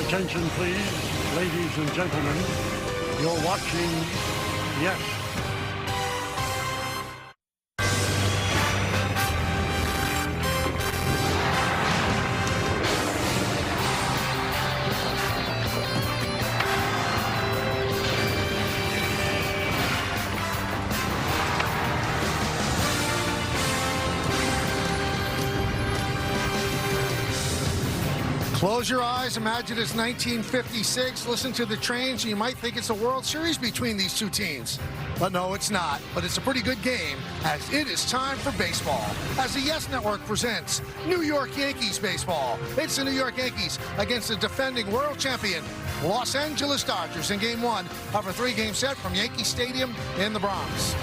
Attention, please, ladies and gentlemen. You're watching Yes. Close your eyes, imagine it's 1956, listen to the trains, and you might think it's a World Series between these two teams. But no, it's not. But it's a pretty good game, as it is time for baseball. As the Yes Network presents New York Yankees baseball. It's the New York Yankees against the defending world champion, Los Angeles Dodgers, in Game 1 of a 3-game set from Yankee Stadium in the Bronx.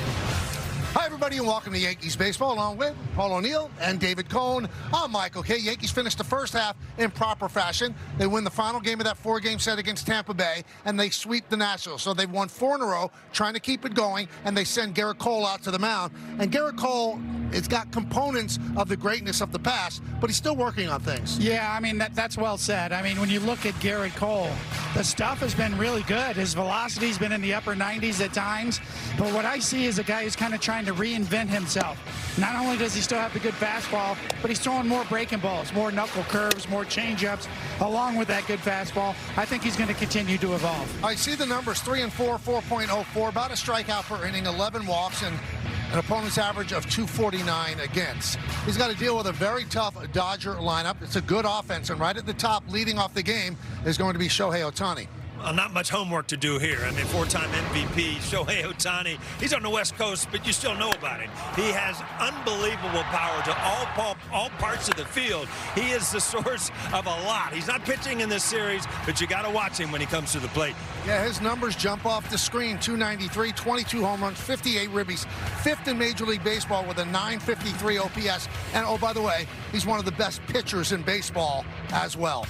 Hi, everybody, and welcome to Yankees baseball, along with Paul O'Neill and David Cohn. I'm Michael K. Yankees finished the first half in proper fashion. They win the final game of that 4-game set against Tampa Bay, and they sweep the Nationals. So they've won 4 in a row, trying to keep it going, and they send Garrett Cole out to the mound. And Garrett Cole, it's got components of the greatness of the past, but he's still working on things. Yeah, I mean, that's well said. I mean, when you look at Garrett Cole, the stuff has been really good. His velocity's been in the upper 90s at times, but what I see is a guy who's kind of trying to reinvent himself. Not only does he still have the good fastball, but he's throwing more breaking balls, more knuckle curves, more changeups, along with that good fastball. I think he's going to continue to evolve. I see the numbers, 3 and 4, 4.04, about a strikeout per inning, 11 walks, and an opponent's average of 249 against. He's got to deal with a very tough Dodger lineup. It's a good offense, and right at the top, leading off the game, is going to be Shohei Ohtani. Well, not much homework to do here. I mean, 4-time MVP, Shohei Ohtani. He's on the West Coast, but you still know about him. He has unbelievable power to all parts of the field. He is the source of a lot. He's not pitching in this series, but you got to watch him when he comes to the plate. Yeah, his numbers jump off the screen. 293, 22 home runs, 58 ribbies, 5th in Major League Baseball with a 953 OPS. And, oh, by the way, he's one of the best pitchers in baseball as well.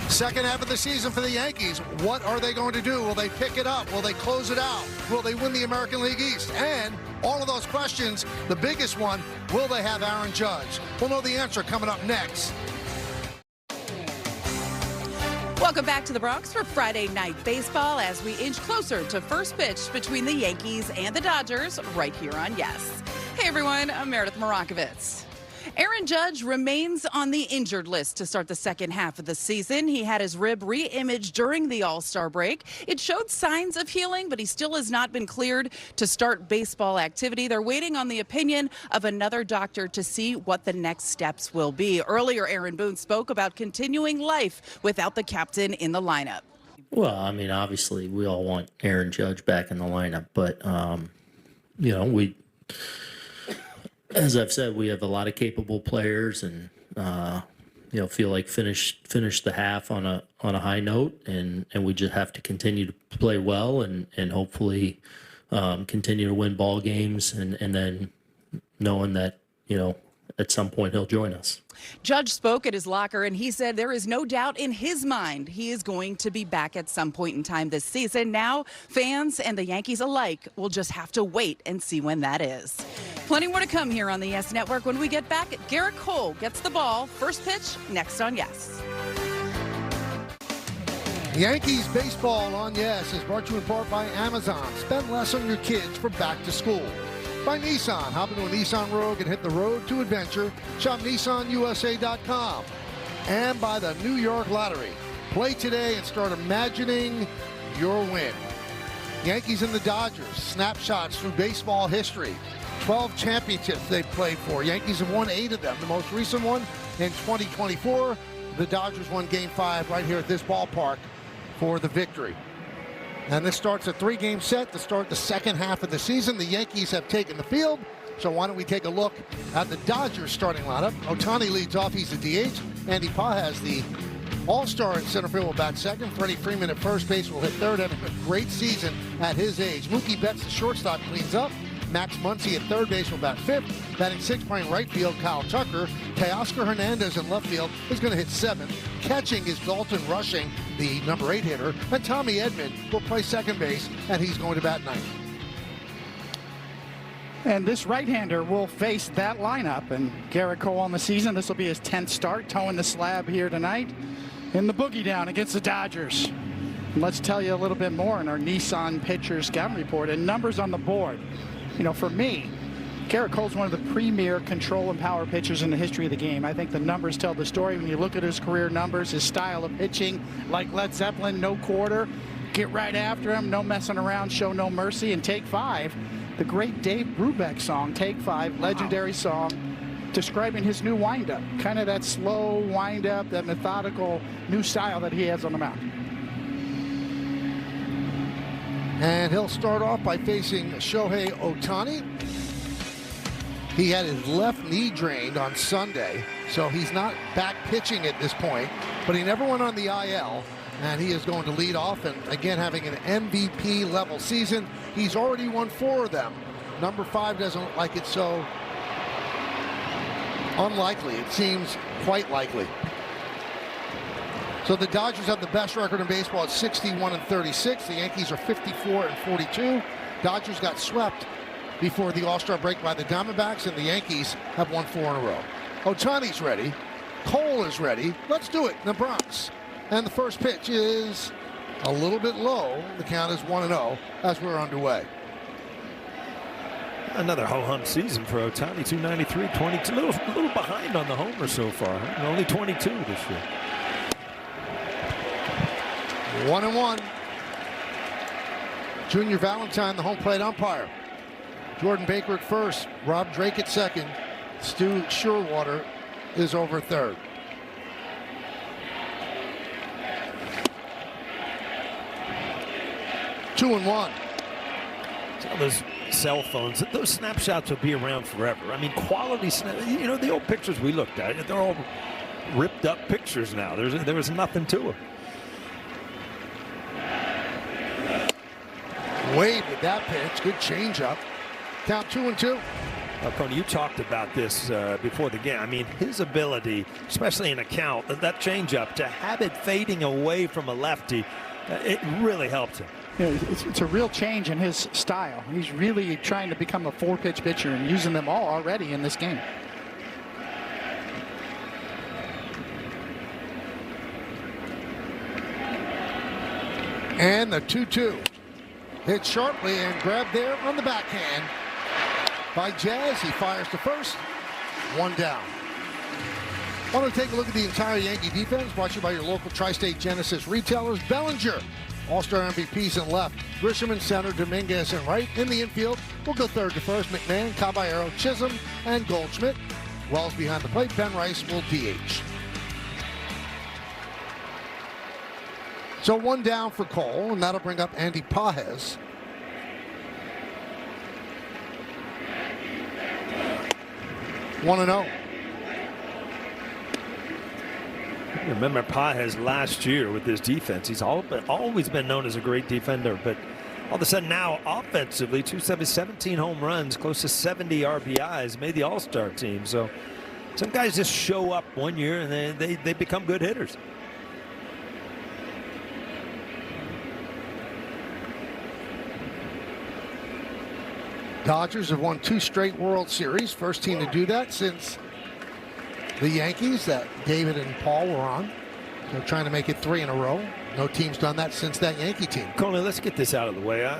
Second half of the season for the Yankees. What are they going to do? Will they pick it up? Will they close it out? Will they win the American League East? And all of those questions, the biggest one, will they have Aaron Judge? We'll know the answer coming up next. Welcome back to the Bronx for Friday Night Baseball as we inch closer to first pitch between the Yankees and the Dodgers right here on Yes. Hey everyone, I'm Meredith Marakovitz. Aaron Judge remains on the injured list to start the second half of the season. He had his rib re-imaged during the All-Star break. It showed signs of healing, but he still has not been cleared to start baseball activity. They're waiting on the opinion of another doctor to see what the next steps will be. Earlier, Aaron Boone spoke about continuing life without the captain in the lineup. Well, I mean, obviously, we all want Aaron Judge back in the lineup, but, you know, as I've said, we have a lot of capable players, and you know, feel like finish the half on a high note, and we just have to continue to play well and hopefully continue to win ball games, and then knowing that, you know, at some point he'll join us. Judge spoke at his locker, and he said there is no doubt in his mind he is going to be back at some point in time this season. Now, fans and the Yankees alike will just have to wait and see when that is. Plenty more to come here on the Yes Network. When we get back, Garrett Cole gets the ball. First pitch next on Yes. Yankees baseball on Yes is brought to you in part by Amazon. Spend less on your kids for back to school. By Nissan. Hop into a Nissan Rogue and hit the road to adventure. Shop NissanUSA.com. And by the New York Lottery. Play today and start imagining your win. Yankees and the Dodgers. Snapshots through baseball history. 12 championships they've played for. Yankees have won 8 of them. The most recent one in 2024. The Dodgers won Game 5 right here at this ballpark for the victory. And this starts a 3-game set to start the second half of the season. The Yankees have taken the field. So why don't we take a look at the Dodgers starting lineup. Ohtani leads off. He's the DH. Andy Pages, the all-star in center field, will bat second. Freddie Freeman at first base will hit third. Having a great season at his age. Mookie Betts, the shortstop, cleans up. Max Muncy at third base will bat fifth. Batting sixth, playing right field, Kyle Tucker. Teoscar Hernandez in left field is going to hit seventh. Catching is Dalton Rushing, the number 8 hitter. And Tommy Edman will play second base, and he's going to bat ninth. And this right-hander will face that lineup. And Garrett Cole on the season, this will be his 10th start, toeing the slab here tonight in the boogie down against the Dodgers. And let's tell you a little bit more in our Nissan Pitcher Scouting Report and numbers on the board. You know, for me, Garrett Cole's one of the premier control and power pitchers in the history of the game. I think the numbers tell the story. When you look at his career numbers, his style of pitching, like Led Zeppelin, no quarter, get right after him, no messing around, show no mercy, and Take 5. The great Dave Brubeck song, Take 5, legendary song, describing his new windup, kind of that slow windup, that methodical new style that he has on the mound. And he'll start off by facing Shohei Ohtani. He had his left knee drained on Sunday, so he's not back pitching at this point, but he never went on the IL. And he is going to lead off, and again having an MVP level season. He's already won 4 of them. Number 5 doesn't look like it so unlikely. It seems quite likely. So the Dodgers have the best record in baseball at 61-36. The Yankees are 54-42. Dodgers got swept before the All-Star break by the Diamondbacks, and the Yankees have won 4 in a row. Ohtani's ready. Cole is ready. Let's do it in the Bronx. And the first pitch is a little bit low. The count is 1-0 as we're underway. Another ho-hum season for Ohtani, 293, 22, a little behind on the homer so far. Huh? Only 22 this year. 1-1. Junior Valentine, the home plate umpire. Jordan Baker at first, Rob Drake at second. Stu Sherwater is over third. 2-1. Those cell phones, those snapshots will be around forever. I mean, quality you know, the old pictures we looked at, they're all ripped up pictures now. There was nothing to them. Wade with that pitch. Good changeup. Count 2-2. Coney, you talked about this before the game. I mean, his ability, especially in a count, that changeup, to have it fading away from a lefty, it really helped him. You know, it's a real change in his style. He's really trying to become a 4-pitch pitcher and using them all already in this game. And the 2-2. Hit sharply and grabbed there on the backhand by Jazz. He fires to first. 1 down. I want to take a look at the entire Yankee defense, brought to you by your local Tri-State Genesis retailers. Bellinger, All-Star MVPs in left. Grisham in center, Dominguez in right. In the infield, we'll go third to first. McMahon, Caballero, Chisholm, and Goldschmidt. Wells behind the plate. Ben Rice will DH. So 1 down for Cole, and that'll bring up Andy Pages. One 1-0. Remember Pages last year with his defense. He's always been known as a great defender, but all of a sudden now offensively, 17 home runs, close to 70 RBIs, made the All-Star team. So some guys just show up one year and they become good hitters. Dodgers have won 2 straight World Series. First team to do that since the Yankees that David and Paul were on. They're trying to make it 3 in a row. No team's done that since that Yankee team. Coney, let's get this out of the way.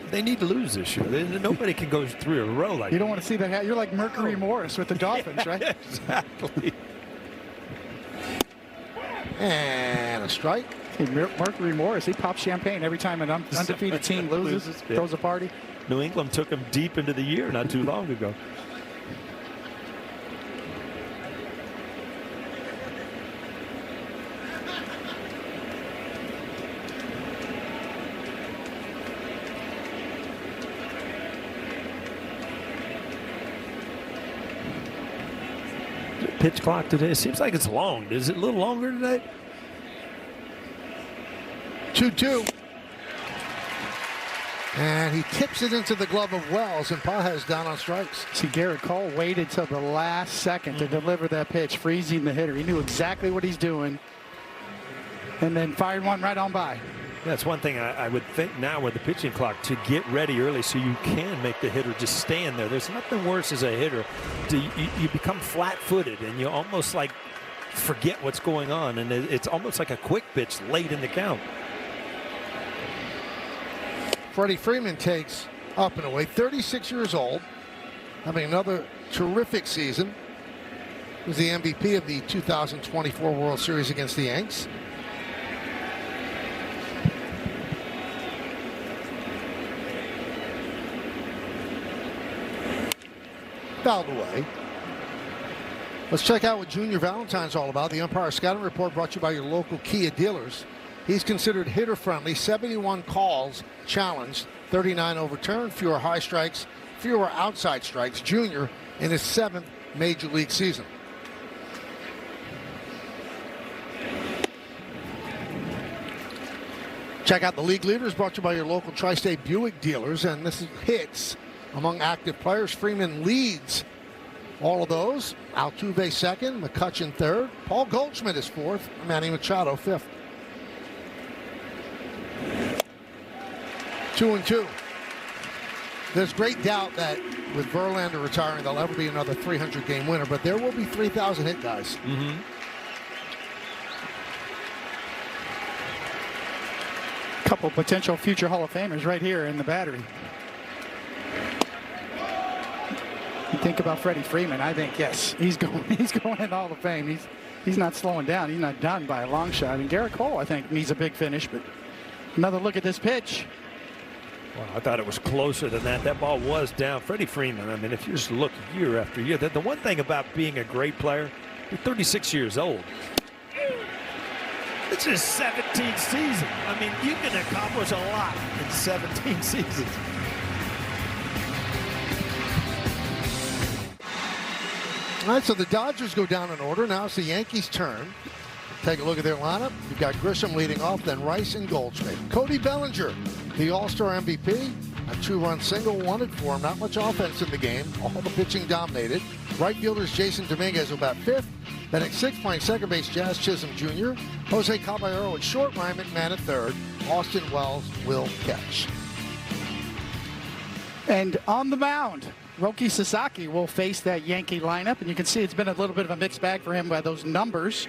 They need to lose this year. Nobody can go 3 in a row like that. You don't want to see that. You're like Mercury Morris with the Dolphins, right? Exactly. And a strike. Hey, Mercury Morris, he pops champagne every time an undefeated team loses, throws a party. New England took him deep into the year not too long ago. Pitch clock today. It seems like it's long. Is it a little longer today? 2-2. And he tips it into the glove of Wells, and Pages down on strikes. See, Garrett Cole waited till the last second to deliver that pitch, freezing the hitter. He knew exactly what he's doing, and then fired one right on by. That's one thing I would think now with the pitching clock, to get ready early so you can make the hitter just stand there. There's nothing worse as a hitter. You become flat-footed and you almost like forget what's going on, and it's almost like a quick pitch late in the count. Freddie Freeman takes up and away, 36 years old, having another terrific season. He was the MVP of the 2024 World Series against the Yanks. Fouled away. Let's check out what Junior Valentine's all about. The umpire scouting report brought to you by your local Kia dealers. He's considered hitter friendly. 71 calls challenged, 39 overturned, fewer high strikes, fewer outside strikes. Junior in his 7th major league season. Check out the league leaders brought to you by your local Tri-State Buick dealers. And this is hits among active players. Freeman leads all of those. Altuve second, McCutchen third. Paul Goldschmidt is fourth. Manny Machado fifth. 2-2. There's great doubt that with Verlander retiring, there'll ever be another 300-game winner, but there will be 3,000 hit guys. Mm-hmm. Couple potential future Hall of Famers right here in the battery. You think about Freddie Freeman, I think, yes, he's going in Hall of Fame. He's not slowing down. He's not done by a long shot. And Garrett Cole, I think, needs a big finish, but another look at this pitch. Well, I thought it was closer than that. That ball was down. Freddie Freeman, I mean, if you just look year after year, the one thing about being a great player, you're 36 years old. It's his 17th season. I mean, you can accomplish a lot in 17 seasons. All right, so the Dodgers go down in order. Now it's the Yankees' turn. Take a look at their lineup. You've got Grisham leading off, then Rice and Goldschmidt. Cody Bellinger, the All-Star MVP. A 2-run single wanted for him. Not much offense in the game. All the pitching dominated. Right fielders Jason Dominguez will bat fifth. Then at sixth, playing second base, Jazz Chisholm Jr. Jose Caballero at short, Ryan McMahon at third. Austin Wells will catch. And on the mound, Roki Sasaki will face that Yankee lineup. And you can see it's been a little bit of a mixed bag for him by those numbers.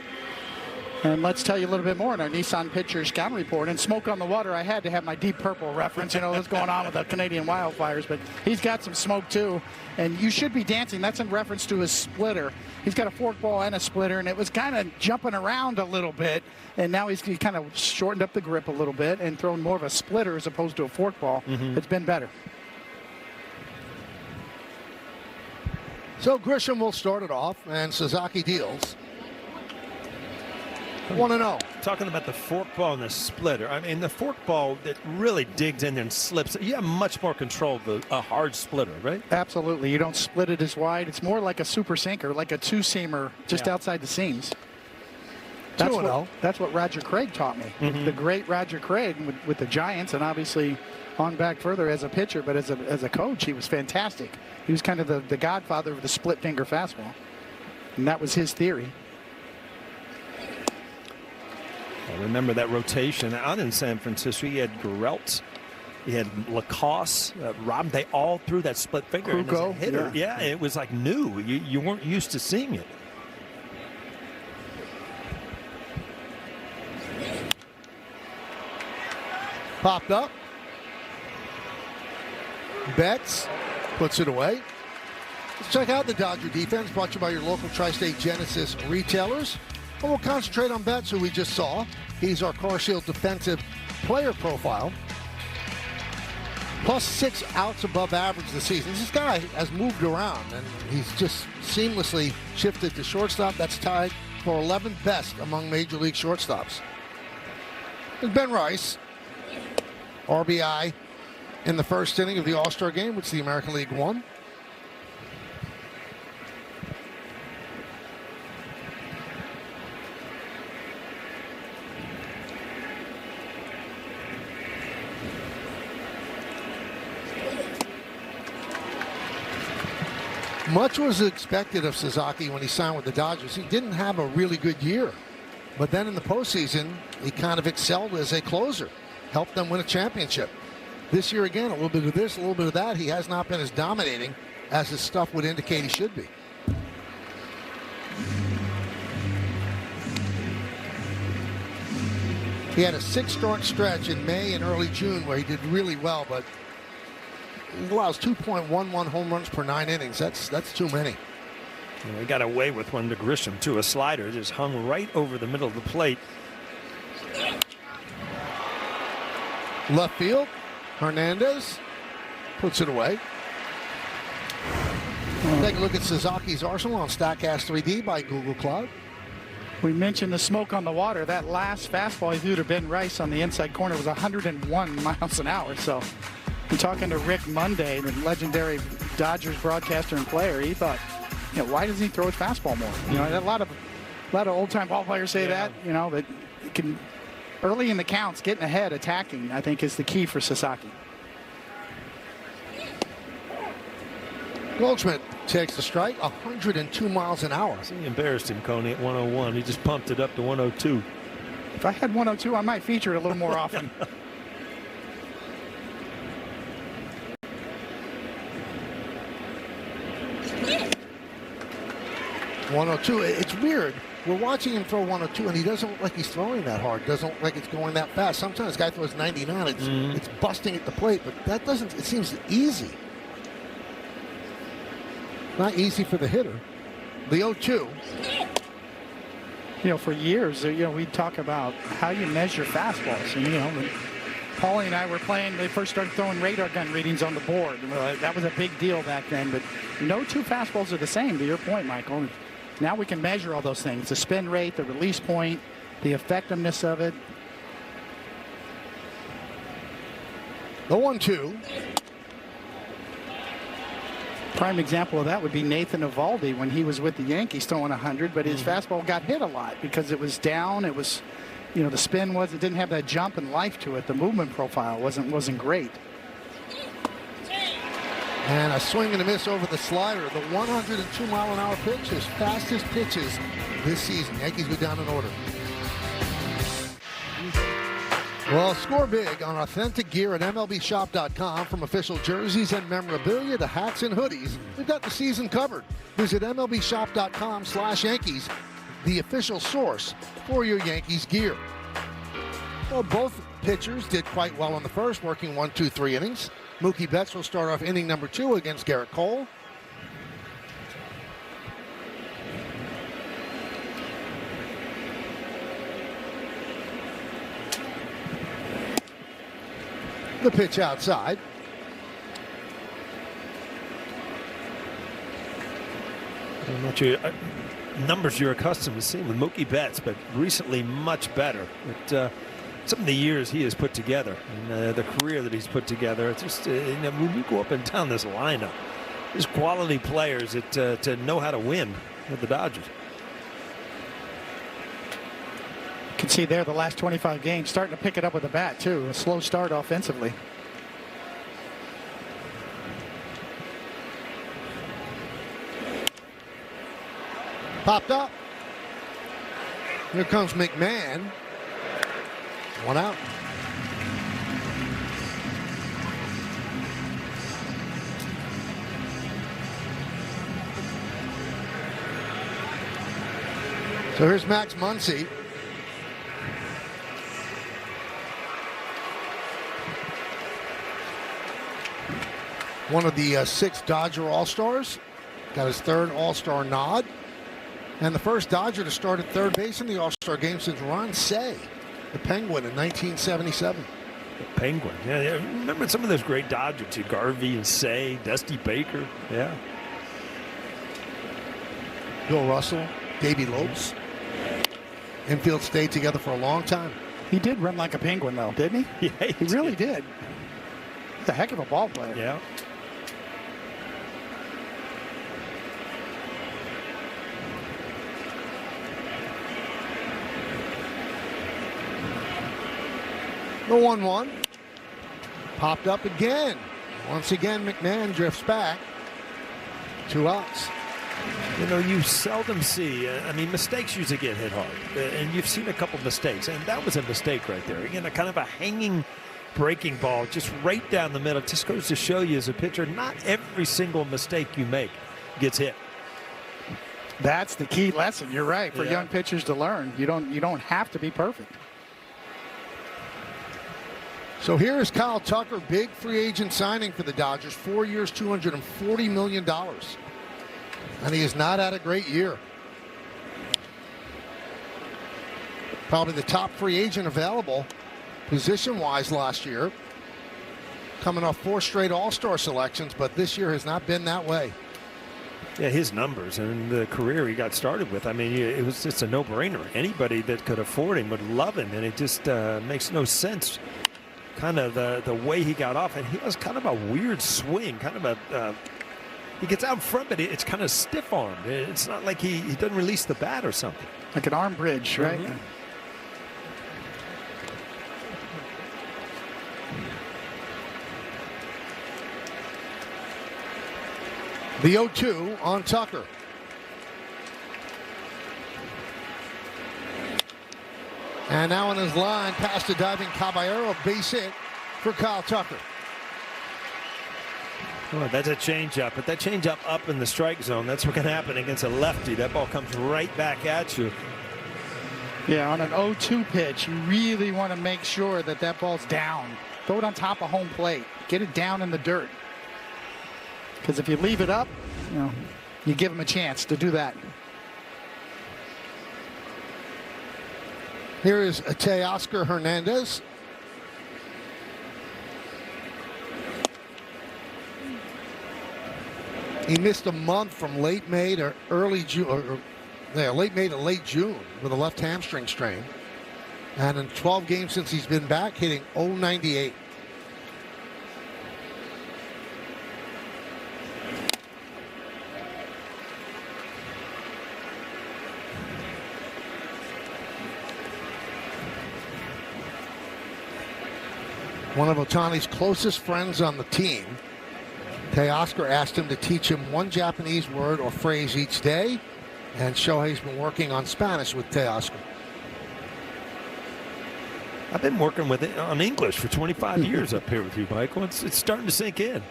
And let's tell you a little bit more in our Nissan Pitcher Scout Report. And Smoke on the Water, I had to have my Deep Purple reference. You know what's going on with the Canadian wildfires. But he's got some smoke, too. And you should be dancing. That's in reference to his splitter. He's got a forkball and a splitter, and it was kind of jumping around a little bit. And now he kind of shortened up the grip a little bit and thrown more of a splitter as opposed to a forkball. Mm-hmm. It's been better. So Grisham will start it off, and Sasaki deals. 1-0. Talking about the forkball and the splitter. I mean, the forkball that really digs in there and slips. You have much more control of a hard splitter, right? Absolutely. You don't split it as wide. It's more like a super sinker, like a two-seamer just outside the seams. That's what Roger Craig taught me. Mm-hmm. The great Roger Craig with the Giants, and obviously on back further as a pitcher, but as a coach, he was fantastic. He was kind of the godfather of the split-finger fastball, and that was his theory. I remember that rotation out in San Francisco. You had Geralt, you had Lacoste, Rob. They all threw that split finger. And as a hitter, yeah, it was like new. You weren't used to seeing it. Popped up. Betts puts it away. Let's check out the Dodger defense, brought to you by your local Tri-State Genesis retailers. And we'll concentrate on Betts, who we just saw. He's our Car Shield defensive player profile. Plus 6 outs above average this season. This guy has moved around, and he's just seamlessly shifted to shortstop. That's tied for 11th best among Major League shortstops. And Ben Rice, RBI in the first inning of the All-Star game, which the American League won. Much was expected of Sasaki when he signed with the Dodgers. He didn't have a really good year, but then in the postseason, he kind of excelled as a closer. helped them win a championship. This year, again, a little bit of this, a little bit of that. He has not been as dominating as his stuff would indicate he should be. He had a 6-start stretch in May and early June where he did really well, but he allows 2.11 home runs per 9 innings. That's too many. He got away with one to Grisham, too. A slider just hung right over the middle of the plate. Left field, Hernandez puts it away. Take a look at Suzuki's arsenal on StatCast 3D by Google Cloud. We mentioned the smoke on the water. That last fastball he threw to Ben Rice on the inside corner was 101 miles an hour. So I'm talking to Rick Monday, the legendary Dodgers broadcaster and player. He thought, why doesn't he throw his fastball more? A lot of old-time ball players say that, that it can early in the counts, getting ahead, attacking, I think, is the key for Sasaki. Goldschmidt takes the strike, 102 miles an hour. He embarrassed him, Coney, at 101. He just pumped it up to 102. If I had 102, I might feature it a little more often. .102. It's weird. We're watching him throw 102, and he doesn't look like he's throwing that hard. Doesn't look like it's going that fast. Sometimes the guy throws 99. It's busting at the plate, but that doesn't. It seems easy. Not easy for the hitter. The 0-2. For years, we talk about how you measure fastballs. And, Paulie and I were playing. They first started throwing radar gun readings on the board. That was a big deal back then. But no two fastballs are the same, to your point, Michael. Now we can measure all those things. The spin rate, the release point, the effectiveness of it. The 1-2. Prime example of that would be Nathan Eovaldi when he was with the Yankees throwing 100, but his fastball got hit a lot because it was down. It was, the spin it didn't have that jump and life to it. The movement profile wasn't great. And a swing and a miss over the slider. The 102 mile an hour pitch, his fastest pitches this season. Yankees go down in order. Well, score big on authentic gear at MLBshop.com. From official jerseys and memorabilia to hats and hoodies, we've got the season covered. Visit MLBshop.com/Yankees, the official source for your Yankees gear. Well, both pitchers did quite well in the first, working 1, 2, 3 innings. Mookie Betts will start off inning number 2 against Garrett Cole. The pitch outside. I'm not sure numbers you're accustomed to seeing with Mookie Betts, but recently much better. But some of the years he has put together and the career that he's put together, it's just when you go up and down this lineup, there's quality players that to know how to win with the Dodgers. You can see there the last 25 games starting to pick it up with the bat too. A slow start offensively. Popped up. Here comes McMahon. 1 out. So here's Max Muncy. One of the 6 Dodger All-Stars. Got his 3rd All-Star nod. And the first Dodger to start at third base in the All-Star game since Ron Cey, the Penguin, in 1977. The Penguin. Yeah. Remember some of those great Dodgers too. Garvey and Cey, Dusty Baker. Yeah. Bill Russell, Davey Lopes. Infield stayed together for a long time. He did run like a Penguin, though, didn't he? Yeah, he really did. He's a heck of a ball player. Yeah. The 1-1. Popped up again. Once again, McMahon drifts back. 2 outs. You know, you seldom see, I mean, mistakes usually get hit hard. And you've seen a couple mistakes. And that was a mistake right there. Again, a kind of a hanging breaking ball just right down the middle. It just goes to show you as a pitcher, not every single mistake you make gets hit. That's the key lesson. You're right. For young pitchers to learn, you don't have to be perfect. So here is Kyle Tucker, big free agent signing for the Dodgers, 4 years, $240 million. And he has not had a great year. Probably the top free agent available position-wise last year. Coming off 4 straight All-Star selections, but this year has not been that way. Yeah, his numbers and the career he got started with, I mean, it was just a no-brainer. Anybody that could afford him would love him, and it just makes no sense. Kind of the way he got off, and he has kind of a weird swing, kind of a he gets out in front, but it's kind of stiff-armed. It's not like he doesn't release the bat or something. Like an arm bridge, right? Mm-hmm. The 0-2 on Tucker. And now on his line, past the diving Caballero, base hit for Kyle Tucker. Oh, that's a changeup, but that changeup up in the strike zone, that's what can happen against a lefty. That ball comes right back at you. Yeah, on an 0-2 pitch, you really want to make sure that that ball's down. Throw it on top of home plate. Get it down in the dirt. Because if you leave it up, you give him a chance to do that. Here is Teoscar Hernandez. He missed a month from late May to early June, late May to late June with a left hamstring strain. And in 12 games since he's been back, hitting .098. One of Ohtani's closest friends on the team, Teoscar, asked him to teach him one Japanese word or phrase each day, and Shohei's been working on Spanish with Teoscar. I've been working with it on English for 25 years up here with you, Michael. It's starting to sink in.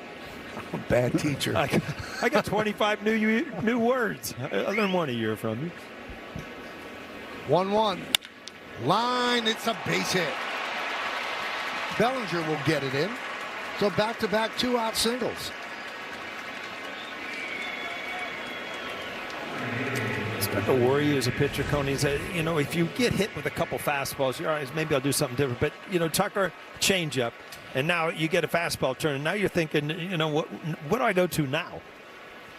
I'm a bad teacher. I got 25 new words. I learned one a year from you. 1-1. Line, it's a base hit. Bellinger will get it in. So back-to-back 2-out singles. Start to worry you as a pitcher, Coney. If you get hit with a couple fastballs, you're all right, maybe I'll do something different. But, Tucker, changeup, and now you get a fastball turn, and now you're thinking, what do I go to now?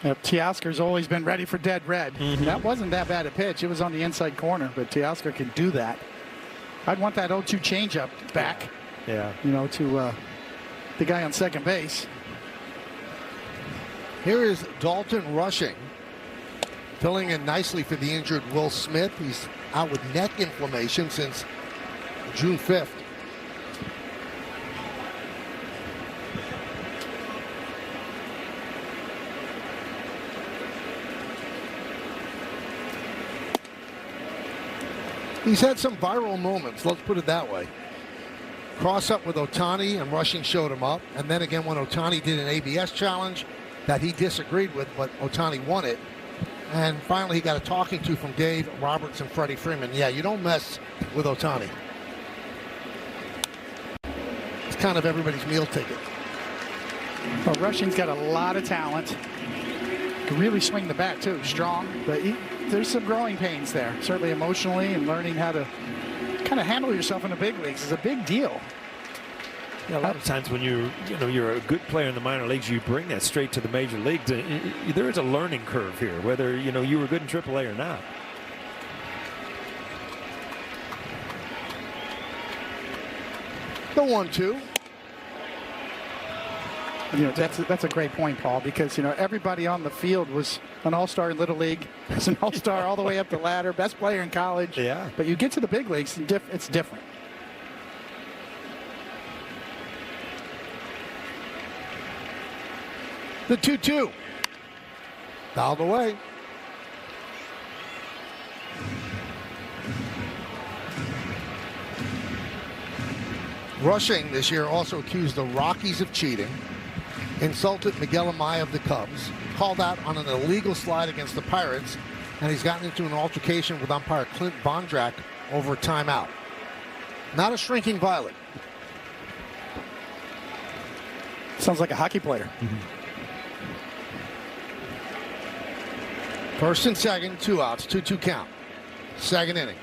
Teoscar's always been ready for dead red. Mm-hmm. That wasn't that bad a pitch. It was on the inside corner, but Teoscar can do that. I'd want that 0-2 changeup back. Yeah. To the guy on second base. Here is Dalton Rushing, filling in nicely for the injured Will Smith. He's out with neck inflammation since June 5th. He's had some viral moments, let's put it that way. Cross up with Ohtani, and Rushing showed him up. And then again, when Ohtani did an ABS challenge that he disagreed with, but Ohtani won it. And finally, he got a talking to from Dave Roberts and Freddie Freeman. Yeah, you don't mess with Ohtani. It's kind of everybody's meal ticket. Well, Rushing's got a lot of talent. Can really swing the bat, too. Strong. But there's some growing pains there. Certainly emotionally, and learning how to kind of handle yourself in the big leagues is a big deal. Yeah, a lot of times when you're a good player in the minor leagues, you bring that straight to the major leagues. There is a learning curve here, whether you were good in AAA or not. The 1-2. That's a great point, Paul, because everybody on the field was an all-star in Little League, was an all-star all the way up the ladder, best player in college. Yeah. But you get to the big leagues, it's different. The 2-2. Fouled away. Rushing this year also accused the Rockies of cheating, insulted Miguel Amaya of the Cubs, called out on an illegal slide against the Pirates, and he's gotten into an altercation with umpire Clint Bondrak over a timeout. Not a shrinking violet. Sounds like a hockey player. First and second, 2 outs, 2-2 count. Second inning.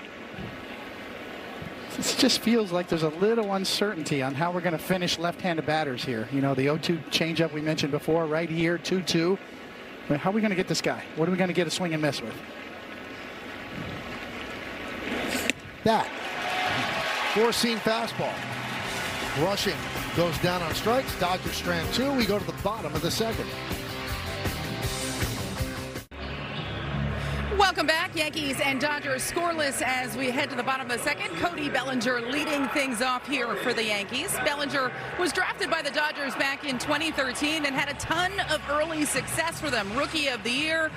It just feels like there's a little uncertainty on how we're going to finish left-handed batters here. You know, the 0-2 changeup we mentioned before, right here, 2-2. How are we going to get this guy? What are we going to get a swing and miss with? That. Four-seam fastball. Rushing goes down on strikes. Dodgers strand 2. We go to the bottom of the second. Welcome back. Yankees and Dodgers scoreless as we head to the bottom of the second. Cody Bellinger leading things off here for the Yankees. Bellinger was drafted by the Dodgers back in 2013 and had a ton of early success for them. Rookie of the Year,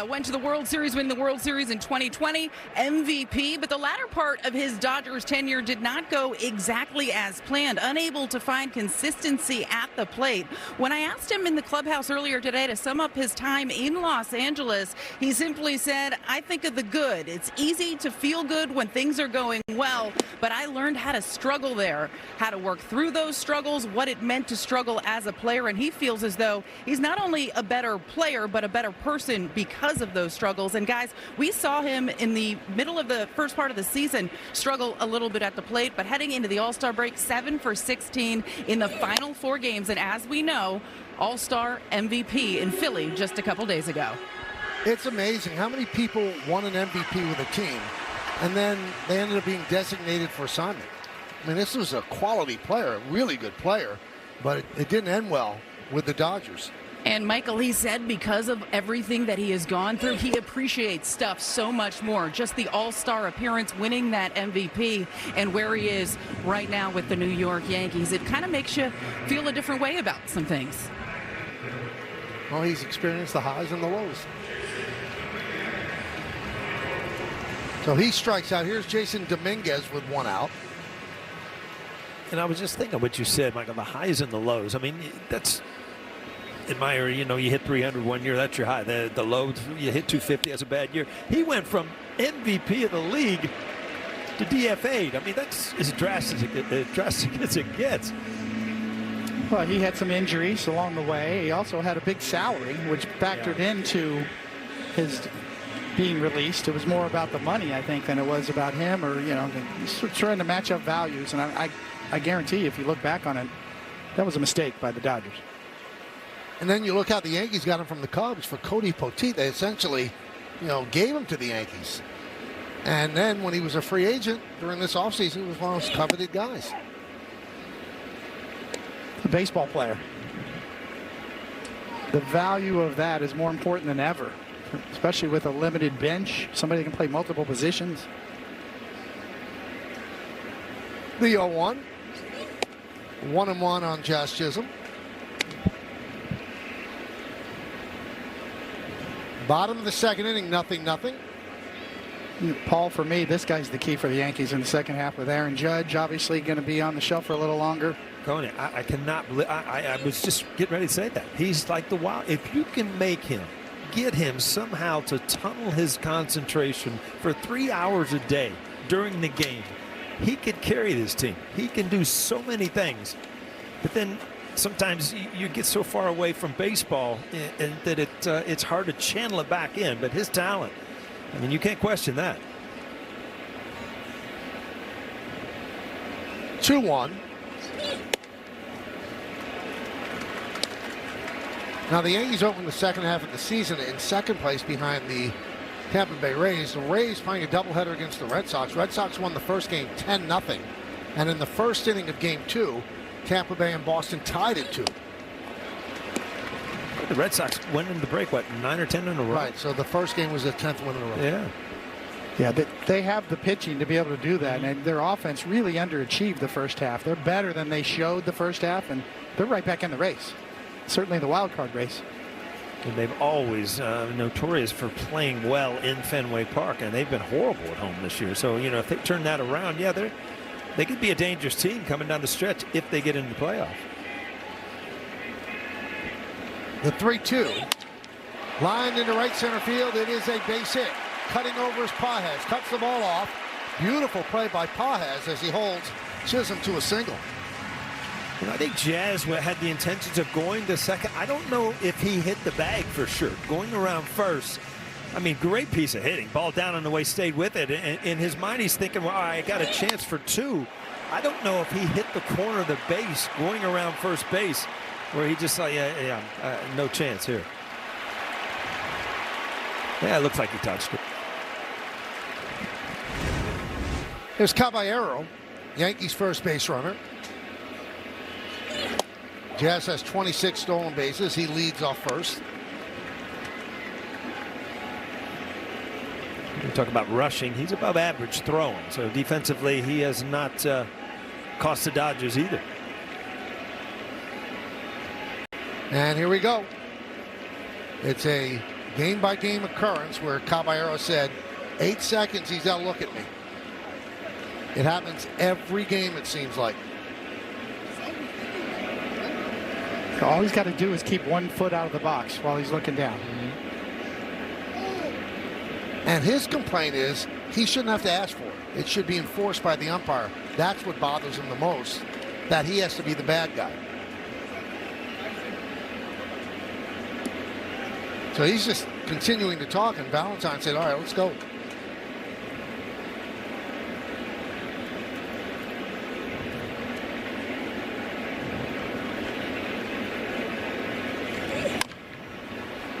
went to the World Series, winning the World Series in 2020, MVP, but the latter part of his Dodgers tenure did not go exactly as planned, unable to find consistency at the plate. When I asked him in the clubhouse earlier today to sum up his time in Los Angeles, he simply said, I think of the good. It's easy to feel good when things are going well, but I learned how to struggle there, how to work through those struggles, what it meant to struggle as a player, and he feels as though he's not only a better player, but a better person because of those struggles. And guys, we saw him in the middle of the first part of the season struggle a little bit at the plate, but heading into the All-Star break, 7 for 16 in the final 4 games, and as we know, All-Star MVP in Philly just a couple days ago. It's amazing how many people won an MVP with a team, and then they ended up being designated for assignment. I mean, this was a quality player, a really good player, but it didn't end well with the Dodgers. And Michael, he said because of everything that he has gone through, he appreciates stuff so much more. Just the all-star appearance, winning that MVP, and where he is right now with the New York Yankees. It kind of makes you feel a different way about some things. Well, he's experienced the highs and the lows. So he strikes out. Here's Jason Dominguez with 1 out. And I was just thinking what you said, Michael, the highs and the lows. I mean, that's in my area, you know, you hit 300 one year, that's your high. The low, you hit 250, that's a bad year. He went from MVP of the league to DFA'd. I mean, that's as drastic as it gets. Well, he had some injuries along the way. He also had a big salary, which factored into his being released. It was more about the money, I think, than it was about him, or, you know, trying to match up values. And I guarantee you, if you look back on it, that was a mistake by the Dodgers. And then you look how the Yankees got him from the Cubs for Cody Poteet. They essentially, you know, gave him to the Yankees. And then when he was a free agent during this offseason, he was one of those coveted guys. A baseball player. The value of that is more important than ever, especially with a limited bench, somebody that can play multiple positions. The 0-1. 1-1 on Josh Chisholm. Bottom of the second inning, 0-0. Paul, for me, this guy's the key for the Yankees in the second half with Aaron Judge, obviously going to be on the shelf for a little longer. Tony, I cannot believe, I was just getting ready to say that. He's like the wild. If you can make him, get him somehow to tunnel his concentration for 3 hours a day during the game, he could carry this team. He can do so many things. But then sometimes you get so far away from baseball and that it's hard to channel it back in. But his talent, I mean, you can't question that. 2-1. Now the Yankees opened the second half of the season in second place behind the Tampa Bay Rays. The Rays playing a doubleheader against the Red Sox. Red Sox won the first game 10-0. And in the first inning of game 2, Tampa Bay and Boston tied at 2. The Red Sox went into the break, what, 9 or 10 in a row? Right, so the first game was the 10th win in a row. Yeah. Yeah, they have the pitching to be able to do that, and their offense really underachieved the first half. They're better than they showed the first half, and they're right back in the race. Certainly the wild card race. And they've always notorious for playing well in Fenway Park, and they've been horrible at home this year. So, you know, if they turn that around, yeah, they could be a dangerous team coming down the stretch if they get into the playoffs. The 3-2. Lined into right center field. It is a base hit. Cutting over is Pages. Cuts the ball off. Beautiful play by Pages as he holds Chisholm to a single. I think Jazz had the intentions of going to second. I don't know if he hit the bag for sure. Going around first, I mean, great piece of hitting. Ball down on the way, stayed with it. And in his mind, he's thinking, well, I got a chance for 2. I don't know if he hit the corner of the base going around first base where he just like, no chance here. Yeah, it looks like he touched it. Here's Caballero, Yankees first base runner. Jazz has 26 stolen bases. He leads off first. We talk about rushing. He's above average throwing. So defensively, he has not cost the Dodgers either. And here we go. It's a game-by-game occurrence where Caballero said, 8 seconds, he's got to look at me. It happens every game, it seems like. All he's got to do is keep 1 foot out of the box while he's looking down. And his complaint is he shouldn't have to ask for it. It should be enforced by the umpire. That's what bothers him the most, that he has to be the bad guy. So he's just continuing to talk, and Valentine said, all right, let's go.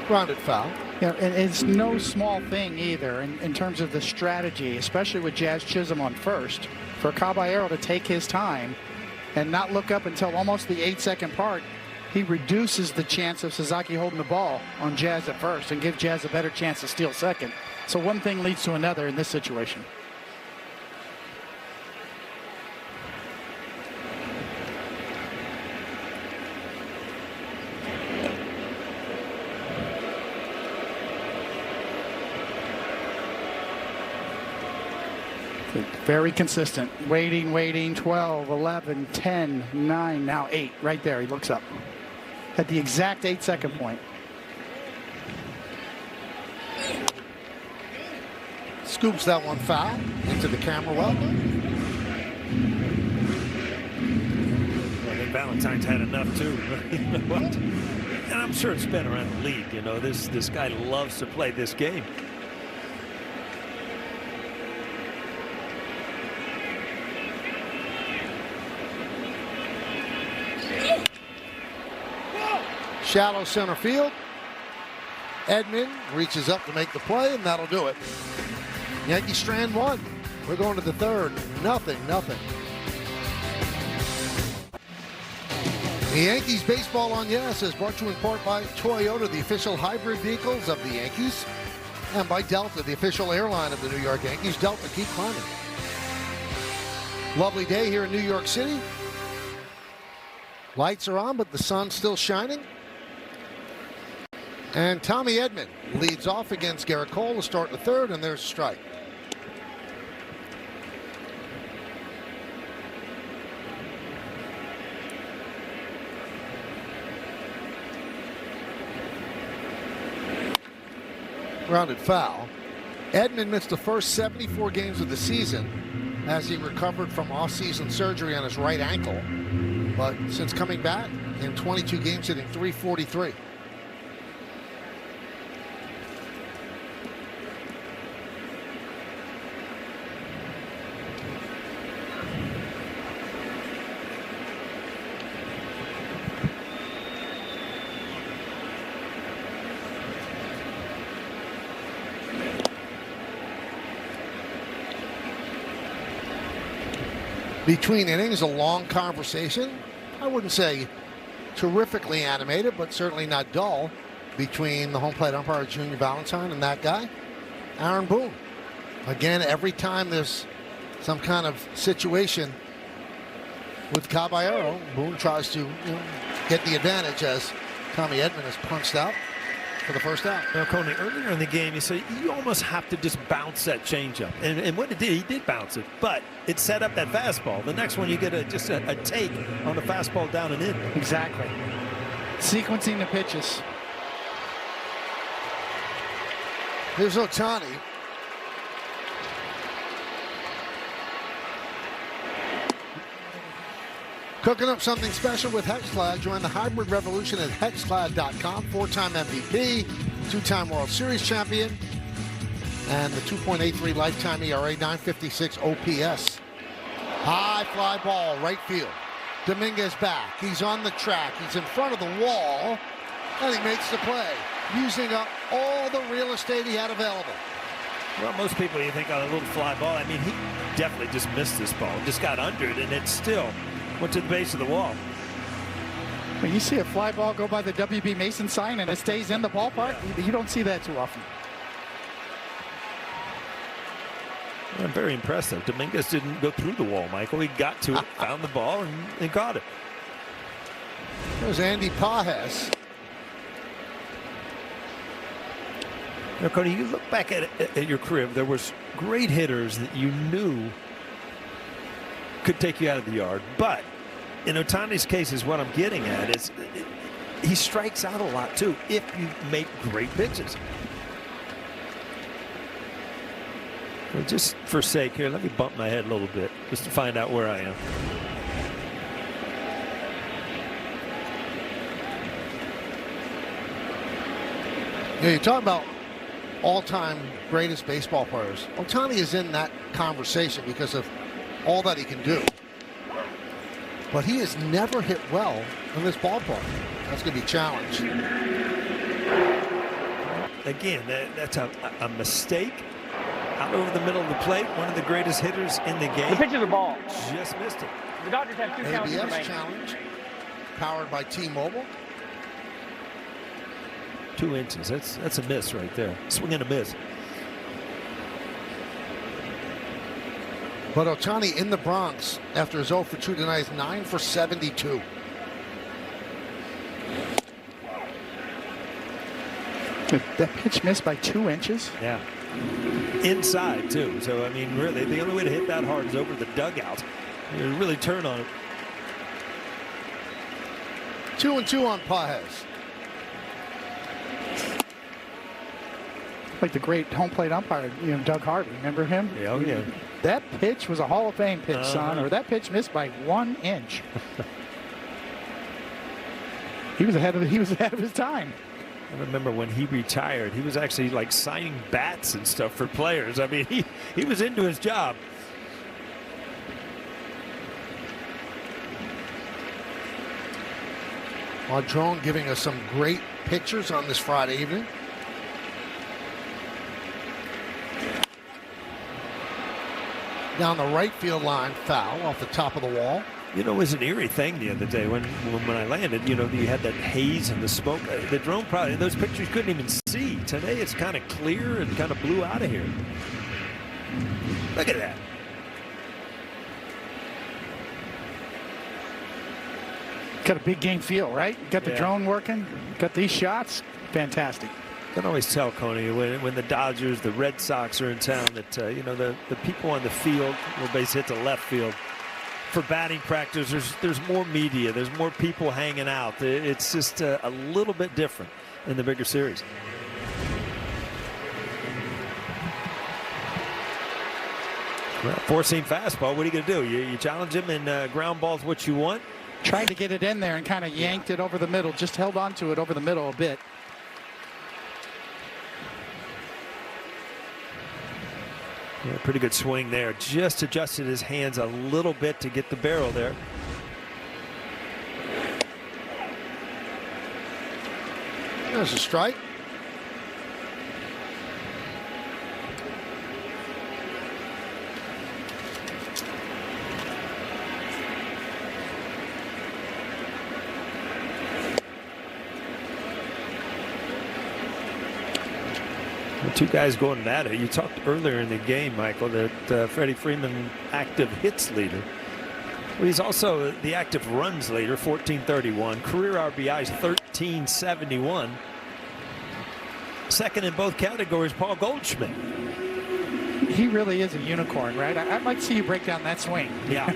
Grounded foul. Yeah, and it's no small thing either in terms of the strategy, especially with Jazz Chisholm on first, for Caballero to take his time and not look up until almost the 8-second part. He reduces the chance of Sasaki holding the ball on Jazz at first and give Jazz a better chance to steal second. So one thing leads to another in this situation. Very consistent. Waiting. 12, 11, 10, 9, now 8. Right there, he looks up. At the exact 8-second point. Scoops that one foul into the camera well. I think Valentine's had enough too. You know what? And I'm sure it's been around the league. You know, this guy loves to play this game. Shallow center field. Edman reaches up to make the play, and that'll do it. Yankees strand 1. We're going to the 3rd. Nothing. The Yankees baseball on Yes is brought to you in part by Toyota, the official hybrid vehicles of the Yankees, and by Delta, the official airline of the New York Yankees. Delta, keep climbing. Lovely day here in New York City. Lights are on, but the sun's still shining. And Tommy Edman leads off against Garrett Cole to start the 3rd, and there's a strike. Grounded foul. Edman missed the first 74 games of the season as he recovered from off-season surgery on his right ankle. But since coming back, in 22 games, hitting .343. Between innings, a long conversation. I wouldn't say terrifically animated, but certainly not dull, between the home plate umpire, Junior Valentine, and that guy, Aaron Boone. Again, every time there's some kind of situation with Caballero, Boone tries to get the advantage as Tommy Edman is punched out. for the first out. Now, Coney, earlier in the game, you said you almost have to just bounce that changeup. And what it did, he did bounce it, but it set up that fastball. The next one, you get just a take on the fastball down and in. Exactly. Sequencing the pitches. Here's Ohtani. Cooking up something special with Hexclad. Join the hybrid revolution at hexclad.com. 4-time MVP, 2-time World Series champion, and the 2.83 lifetime ERA, 956 OPS. High fly ball, right field. Dominguez back. He's on the track. He's in front of the wall, and he makes the play, using up all the real estate he had available. Well, most people, you think, on a little fly ball. I mean, he definitely just missed this ball. Just got under it, and it still went to the base of the wall. When you see a fly ball go by the W.B. Mason sign and it stays in the ballpark, you don't see that too often. I'm very impressed, though. Dominguez didn't go through the wall, Michael. He got to it, found the ball, and got it. There's Andy Pages. Now, Cody, you look back at your career, there was great hitters that you knew could take you out of the yard. But in Ohtani's case, is what I'm getting at, is he strikes out a lot, too, if you make great pitches. Well, just for sake here, let me bump my head a little bit just to find out where I am. Yeah, you talk about all-time greatest baseball players. Ohtani is in that conversation because of all that he can do. But he has never hit well in this ballpark. That's going to be challenged. Again, that's a mistake. Out over the middle of the plate, one of the greatest hitters in the game. The pitch is a ball. Just missed it. The Dodgers have 2 counts ABS remaining. challenge, powered by T-Mobile. 2 inches. That's a miss right there. Swing and a miss. But Ohtani in the Bronx after his 0 for 2 tonight is 9 for 72. That pitch missed by 2 inches? Yeah. Inside, too. So, I mean, really, the only way to hit that hard is over the dugout. You really turn on it. 2-2 on Pages. Like the great home plate umpire, Doug Harvey. Remember him? Yeah, oh, yeah. That pitch was a Hall of Fame pitch, son, or that pitch missed by 1 inch. He was ahead of his time. I remember when he retired, he was actually like signing bats and stuff for players. I mean, he was into his job. Drone giving us some great pictures on this Friday evening. Down the right field line, foul off the top of the wall. You know, it was an eerie thing the other day when I landed. You know, you had that haze and the smoke. The drone probably, those pictures couldn't even see. Today it's kind of clear and kind of blew out of here. Look at that. Got a big game feel, right? Got the drone working. Got these shots. Fantastic. I can always tell, Coney, when the Dodgers, the Red Sox are in town, that you know, the people on the field, the base hit to left field. For batting practice, there's more media, there's more people hanging out. It's just a little bit different in the bigger series. Well, 4-seam fastball. What are you going to do? You challenge him and ground balls what you want. Tried to get it in there and kind of yanked it over the middle. Just held on to it over the middle a bit. Yeah, pretty good swing there. Just adjusted his hands a little bit to get the barrel there. There's a strike. The two guys going at it. You talked earlier in the game, Michael, that Freddie Freeman, active hits leader. Well, he's also the active runs leader, 1431. Career RBIs, 1371. Second in both categories, Paul Goldschmidt. He really is a unicorn, right? I'd like to see you break down that swing. Yeah.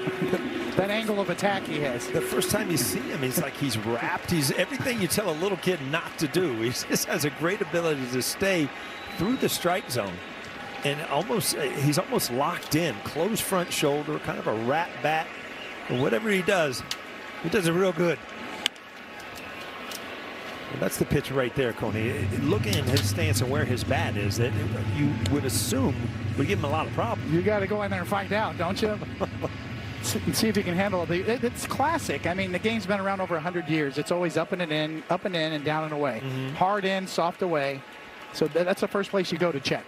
That angle of attack he has. The first time you see him, he's like he's wrapped. He's everything you tell a little kid not to do. He just has a great ability to stay through the strike zone. And he's almost locked in. Closed front shoulder, kind of a rat bat. And whatever he does it real good. And that's the pitch right there, Coney. Looking at his stance and where his bat is, that you would assume would give him a lot of problems. You got to go in there and find out, don't you? And see if you can handle it. It's classic. I mean, the game's been around over 100 years. It's always up and in, and down and away. Mm-hmm. Hard in, soft away. So that's the first place you go to check.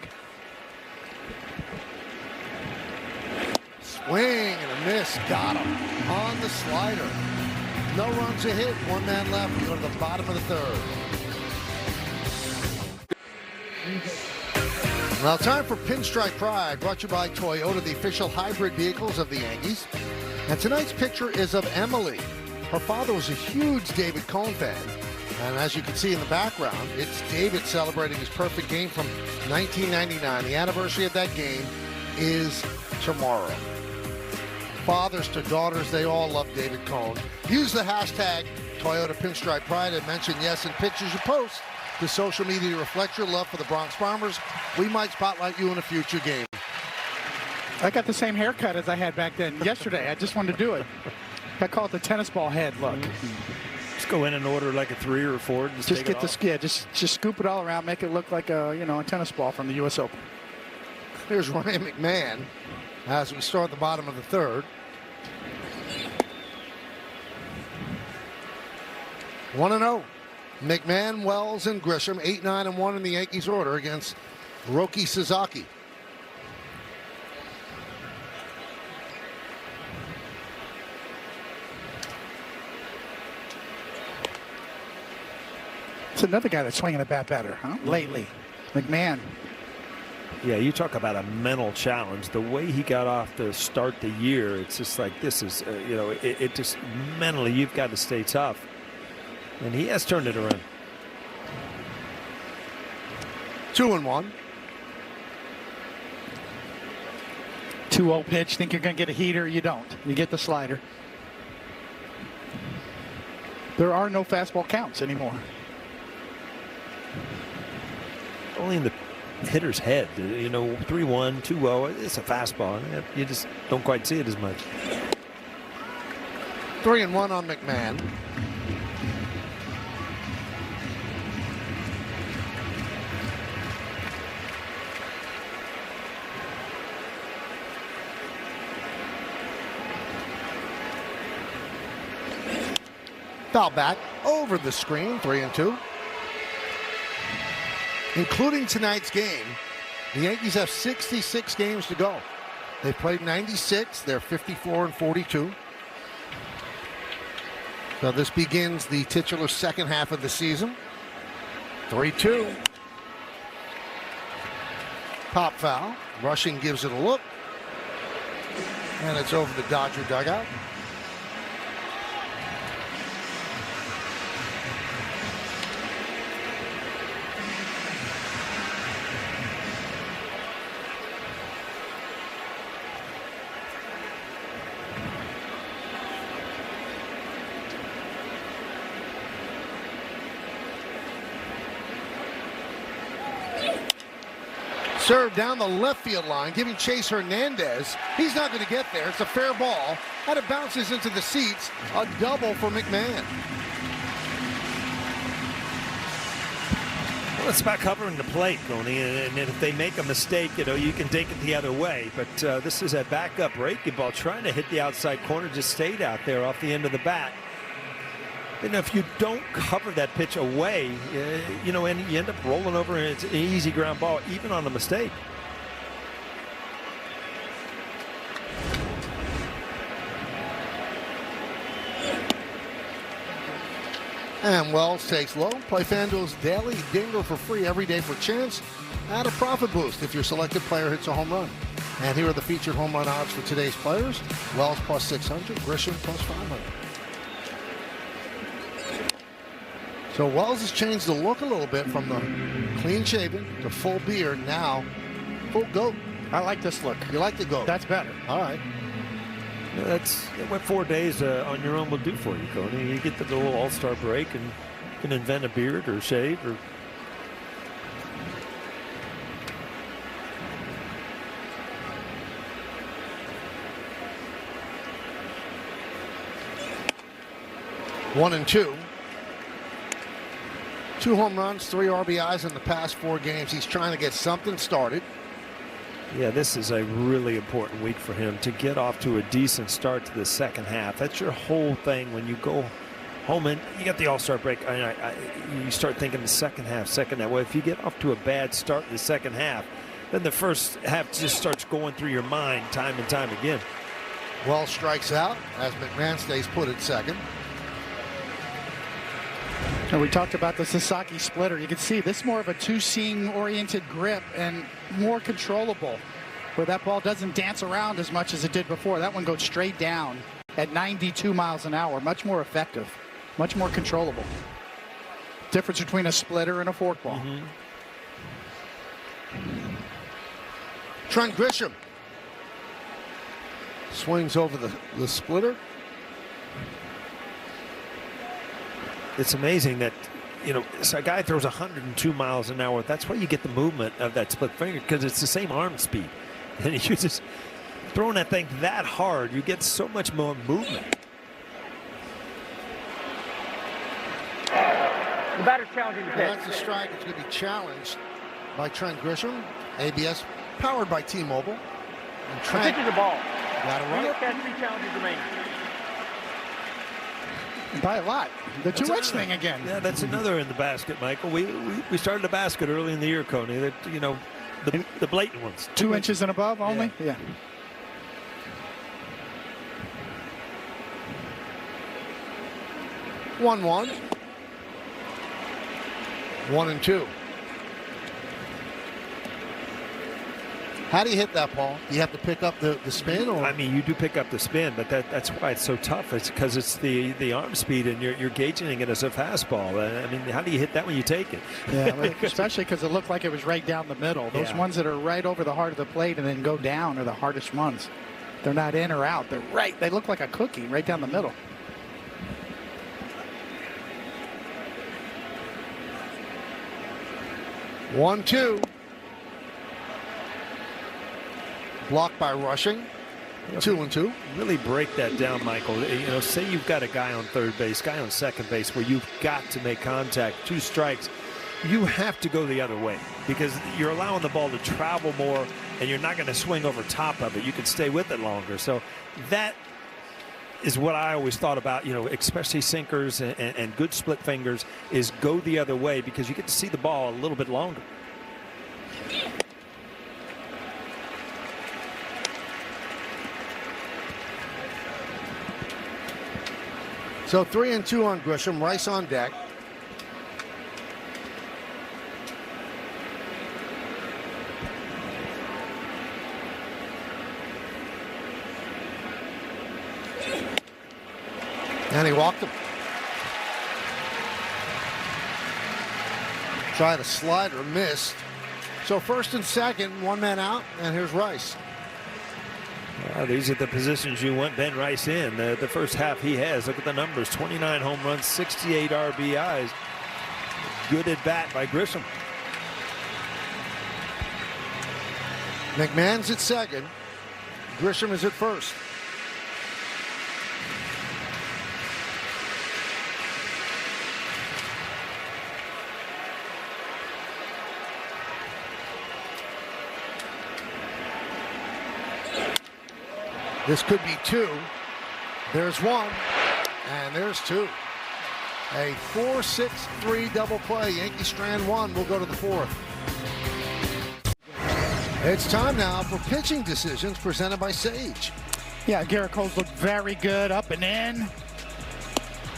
Swing and a miss. Got him on the slider. No runs a hit. One man left. We go to the bottom of the third. Now time for Pinstripe Pride, brought to you by Toyota, the official hybrid vehicles of the Yankees. And tonight's picture is of Emily. Her father was a huge David Cone fan. And as you can see in the background, it's David celebrating his perfect game from 1999. The anniversary of that game is tomorrow. Fathers to daughters, they all love David Cone. Use the hashtag Toyota Pinstripe Pride and mention yes in pictures you post to social media to reflect your love for the Bronx Bombers. We might spotlight you in a future game. I got the same haircut as I had back then yesterday. I just wanted to do it. I call it the tennis ball head look. Just go in and order like a 3 or a 4. Just get the skid. Just scoop it all around, make it look like a tennis ball from the U.S. Open. Here's Ryan McMahon as we start the bottom of the third. 1-0. McMahon, Wells, and Grisham, 8-9-1 in the Yankees order against Roki Sasaki. It's another guy that's swinging a bat better, huh? Lately, McMahon. Yeah, you talk about a mental challenge. The way he got off to start the year, it's just like this is, it just mentally you've got to stay tough. And he has turned it around. 2-1. 2-0 pitch. Think you're going to get a heater? You don't. You get the slider. There are no fastball counts anymore. Only in the hitter's head. 3-1, 2-0. It's a fastball. You just don't quite see it as much. 3-1 on McMahon. Foul back over the screen, 3-2. Including tonight's game, the Yankees have 66 games to go. They've played 96. They're 54-42. So this begins the titular second half of the season. 3-2. Pop foul. Rushing gives it a look. And it's over the Dodger dugout. Serve down the left field line, giving Chase Hernandez. He's not going to get there. It's a fair ball. And it bounces into the seats. A double for McMahon. Well, it's about covering the plate, Coney. And if they make a mistake, you can take it the other way. But this is a backup breaking ball trying to hit the outside corner. Just stayed out there off the end of the bat. And if you don't cover that pitch away, and you end up rolling over, and it's an easy ground ball, even on a mistake. And Wells takes low. Play FanDuel's daily dingle for free every day for a chance at a profit boost if your selected player hits a home run. And here are the featured home run odds for today's players. Wells plus 600, Grisham plus 500. So Wells has changed the look a little bit from the Clean shaven to full beard, now full goat. I like this look. You like the goat? That's better. All right. That's what 4 days on your own will do for you, Cody. You get the little all-star break and you can invent a beard or shave or. One and two. 2 home runs, 3 RBIs in the past 4 games. He's trying to get something started. Yeah, this is a really important week for him to get off to a decent start to the second half. That's your whole thing when you go home and you get the all-star break. You start thinking the second half. Well, if you get off to a bad start in the second half, then the first half just starts going through your mind time and time again. Wells strikes out as McMahon stays put at second. And we talked about the Sasaki splitter. You can see this is more of a two-seam oriented grip and more controllable, where that ball doesn't dance around as much as it did before. That one goes straight down at 92 miles an hour. Much more effective, much more controllable. Difference between a splitter and a forkball. Trent Grisham swings over the splitter. It's amazing that, so a guy throws 102 miles an hour. That's why you get the movement of that split finger, because it's the same arm speed. And you just throwing that thing that hard, you get so much more movement. The batter's challenging the pitch. That's a strike. It's going to be challenged by Trent Grisham. ABS powered by T-Mobile. And Trent Pitching the ball. got it New York right. has 3 challenges remaining. By a lot. The two-edge thing again. Yeah, that's another in the basket, Michael. We started a basket early in the year, Coney, that, the blatant ones. 2 inches and above only? Yeah. One. 1 and 2. How do you hit that ball? Do you have to pick up the spin? Or? I mean, you do pick up the spin, but that's why it's so tough. It's because it's the arm speed, and you're gauging it as a fastball. I mean, how do you hit that when you take it? Yeah, especially because it looked like it was right down the middle. Those ones that are right over the heart of the plate and then go down are the hardest ones. They're not in or out. They're right. They look like a cookie right down the middle. One, 2. Blocked by Rushing. 2 and 2. Really break that down, Michael. Say you've got a guy on third base, guy on second base, where you've got to make contact, 2 strikes. You have to go the other way because you're allowing the ball to travel more, and you're not going to swing over top of it. You can stay with it longer. So that is what I always thought about, especially sinkers and good split fingers, is go the other way because you get to see the ball a little bit longer. So 3 and 2 on Grisham. Rice on deck. And he walked him. Tried a slider, missed. So first and second, 1 man out, and here's Rice. Well, these are the positions you want Ben Rice in. The first half he has. Look at the numbers. 29 home runs, 68 RBIs. Good at bat by Grisham. McMahon's at second. Grisham is at first. This could be 2. There's 1, and there's 2. A 4-6-3 double play. Yankee strand 1 will go to the 4th. It's time now for pitching decisions presented by Sage. Yeah, Garrett Cole's looked very good up and in.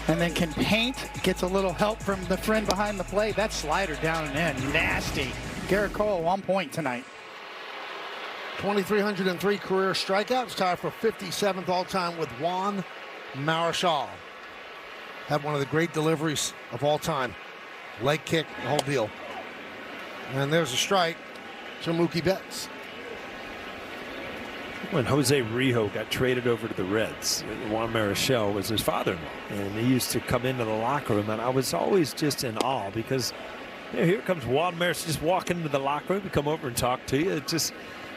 And then can paint. Gets a little help from the friend behind the plate. That slider down and in. Nasty. Garrett Cole on point tonight. 2,303 career strikeouts, tied for 57th all-time with Juan Marichal. Had one of the great deliveries of all time. Leg kick, the whole deal. And there's a strike to Mookie Betts. When Jose Rijo got traded over to the Reds, Juan Marichal was his father-in-law, and he used to come into the locker room, and I was always just in awe because here comes Juan Marichal just walking into the locker room, to come over and talk to you. It's just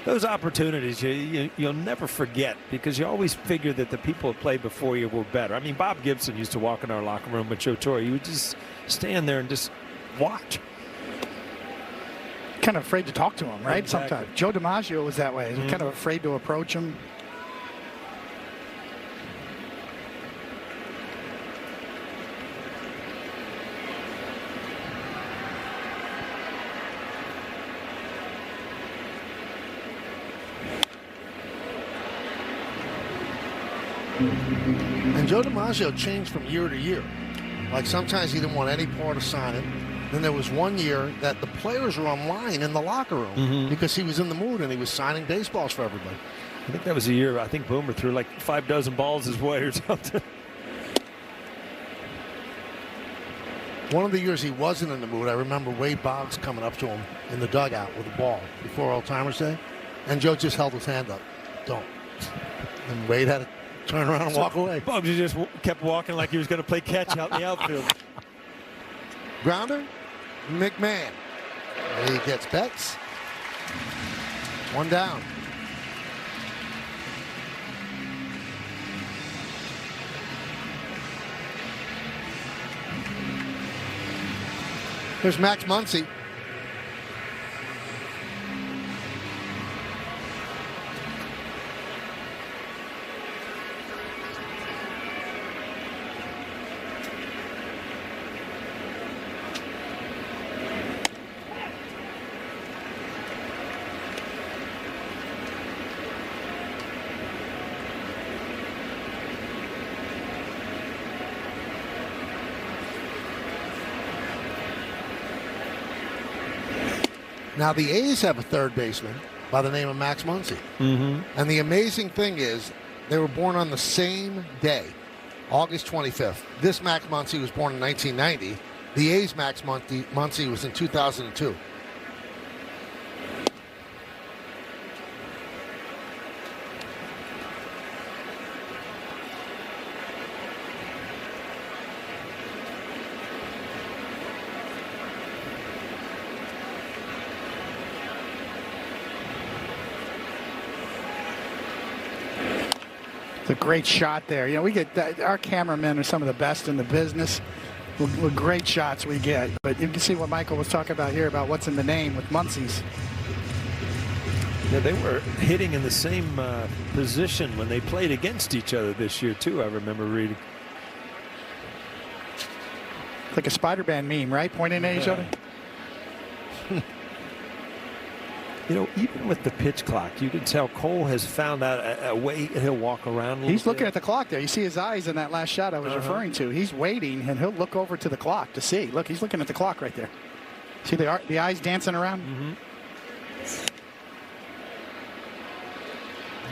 those opportunities you'll never forget, because you always figure that the people who played before you were better. I mean, Bob Gibson used to walk in our locker room with Joe Torre. You would just stand there and just watch. Kind of afraid to talk to him, right? Exactly. Sometimes. Joe DiMaggio was that way. Kind of afraid to approach him. And Joe DiMaggio changed from year to year. Like sometimes he didn't want any part of signing. Then there was one year that the players were online in the locker room because he was in the mood and he was signing baseballs for everybody. I think that was a year, I think Boomer threw like 5 dozen balls his way or something. One of the years he wasn't in the mood, I remember Wade Boggs coming up to him in the dugout with a ball before Old Timers Day. And Joe just held his hand up. Don't. And Wade had to turn around and walk away. Boggs just kept walking like he was going to play catch out in the outfield. Grounder, McMahon. And he gets Betts. One down. Here's Max Muncy. Now, the A's have a third baseman by the name of Max Muncy. And the amazing thing is they were born on the same day, August 25th. This Max Muncy was born in 1990. The A's Max Muncy was in 2002. It's a great shot there. You know, we get our cameramen are some of the best in the business with great shots we get. But you can see what Michael was talking about here about what's in the name with Muncy's. Yeah, they were hitting in the same position when they played against each other this year, too, I remember reading. It's like a Spider-Man meme, right? Pointing at each other. You know, even with the pitch clock, you can tell Cole has found out a way he'll walk around a little He's looking bit. at the clock there. You see his eyes in that last shot I was referring to. He's waiting, and he'll look over to the clock to see. Look, he's looking at the clock right there. See the eyes dancing around?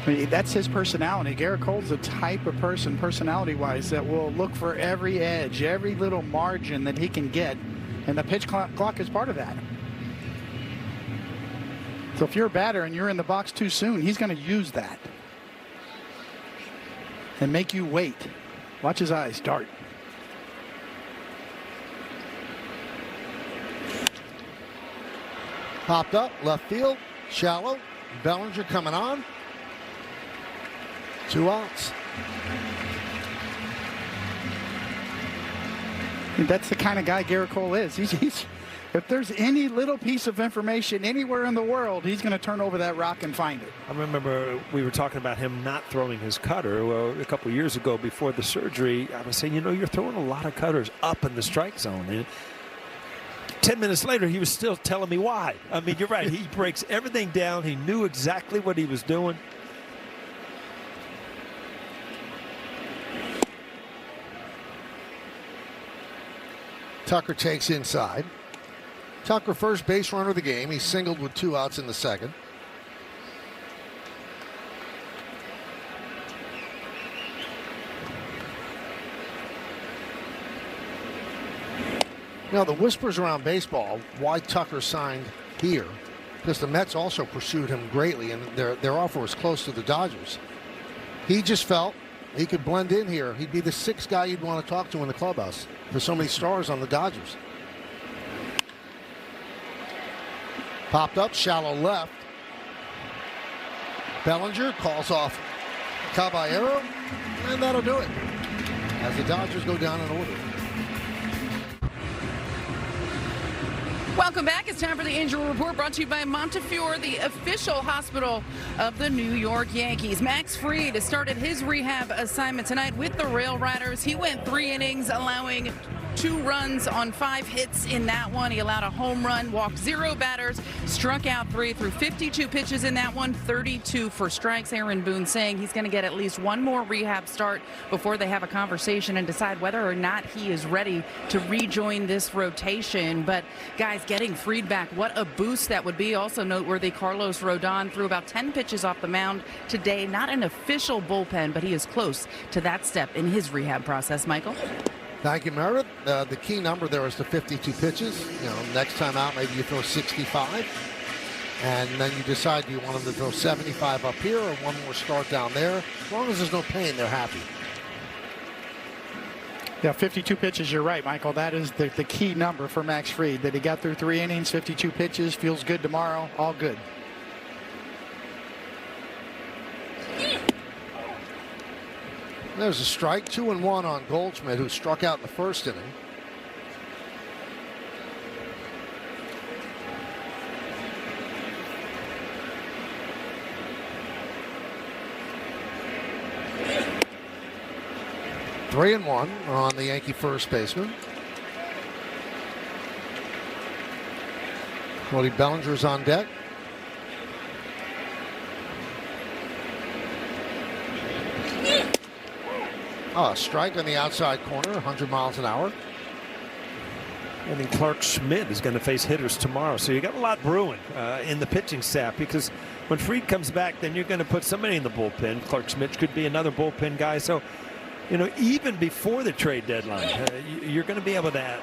I mean, that's his personality. Garrett Cole's the type of person, personality-wise, that will look for every edge, every little margin that he can get, and the pitch clock is part of that. So if you're a batter and you're in the box too soon, he's going to use that and make you wait. Watch his eyes dart. Popped up, left field, shallow. Bellinger coming on. 2 outs. That's the kind of guy Garrett Cole is. He's if there's any little piece of information anywhere in the world, he's going to turn over that rock and find it. I remember we were talking about him not throwing his cutter. Well, a couple years ago before the surgery, I was saying, you know, you're throwing a lot of cutters up in the strike zone. And 10 minutes later, he was still telling me why. I mean, you're right. He breaks everything down. He knew exactly what he was doing. Tucker takes inside. Tucker, first base runner of the game. He singled with 2 outs in the second. Now, the whispers around baseball, why Tucker signed here, because the Mets also pursued him greatly, and their offer was close to the Dodgers. He just felt he could blend in here. He'd be the sixth guy you'd want to talk to in the clubhouse. There's so many stars on the Dodgers. Popped up, shallow left. Bellinger calls off Caballero, and that'll do it as the Dodgers go down in order. Welcome back. It's time for the injury report, brought to you by Montefiore, the official hospital of the New York Yankees. Max Fried has started his rehab assignment tonight with the Rail Riders. He went 3 innings, allowing 2 runs on 5 hits in that one. He allowed a home run, walked 0 batters, struck out 3 through 52 pitches in that one, 32 for strikes. Aaron Boone saying he's going to get at least one more rehab start before they have a conversation and decide whether or not he is ready to rejoin this rotation. But guys, getting Fried back, what a boost that would be. Also noteworthy, Carlos Rodon threw about 10 pitches off the mound today. Not an official bullpen, but he is close to that step in his rehab process. Michael? Thank you, Meredith. The key number there is the 52 pitches. Next time out, maybe you throw 65. And then you decide, do you want them to throw 75 up here or one more start down there? As long as there's no pain, they're happy. Yeah, 52 pitches, you're right, Michael. That is the key number for Max Fried, that he got through 3 innings, 52 pitches, feels good tomorrow, all good. There's a strike, 2-1 on Goldschmidt, who struck out in the first inning. Three and one on the Yankee first baseman. Cody Bellinger's on deck. Strike on the outside corner, 100 miles an hour. And then Clark Schmidt is going to face hitters tomorrow. So you got a lot brewing in the pitching staff, because when Fried comes back, then you're going to put somebody in the bullpen. Clark Schmidt could be another bullpen guy. So, even before the trade deadline, you're going to be able to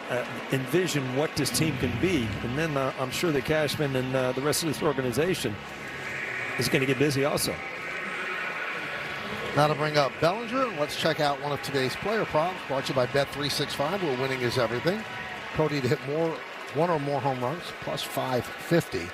envision what this team can be. And then I'm sure that Cashman and the rest of this organization is going to get busy also. That'll bring up Bellinger. Let's check out one of today's player props, brought to you by Bet365, where winning is everything. Cody to hit one or more home runs, plus 550.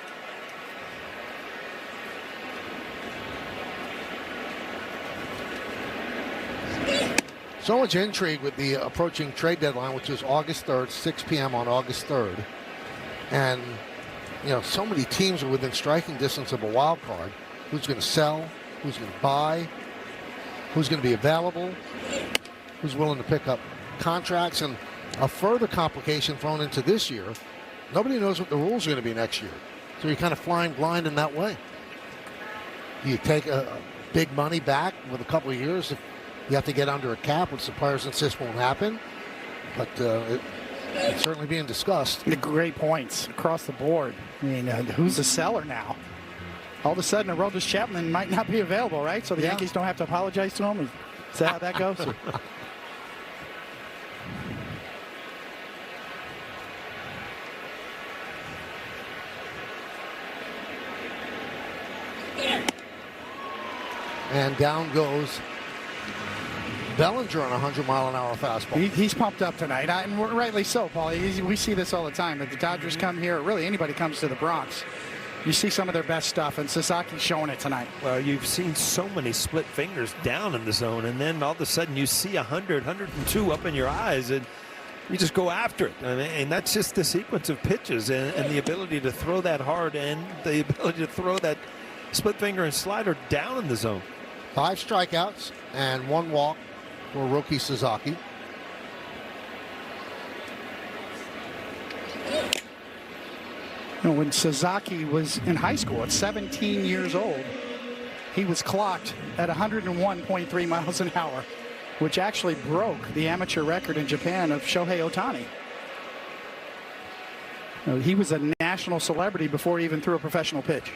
So much intrigue with the approaching trade deadline, which is August 3rd, 6 p.m. on August 3rd. And, so many teams are within striking distance of a wild card. Who's going to sell? Who's going to buy? Who's going to be available? Who's willing to pick up contracts? And a further complication thrown into this year, nobody knows what the rules are going to be next year. So you're kind of flying blind in that way. You take a big money back with a couple of years. If you have to get under a cap, which the players insist won't happen. But it's certainly being discussed. The great points across the board. I mean, who's the seller now? All of a sudden, Aroldis Chapman might not be available, right? So the Yankees don't have to apologize to him. Is that how that goes? And down goes Bellinger on a 100-mile-an-hour fastball. He's pumped up tonight, and rightly so, Paul. We see this all the time. If the Dodgers come here, really anybody comes to the Bronx, you see some of their best stuff, and Sasaki's showing it tonight. Well, you've seen so many split fingers down in the zone, and then all of a sudden you see 100, 102 up in your eyes, and you just go after it. And that's just the sequence of pitches and the ability to throw that hard and the ability to throw that split finger and slider down in the zone. 5 strikeouts and 1 walk for rookie Sasaki. When Sasaki was in high school at 17 years old, he was clocked at 101.3 miles an hour, which actually broke the amateur record in Japan of Shohei Ohtani. He was a national celebrity before he even threw a professional pitch.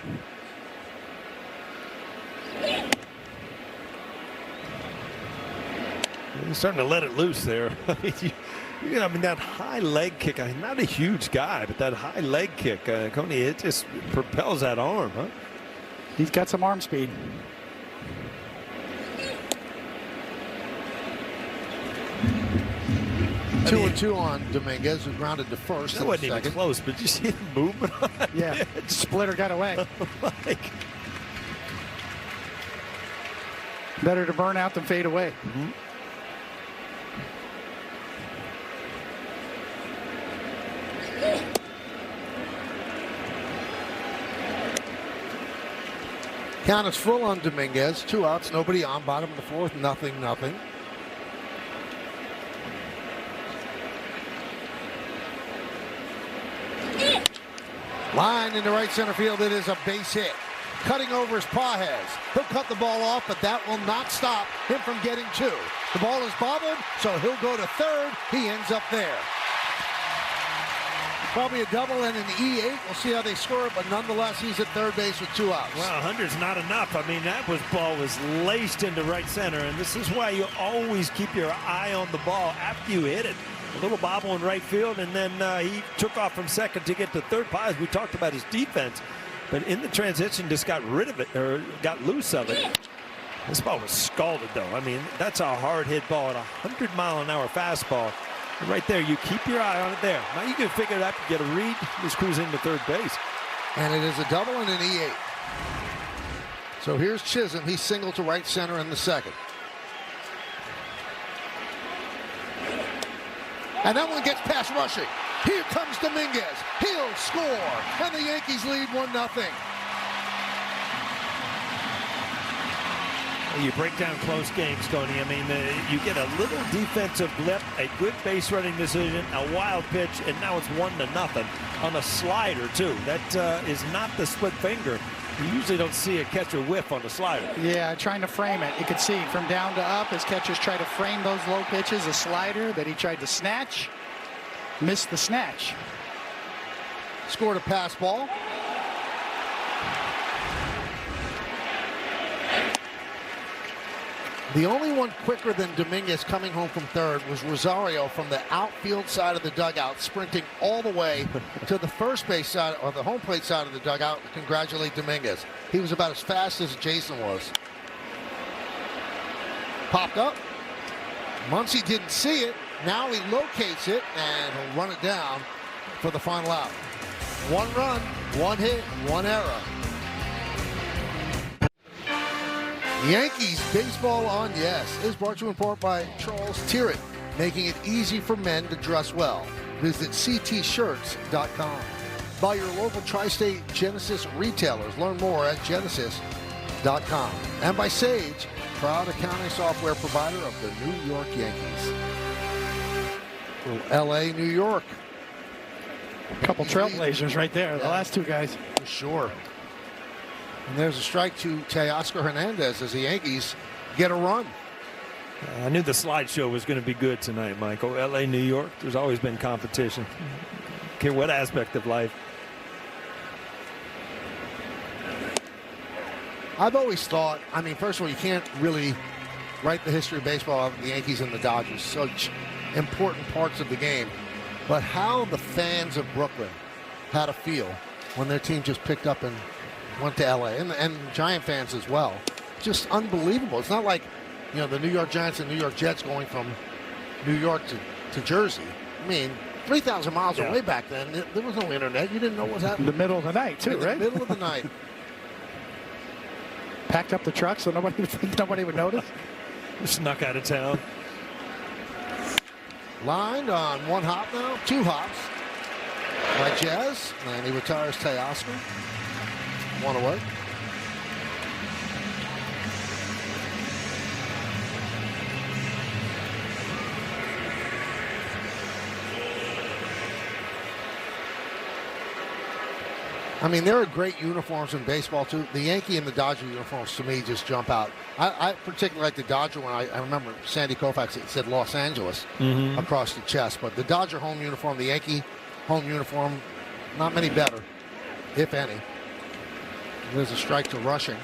He's starting to let it loose there. I mean, that high leg kick, not a huge guy, but that high leg kick, Coney, it just propels that arm, huh? He's got some arm speed. Two and two on Dominguez, who grounded to first. That wasn't even close, but you see the movement on that Yeah, pitch? Splitter got away. Like, Better to burn out than fade away. mm-hmm. Count is full on Dominguez. 2 outs, nobody on. Bottom of the fourth, nothing. Line into right center field. It is a base hit. Cutting over is Pages. He'll cut the ball off, but that will not stop him from getting 2. The ball is bobbled, so he'll go to third. He ends up there. Probably a double and an E8. We'll see how they score it, but nonetheless, he's at third base with 2 outs. Well, 100's not enough. I mean, that ball was laced into right center, and this is why you always keep your eye on the ball after you hit it. A little bobble in right field, and then he took off from second to get to third. Pages, we talked about his defense, but in the transition just got rid of it, or got loose of it. This ball was scalded, though. I mean, that's a hard hit ball at 100-mile-an-hour fastball. And right there, you keep your eye on it there. Now you can figure it out, get a read, just cruise into third base. And it is a double and an E8. So here's Chisholm. He's single to right center in the second. And that one gets past rushing. Here comes Dominguez. He'll score. And the Yankees lead 1-0. You break down close games, Tony. I mean, you get a little defensive blip, a good base running decision, a wild pitch, and now it's 1-0 on a slider, too. That is not the split finger. You usually don't see a catcher whiff on a slider. Yeah, trying to frame it. You can see from down to up, his catchers try to frame those low pitches. A slider that he tried to snatch, missed the snatch. Scored a pass ball. The only one quicker than Dominguez coming home from third was Rosario from the outfield side of the dugout, sprinting all the way to the first base side, or the home plate side of the dugout, to congratulate Dominguez. He was about as fast as Jason was. Popped up. Muncy didn't see it. Now he locates it, and he'll run it down for the final out. 1 run, 1 hit, 1 error. Yankees Baseball on Yes is brought to you in part by Charles Tyrrell, making it easy for men to dress well. Visit ctshirts.com. By your local Tri-State Genesis retailers. Learn more at genesis.com. And by Sage, proud accounting software provider of the New York Yankees. L.A., New York. A couple trailblazers right there, the last 2 guys. For sure. And there's a strike to Teoscar Hernandez as the Yankees get a run. I knew the slideshow was going to be good tonight, Michael. L.A., New York, there's always been competition. Don't care what aspect of life. I've always thought, I mean, first of all, you can't really write the history of baseball of the Yankees and the Dodgers, such important parts of the game. But how the fans of Brooklyn had a feel when their team just picked up and went to L.A. and Giant fans as well. Just unbelievable. It's not like, you know, the New York Giants and New York Jets going from New York to Jersey. I mean, 3,000 miles away back then. There was no internet. You didn't know what was happening. In the middle of the night, too, right? In the middle of the night. Packed up the truck so nobody would notice. Snuck out of town. Lined on 1 hop now, 2 hops by Jazz, and he retires Teoscar. 1 away. I mean, there are great uniforms in baseball, too. The Yankee and the Dodger uniforms, to me, just jump out. I particularly like the Dodger one. I remember Sandy Koufax said Los Angeles across the chest. But the Dodger home uniform, the Yankee home uniform, not many better, if any. There's a strike to Rushing.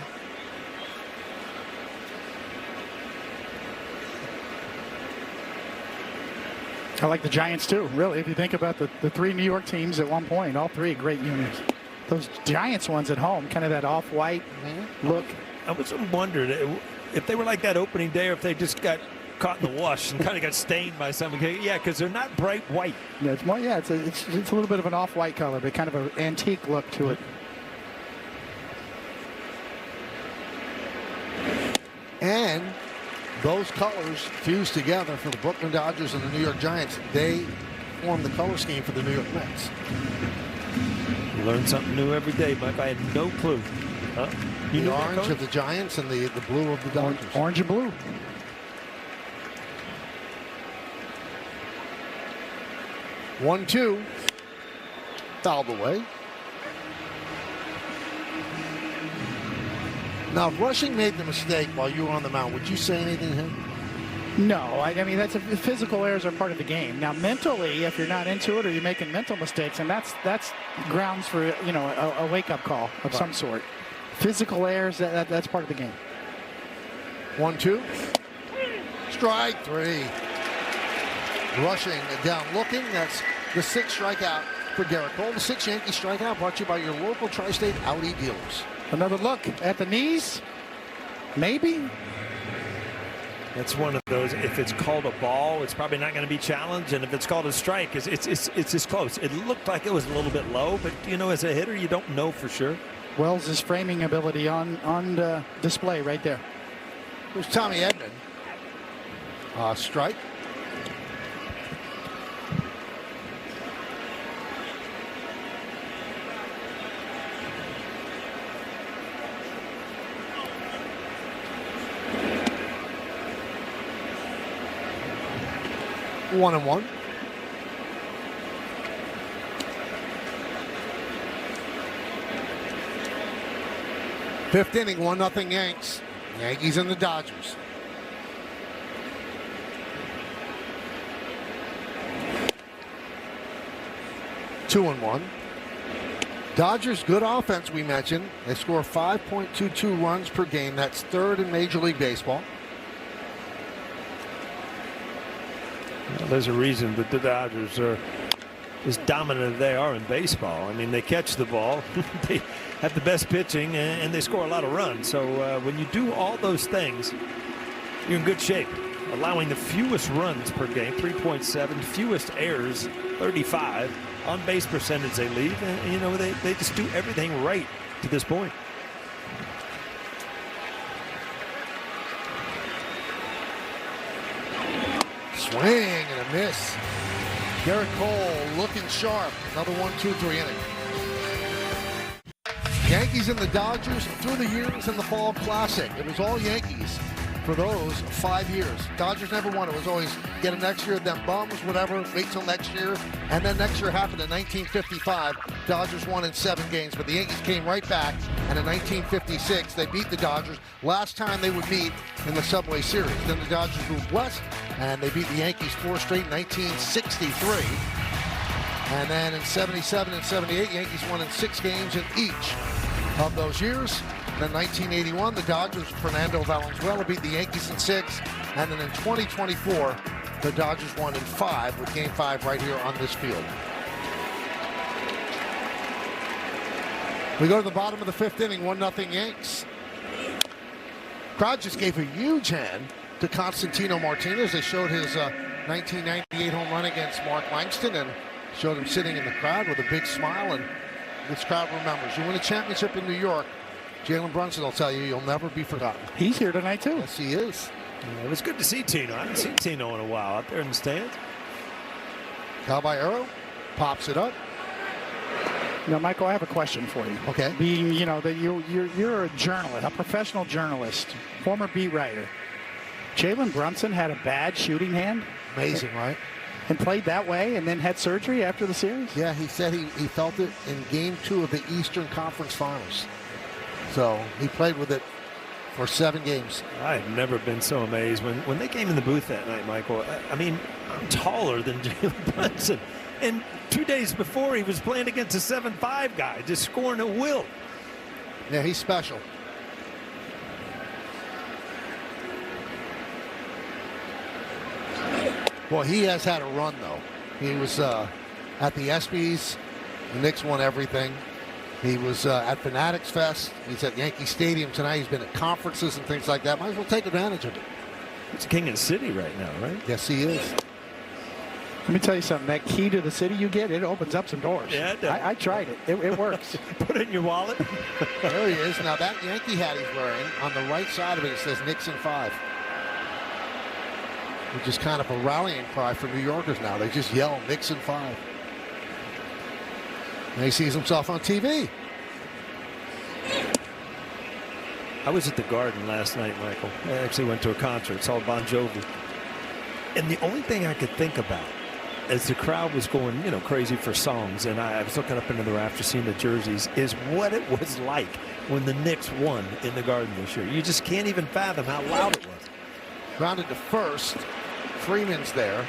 I like the Giants too, really. If you think about the three New York teams at one point, all three great units. Those Giants ones at home, kind of that off-white look. I was wondering if they were like that opening day or if they just got caught in the wash and kind of got stained by something. Yeah, because they're not bright white. Yeah, it's more. Yeah, it's a little bit of an off-white color, but kind of an antique look to it. And those colors fused together for the Brooklyn Dodgers and the New York Giants. They form the color scheme for the New York Mets. You learn something new every day, Mike. I had no clue. Huh? You The orange of the Giants and the blue of the Dodgers. Orange and blue. One-two. Fouled away. Now, if Rushing made the mistake while you were on the mound, would you say anything to him? No, I mean, physical errors are part of the game. Now, mentally, if you're not into it or you're making mental mistakes, and that's grounds for a wake-up call of some sort. Physical errors, that's part of the game. 1-2. Strike three. Rushing down looking. That's the sixth strikeout for Garrett Cole. The sixth Yankee strikeout brought to you by your local Tri-State Audi dealers. Another look at the knees. Maybe. It's one of those, if it's called a ball, it's probably not going to be challenged. And if it's called a strike, it's as close. It looked like it was a little bit low, but, as a hitter, you don't know for sure. Wells' framing ability on display right there. There's Tommy Edman. Strike. One and one. Fifth inning, 1-0 Yanks. Yankees and the Dodgers. Two and one. Dodgers, good offense, we mentioned. They score 5.22 runs per game. That's third in Major League Baseball. Well, there's a reason that the Dodgers are as dominant as they are in baseball. I mean, they catch the ball, they have the best pitching, and they score a lot of runs. So when you do all those things, you're in good shape. Allowing the fewest runs per game, 3.7, fewest errors, 35. On base percentage they lead, and they just do everything right to this point. Swing and a miss. Garrett Cole looking sharp. Another 1-2-3 inning. Yankees and the Dodgers through the years in the Fall Classic. It was all Yankees for those 5 years. Dodgers never won. It was always get them next year, then bums, whatever, wait till next year. And then next year happened in 1955. Dodgers won in 7 games, but the Yankees came right back. And in 1956, they beat the Dodgers. Last time they would meet in the Subway Series. Then the Dodgers moved west, and they beat the Yankees 4 straight in 1963. And then in 77 and 78, Yankees won in 6 games in each of those years. Then 1981, the Dodgers, Fernando Valenzuela beat the Yankees in 6. And then in 2024, the Dodgers won in 5 with Game 5 right here on this field. We go to the bottom of the 5th inning, 1-0 Yanks. Crowd just gave a huge hand to Constantino Martinez. They showed his 1998 home run against Mark Langston and showed him sitting in the crowd with a big smile. And this crowd remembers. You win a championship in New York, Jalen Brunson will tell you you'll never be forgotten. He's here tonight too. Yes, he is. Yeah, it was good to see Tino. I haven't seen Tino in a while out there in the stands. Caballero pops it up. Now, Michael, I have a question for you. Okay. Being, that you're a journalist, a professional journalist, former beat writer. Jalen Brunson had a bad shooting hand. Amazing, right? And played that way and then had surgery after the series? Yeah, he said he felt it in Game 2 of the Eastern Conference Finals. So he played with it for 7 games. I've never been so amazed when they came in the booth that night, Michael. I mean, I'm taller than Jalen Brunson. And 2 days before, he was playing against a 7'5" guy, just scoring at will. Yeah, he's special. Well, he has had a run, though. He was at the ESPYs. The Knicks won everything. He was at Fanatics Fest. He's at Yankee Stadium tonight. He's been at conferences and things like that. Might as well take advantage of it. He's king of the city right now, right? Yes, he is. Let me tell you something. That key to the city you get, it opens up some doors. Yeah, it does. I tried it. It works. Put it in your wallet. There he is. Now, that Yankee hat he's wearing, on the right side of it, it says Knicks in 5. Which is kind of a rallying cry for New Yorkers now. They just yell Knicks in 5. And he sees himself on TV. I was at the Garden last night, Michael. I actually went to a concert. Saw Bon Jovi. And the only thing I could think about as the crowd was going, crazy for songs, and I was looking up into the rafters, seeing the jerseys, is what it was like when the Knicks won in the Garden this year. You just can't even fathom how loud it was. Grounded to first. Freeman's there.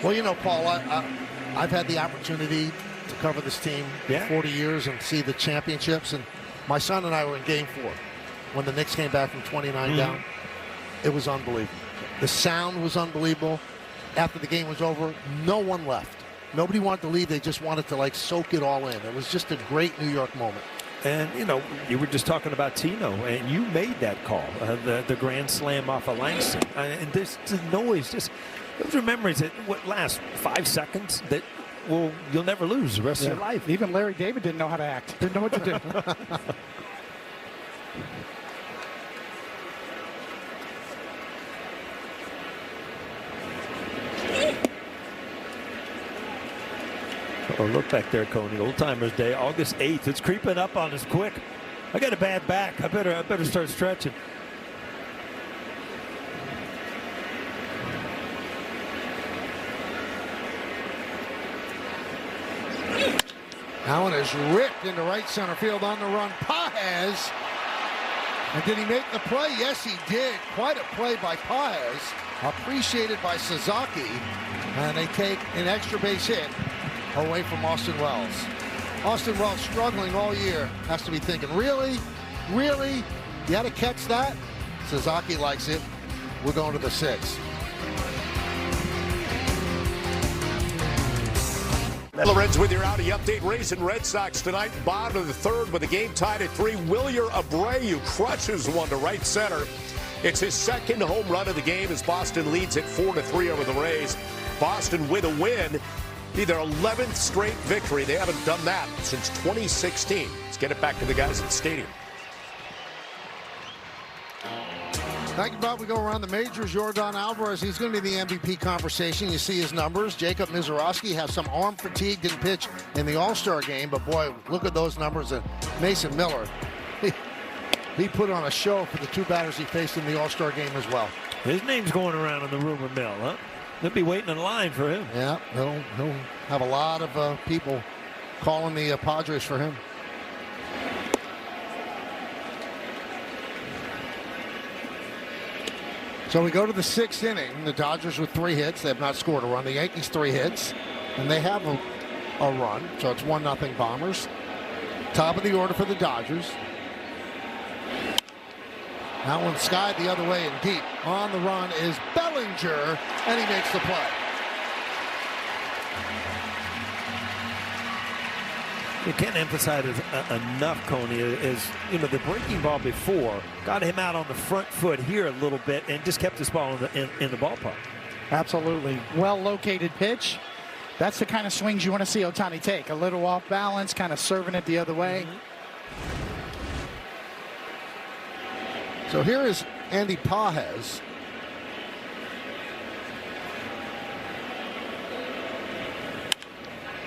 Well, Paul, I've had the opportunity to cover this team for 40 years and see the championships, and my son and I were in Game 4 when the Knicks came back from 29 down. It was unbelievable. The sound was unbelievable. After the game was over, no one left. Nobody wanted to leave. They just wanted to soak it all in. It was just a great New York moment. And, you were just talking about Tino, and you made that call, the grand slam off of Langston. And this noise, those are memories that last 5 seconds that you'll never lose the rest of your life. Even Larry David didn't know how to act. Didn't know what to do. Oh, look back there, Coney. Old Timers Day, August 8th. It's creeping up on us quick. I got a bad back. I better start stretching. That one is ripped into right center field on the run. Pages. And did he make the play? Yes, he did. Quite a play by Pages. Appreciated by Sasaki. And they take an extra base hit away from Austin Wells. Austin Wells struggling all year. Has to be thinking, really? Really? You had to catch that? Sasaki likes it. We're going to the 6th. Lorenz with your Audi update. Racing Red Sox tonight, bottom of the 3rd with the game tied at 3. Wilyer Abreu crushes one to right center. It's his 2nd home run of the game as Boston leads at 4-3 over the Rays. Boston with a win. Be their 11th straight victory. They haven't done that since 2016. Let's get it back to the guys at the stadium. Thank you, Bob. We go around the majors. Yordan Alvarez, he's going to be the MVP conversation. You see his numbers. Jacob Mizorowski has some arm fatigue, didn't pitch in the All-Star game, but boy, look at those numbers. And Mason Miller, he put on a show for the 2 batters he faced in the All-Star game as well. His name's going around in the rumor mill, huh? They'll be waiting in line for him. Yeah, he'll have a lot of people calling the Padres for him. So we go to the 6th inning. The Dodgers with 3 hits. They have not scored a run. The Yankees 3 hits. And they have a run. So it's 1-0 Bombers. Top of the order for the Dodgers. That one skied the other way and deep. On the run is Bellinger, and he makes the play. You can't emphasize enough, Coney, is the breaking ball before got him out on the front foot here a little bit and just kept this ball in the ballpark. Absolutely. Well-located pitch. That's the kind of swings you want to see Ohtani take. A little off balance, kind of serving it the other way. So here is Andy Pages.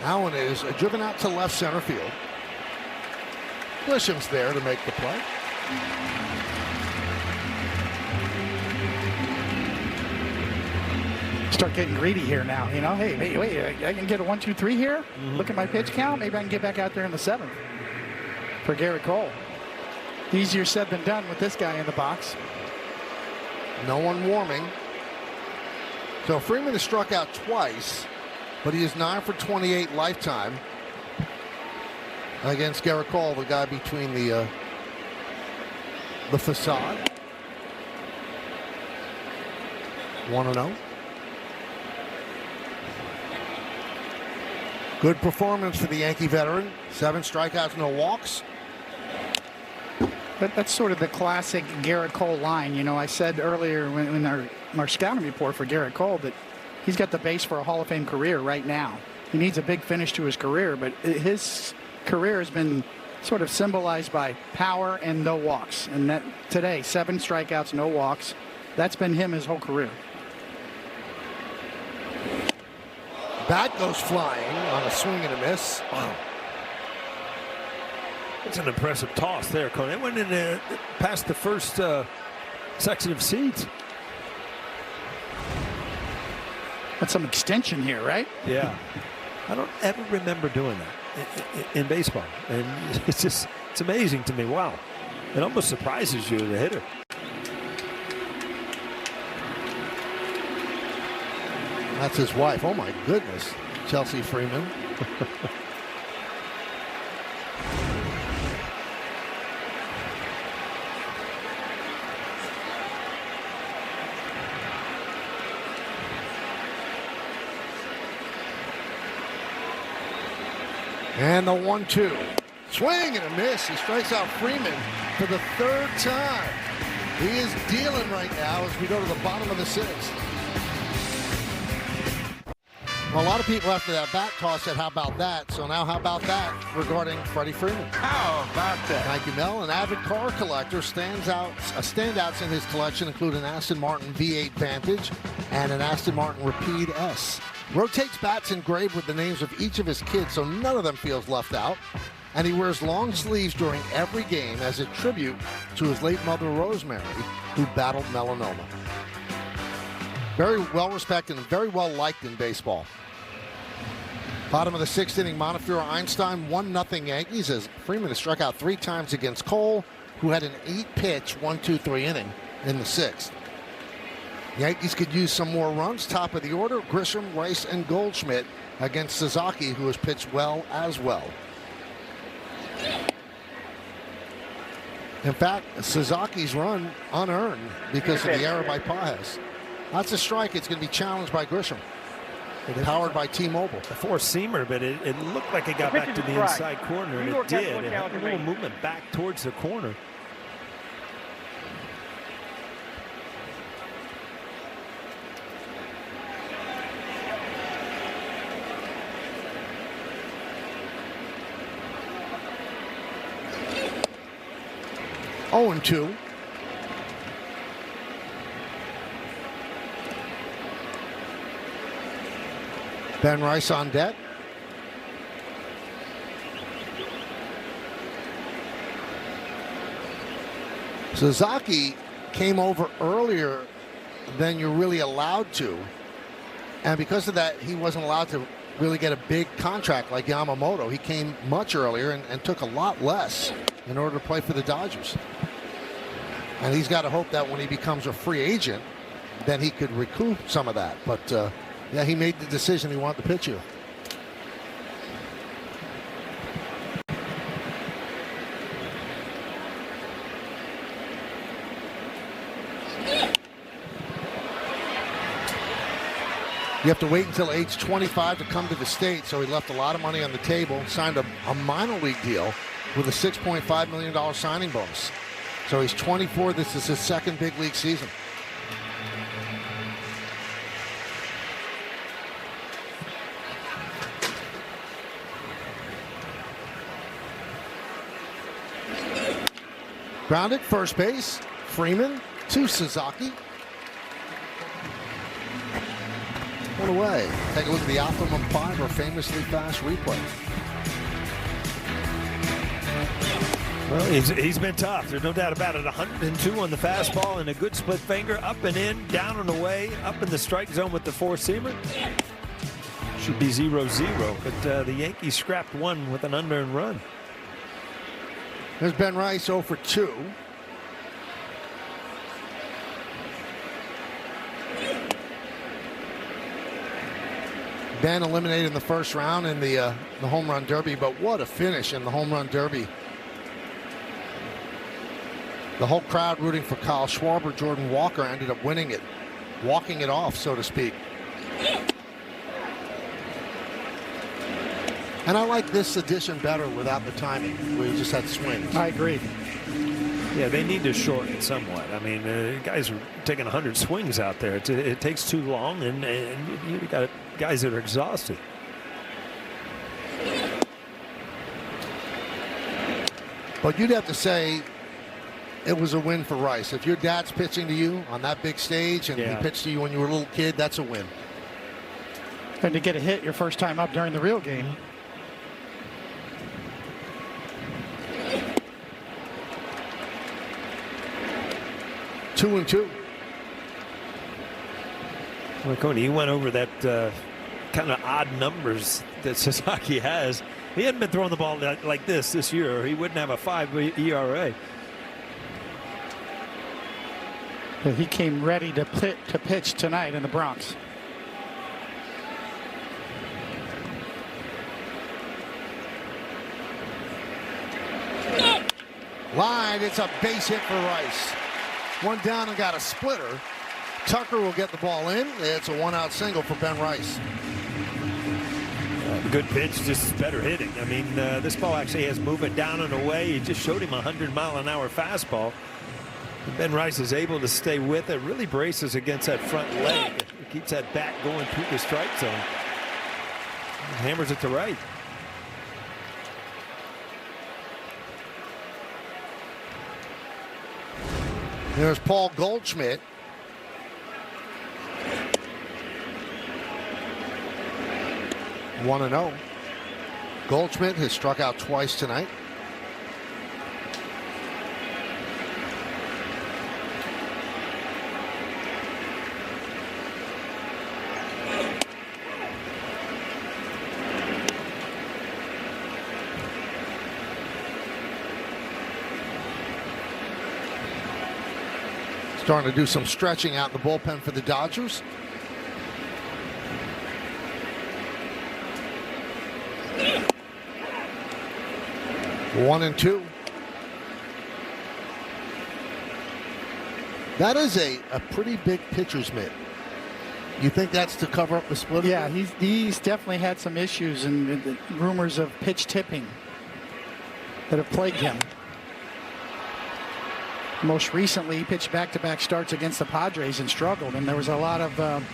That one is driven out to left center field. Glisham's there to make the play. Start getting greedy here now. Hey, wait, I can get a 1, 2, 3 here. Look at my pitch count. Maybe I can get back out there in the 7th for Garrett Cole. Easier said than done with this guy in the box. No one warming. So Freeman has struck out twice, but he is 9 for 28 lifetime against Garrett Cole, the guy between the facade. 1-0. Good performance for the Yankee veteran. 7 strikeouts, no walks. But that's sort of the classic Garrett Cole line. You know, I said earlier in our scouting report for Garrett Cole that he's got the base for a Hall of Fame career right now. He needs a big finish to his career, but his career has been sort of symbolized by power and no walks. And that today, 7 strikeouts, no walks. That's been him his whole career. Bat goes flying on a swing and a miss. Wow. It's an impressive toss there, Conan. It went in there past the first section of seats. That's some extension here, right? Yeah. I don't ever remember doing that in baseball. And it's amazing to me. Wow. It almost surprises you, the hitter. That's his wife. Oh, my goodness. Chelsea Freeman. And the 1-2. Swing and a miss. He strikes out Freeman for the 3rd time. He is dealing right now as we go to the bottom of the 6th. Well, a lot of people after that bat toss said, how about that? So now how about that regarding Freddie Freeman? How about that? Thank you, Mel. An avid car collector standouts in his collection include an Aston Martin V8 Vantage and an Aston Martin Rapide S. Rotates bats engraved with the names of each of his kids so none of them feels left out. And he wears long sleeves during every game as a tribute to his late mother, Rosemary, who battled melanoma. Very well respected and very well liked in baseball. Bottom of the 6th inning, Montefiore Einstein, 1-0 Yankees as Freeman has struck out 3 times against Cole, who had an 8-pitch 1-2-3 inning in the 6th. Yankees could use some more runs. Top of the order, Grisham, Rice, and Goldschmidt against Suzuki, who has pitched well as well. In fact, Suzuki's run unearned because of the error by Pages. That's a strike. It's going to be challenged by Grisham. Powered by T-Mobile. A four-seamer, but it looked like it got back to the inside corner, and it did. It had a little movement back towards the corner. Oh, and 2. Ben Rice on deck. Suzuki came over earlier than you're really allowed to. And because of that, he wasn't allowed to really get a big contract like Yamamoto. He came much earlier and took a lot less in order to play for the Dodgers. And he's got to hope that when he becomes a free agent, then he could recoup some of that. But yeah, he made the decision he wanted to pitch here. You have to wait until age 25 to come to the state, so he left a lot of money on the table, signed a minor league deal with a $6.5 million signing bonus. So he's 24. This is his second big league season. Grounded, first base, Freeman to Suzuki. One away. Take a look at the Optimum 5, or famously fast replay. Well, he's been tough. There's no doubt about it. 102 on the fastball and a good split finger, up and in, down and away, up in the strike zone with the four-seamer. Should be 0-0, but the Yankees scrapped one with an unearned run. There's Ben Rice 0 for 2. Ben eliminated in the first round in the home run derby, but what a finish in the home run derby. The whole crowd rooting for Kyle Schwarber. Jordan Walker ended up winning it, walking it off, so to speak. And I like this addition better without the timing, where you just had swings. I agree. Yeah, they need to shorten it somewhat. I mean, guys are taking 100 swings out there. It takes too long, and you got guys that are exhausted. But you'd have to say it was a win for Rice. If your dad's pitching to you on that big stage and he pitched to you when you were a little kid, that's a win. And to get a hit your first time up during the real game. 2-2. Well, Cody, you went over that kind of odd numbers that Sasaki has. He hadn't been throwing the ball like this year, or he wouldn't have a 5 ERA. But he came ready to pitch tonight in the Bronx. Line, it's a base hit for Rice. One down and got a splitter. Tucker will get the ball in. It's a one-out single for Ben Rice. Good pitch, just better hitting. I mean, this ball actually has movement down and away. He just showed him a 100-mile-an-hour fastball. And Ben Rice is able to stay with it. Really braces against that front leg. He keeps that bat going through the strike zone. Hammers it to right. There's Paul Goldschmidt. One and 0. Goldschmidt has struck out twice tonight. Starting to do some stretching out in the bullpen for the Dodgers. One and 2. That is a pretty big pitcher's mitt. You think that's to cover up the split? Yeah, he's definitely had some issues and rumors of pitch tipping that have plagued him. Most recently, he pitched back-to-back starts against the Padres and struggled, and there was a lot of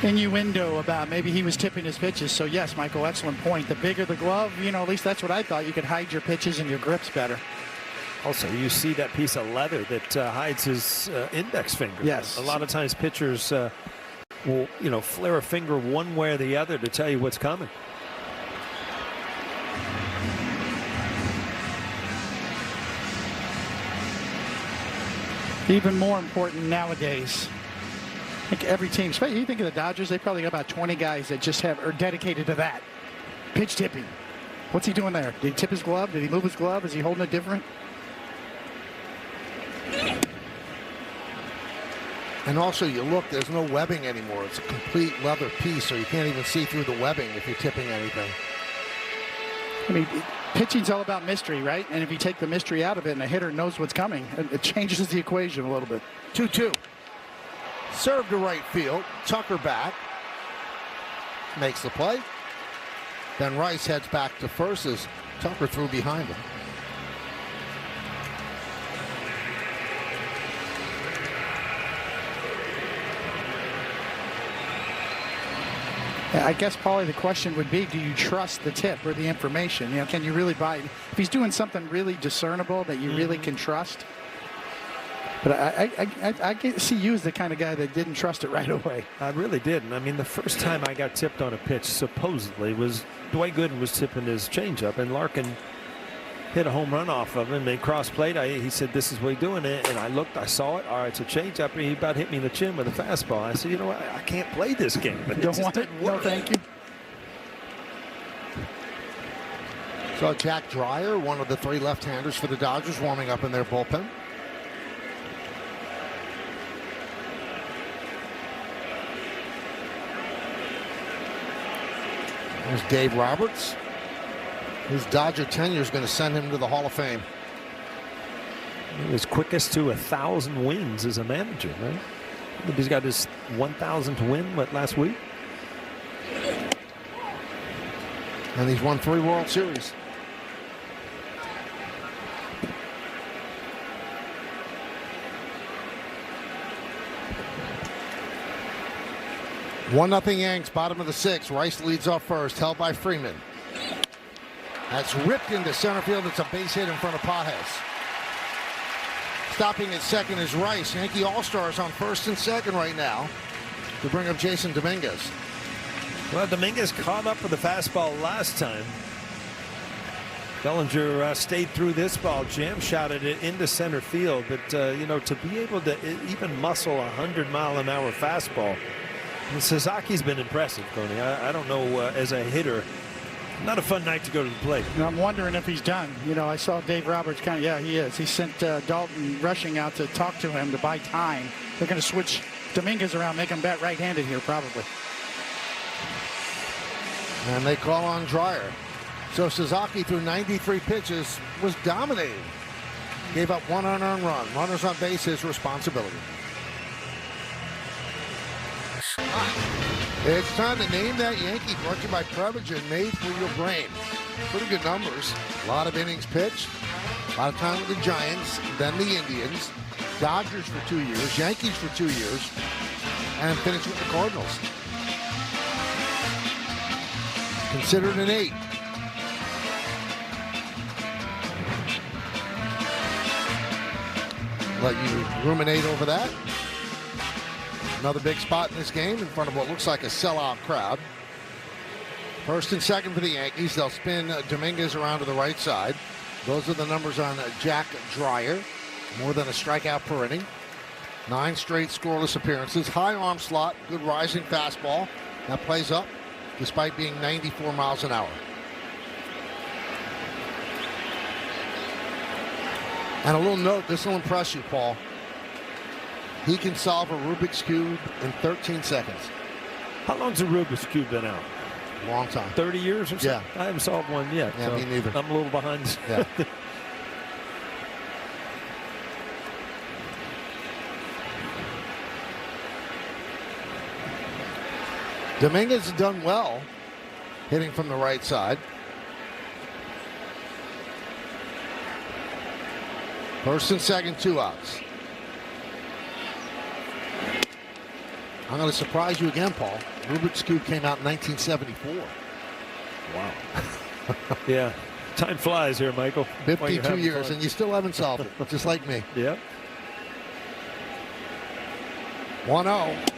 innuendo about maybe he was tipping his pitches. So yes, Michael, excellent point. The bigger the glove, at least that's what I thought. You could hide your pitches and your grips better. Also, you see that piece of leather that hides his index finger. Yes. A lot of times pitchers will, flare a finger one way or the other to tell you what's coming. Even more important nowadays. I think every team, especially you think of the Dodgers, they probably got about 20 guys that just are dedicated to that. Pitch tipping. What's he doing there? Did he tip his glove? Did he move his glove? Is he holding it different? And also, you look, there's no webbing anymore. It's a complete leather piece, so you can't even see through the webbing if you're tipping anything. I mean, pitching's all about mystery, right? And if you take the mystery out of it and the hitter knows what's coming, it changes the equation a little bit. 2-2. Serve to right field. Tucker back. Makes the play. Then Rice heads back to first as Tucker threw behind him. I guess, Paulie, the question would be, do you trust the tip or the information? Can you really buy it? If he's doing something really discernible that you really can trust. But I see you as the kind of guy that didn't trust it right away. I really didn't. I mean, the first time I got tipped on a pitch, supposedly, was Dwight Gooden was tipping his changeup, and Larkin hit a home run off of him. They cross played. He said, "This is what he's doing it." And I looked, I saw it. All right, it's a changeup, and he about hit me in the chin with a fastball. I said, "You know what? I can't play this game." But Don't want it? No, thank you. So Jack Dreyer, one of the 3 left-handers for the Dodgers, warming up in their bullpen. There's Dave Roberts. His Dodger tenure is going to send him to the Hall of Fame. He was quickest to 1,000 wins as a manager, right? I think he's got his 1,000th win, last week? And he's won 3 World Series. One nothing Yanks, bottom of the 6th. Rice leads off first, held by Freeman. That's ripped into center field. It's a base hit in front of Pages. Stopping at second is Rice. Yankee All-Stars on first and second right now to bring up Jason Dominguez. Well, Dominguez caught up with the fastball last time. Bellinger stayed through this ball, jam shotted it into center field. But, you know, to be able to even muscle a 100-mile-an-hour fastball, and Suzuki's been impressive, Tony. I don't know, as a hitter, not a fun night to go to the plate. And I'm wondering if he's done. You know, I saw Dave Roberts yeah, he is. He sent Dalton rushing out to talk to him to buy time. They're going to switch Dominguez around, make him bat right-handed here, probably. And they call on Dreyer. So Suzuki, through 93 pitches, was dominating. Gave up 1 unearned run. Runners on base, his responsibility. It's time to name that Yankee, brought to you by Prevagen, made for your brain. Pretty good numbers. A lot of innings pitched. A lot of time with the Giants, then the Indians, Dodgers for 2 years, Yankees for 2 years, and finished with the Cardinals. Considered an 8. Let you ruminate over that. Another big spot in this game in front of what looks like a sellout crowd. First and second for the Yankees. They'll spin Dominguez around to the right side. Those are the numbers on Jack Dreyer. More than a strikeout per inning. 9 straight scoreless appearances. High arm slot, good rising fastball. That plays up despite being 94 miles an hour. And a little note, this will impress you, Paul. He can solve a Rubik's Cube in 13 seconds. How long's a Rubik's Cube been out? Long time. 30 years or so? Yeah. I haven't solved one yet. Yeah, so me neither. I'm a little behind. Yeah. Dominguez has done well hitting from the right side. First and second, 2 outs. I'm going to surprise you again, Paul. Rubik's Cube came out in 1974. Wow. Yeah. Time flies here, Michael. 52 years, and you still haven't solved it, just like me. Yep. 1-0.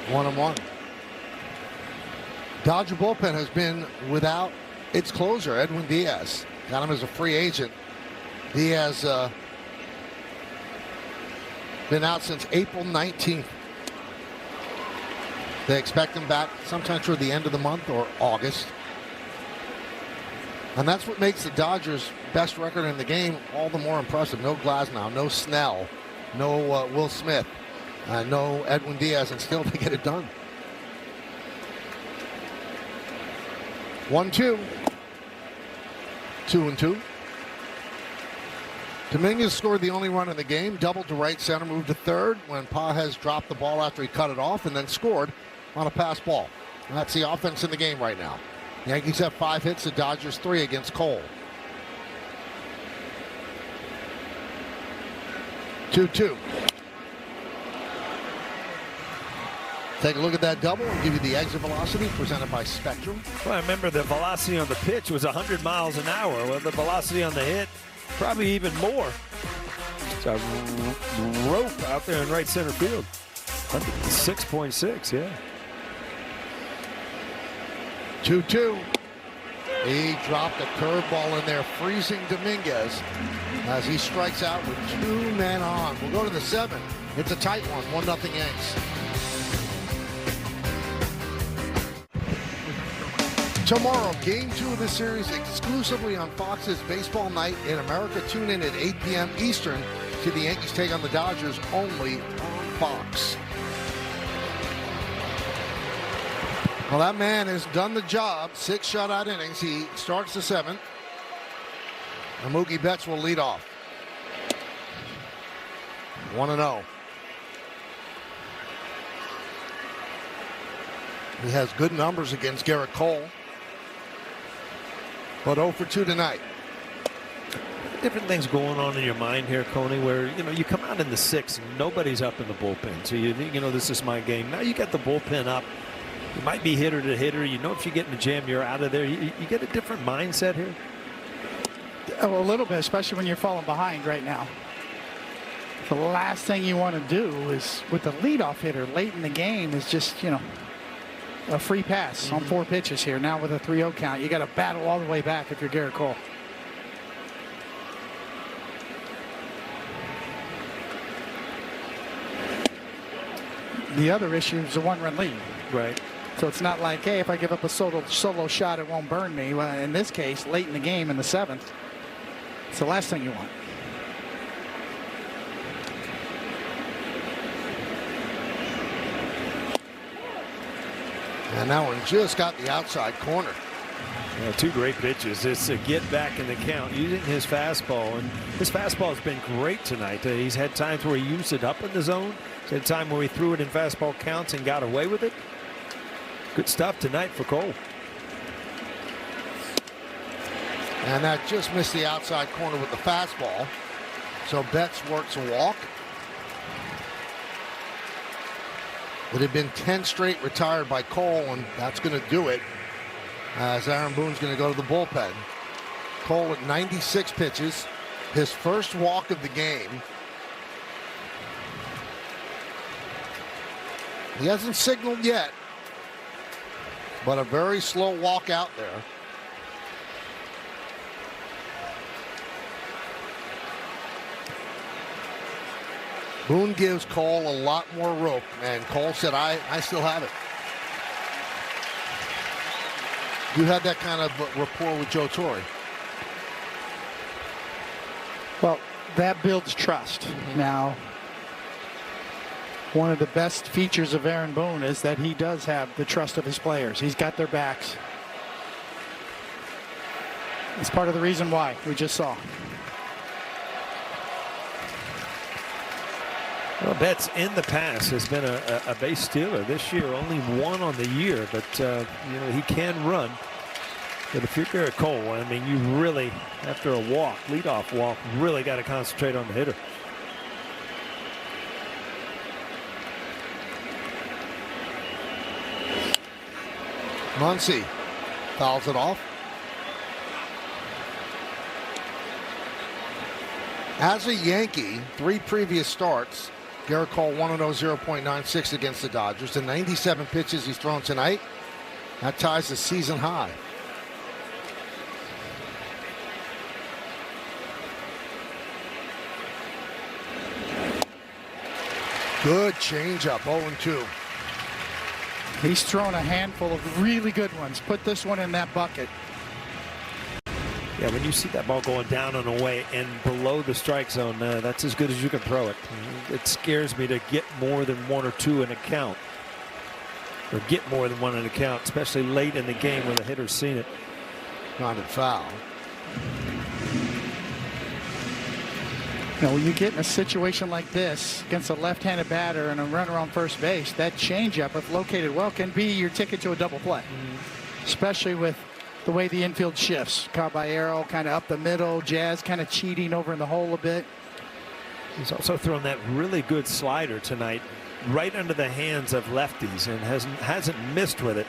1-1. Dodger bullpen has been without its closer, Edwin Diaz. Got him as a free agent. Diaz been out since April 19th. They expect him back sometime toward the end of the month or August. And that's what makes the Dodgers' best record in the game all the more impressive. No Glasnow, no Snell, no Will Smith, no Edwin Diaz, and still they get it done. 1-2. 2-2. Dominguez scored the only run in the game, doubled to right center, moved to third when Pages dropped the ball after he cut it off, and then scored on a pass ball. And that's the offense in the game right now. The Yankees have 5 hits, the Dodgers 3 against Cole. 2-2. Take a look at that double and give you the exit velocity presented by Spectrum. Well, I remember the velocity on the pitch was 100 miles an hour. Well, the velocity on the hit, probably even more. It's a rope out there in right center field. 6.6, yeah. 2-2. He dropped a curveball in there, freezing Dominguez as he strikes out with 2 men on. We'll go to the 7th. It's a tight one, 1-0 Yanks. Tomorrow, Game 2 of the series exclusively on Fox's Baseball Night in America. Tune in at 8 p.m. Eastern to the Yankees take on the Dodgers only on Fox. Well, that man has done the job. 6 shutout innings. He starts the 7th. And Mookie Betts will lead off. 1-0. He has good numbers against Garrett Cole. But 0 for 2 tonight. Different things going on in your mind here, Coney, where you come out in the 6th and nobody's up in the bullpen, so you know this is my game. Now you got the bullpen up. You might be hitter to hitter. If you get in the jam, you're out of there. You get a different mindset here. Oh, a little bit, especially when you're falling behind right now. The last thing you want to do is with the leadoff hitter late in the game is just a free pass on 4 pitches here. Now with a 3-0 count, you got to battle all the way back if you're Garrett Cole. The other issue is the 1-run lead. Right. So it's not like, hey, if I give up a solo shot, it won't burn me. Well, in this case, late in the game in the 7th, it's the last thing you want. And that one just got the outside corner. 2 great pitches. It's a get back in the count using his fastball, and his fastball has been great tonight. He's had times where he used it up in the zone. He's had a time where he threw it in fastball counts and got away with it. Good stuff tonight for Cole. And that just missed the outside corner with the fastball. So Betts works a walk. It had been 10 straight retired by Cole, and that's going to do it as Aaron Boone's going to go to the bullpen. Cole at 96 pitches, his first walk of the game. He hasn't signaled yet, but a very slow walk out there. Boone gives Cole a lot more rope, and Cole said, I still have it. You had that kind of rapport with Joe Torre. Well, that builds trust. Now, one of the best features of Aaron Boone is that he does have the trust of his players. He's got their backs. It's part of the reason why we just saw. Well, Betts in the past has been a base stealer. This year, only 1 on the year, but he can run. But if you're Garrett Cole, I mean, you really, after a walk, leadoff walk, really got to concentrate on the hitter. Muncy fouls it off. As a Yankee, 3 previous starts, Garrett Cole 1-0, 0.96 against the Dodgers. The 97 pitches he's thrown tonight, that ties the season high. Good changeup, 0-2. He's thrown a handful of really good ones. Put this one in that bucket. Yeah, when you see that ball going down and away and below the strike zone, that's as good as you can throw it. It scares me to get more than 1 or 2 in a count. Or get more than 1 in a count, especially late in the game when the hitter's seen it. Grounded foul. When you get in a situation like this against a left-handed batter and a runner on first base, that changeup, if located well, can be your ticket to a double play. Especially with the way the infield shifts. Caballero kind of up the middle, Jazz kind of cheating over in the hole a bit. He's also thrown that really good slider tonight, right under the hands of lefties, and hasn't missed with it.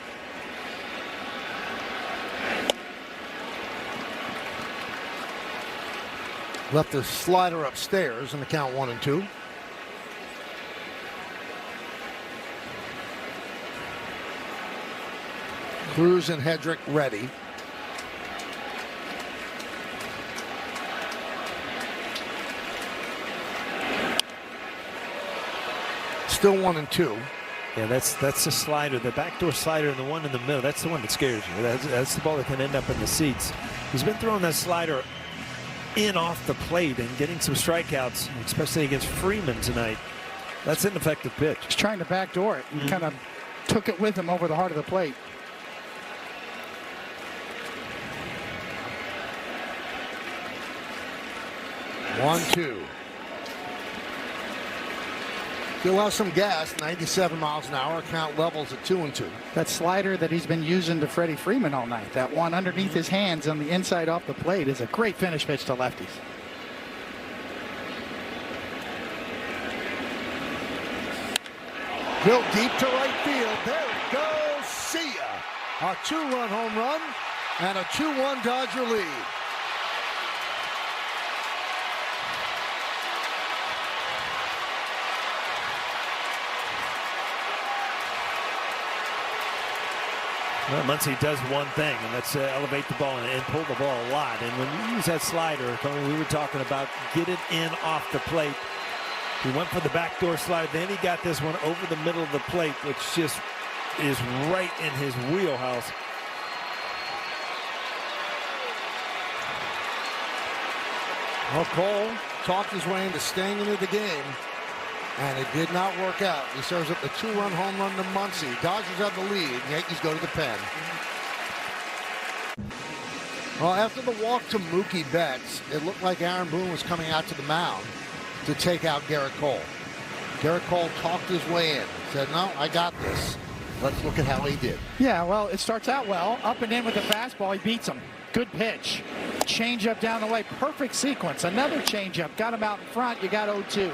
Left the slider upstairs in the count 1-2. Cruz and Hedrick ready. Still 1-2. Yeah, that's the slider, the backdoor slider, and the one in the middle. That's the one that scares you. That's the ball that can end up in the seats. He's been throwing that slider in off the plate and getting some strikeouts, especially against Freeman tonight. That's an effective pitch. He's trying to backdoor it. He kind of took it with him over the heart of the plate. Still has some gas, 97 miles an hour. Count levels at 2-2. That slider that he's been using to Freddie Freeman all night, that one underneath his hands on the inside off the plate, is a great finish pitch to lefties. Built deep to right field. There it goes. See ya. A 2-run home run and a 2-1 Dodger lead. Well, Muncy does one thing, and that's elevate the ball and pull the ball a lot. And when you use that slider, Tony, we were talking about get it in off the plate. He went for the backdoor slide. Then he got this one over the middle of the plate, which just is right in his wheelhouse. Well, Cole talked his way into staying into the game, and it did not work out. He serves up the 2-run home run to Muncy. Dodgers have the lead. Yankees go to the pen. Well, after the walk to Mookie Betts, it looked like Aaron Boone was coming out to the mound to take out Garrett Cole. Garrett Cole talked his way in. Said, no, I got this. Let's look at how he did. Yeah, well, it starts out well. Up and in with the fastball. He beats him. Good pitch. Change up down the way. Perfect sequence. Another change up. Got him out in front. You got 0-2.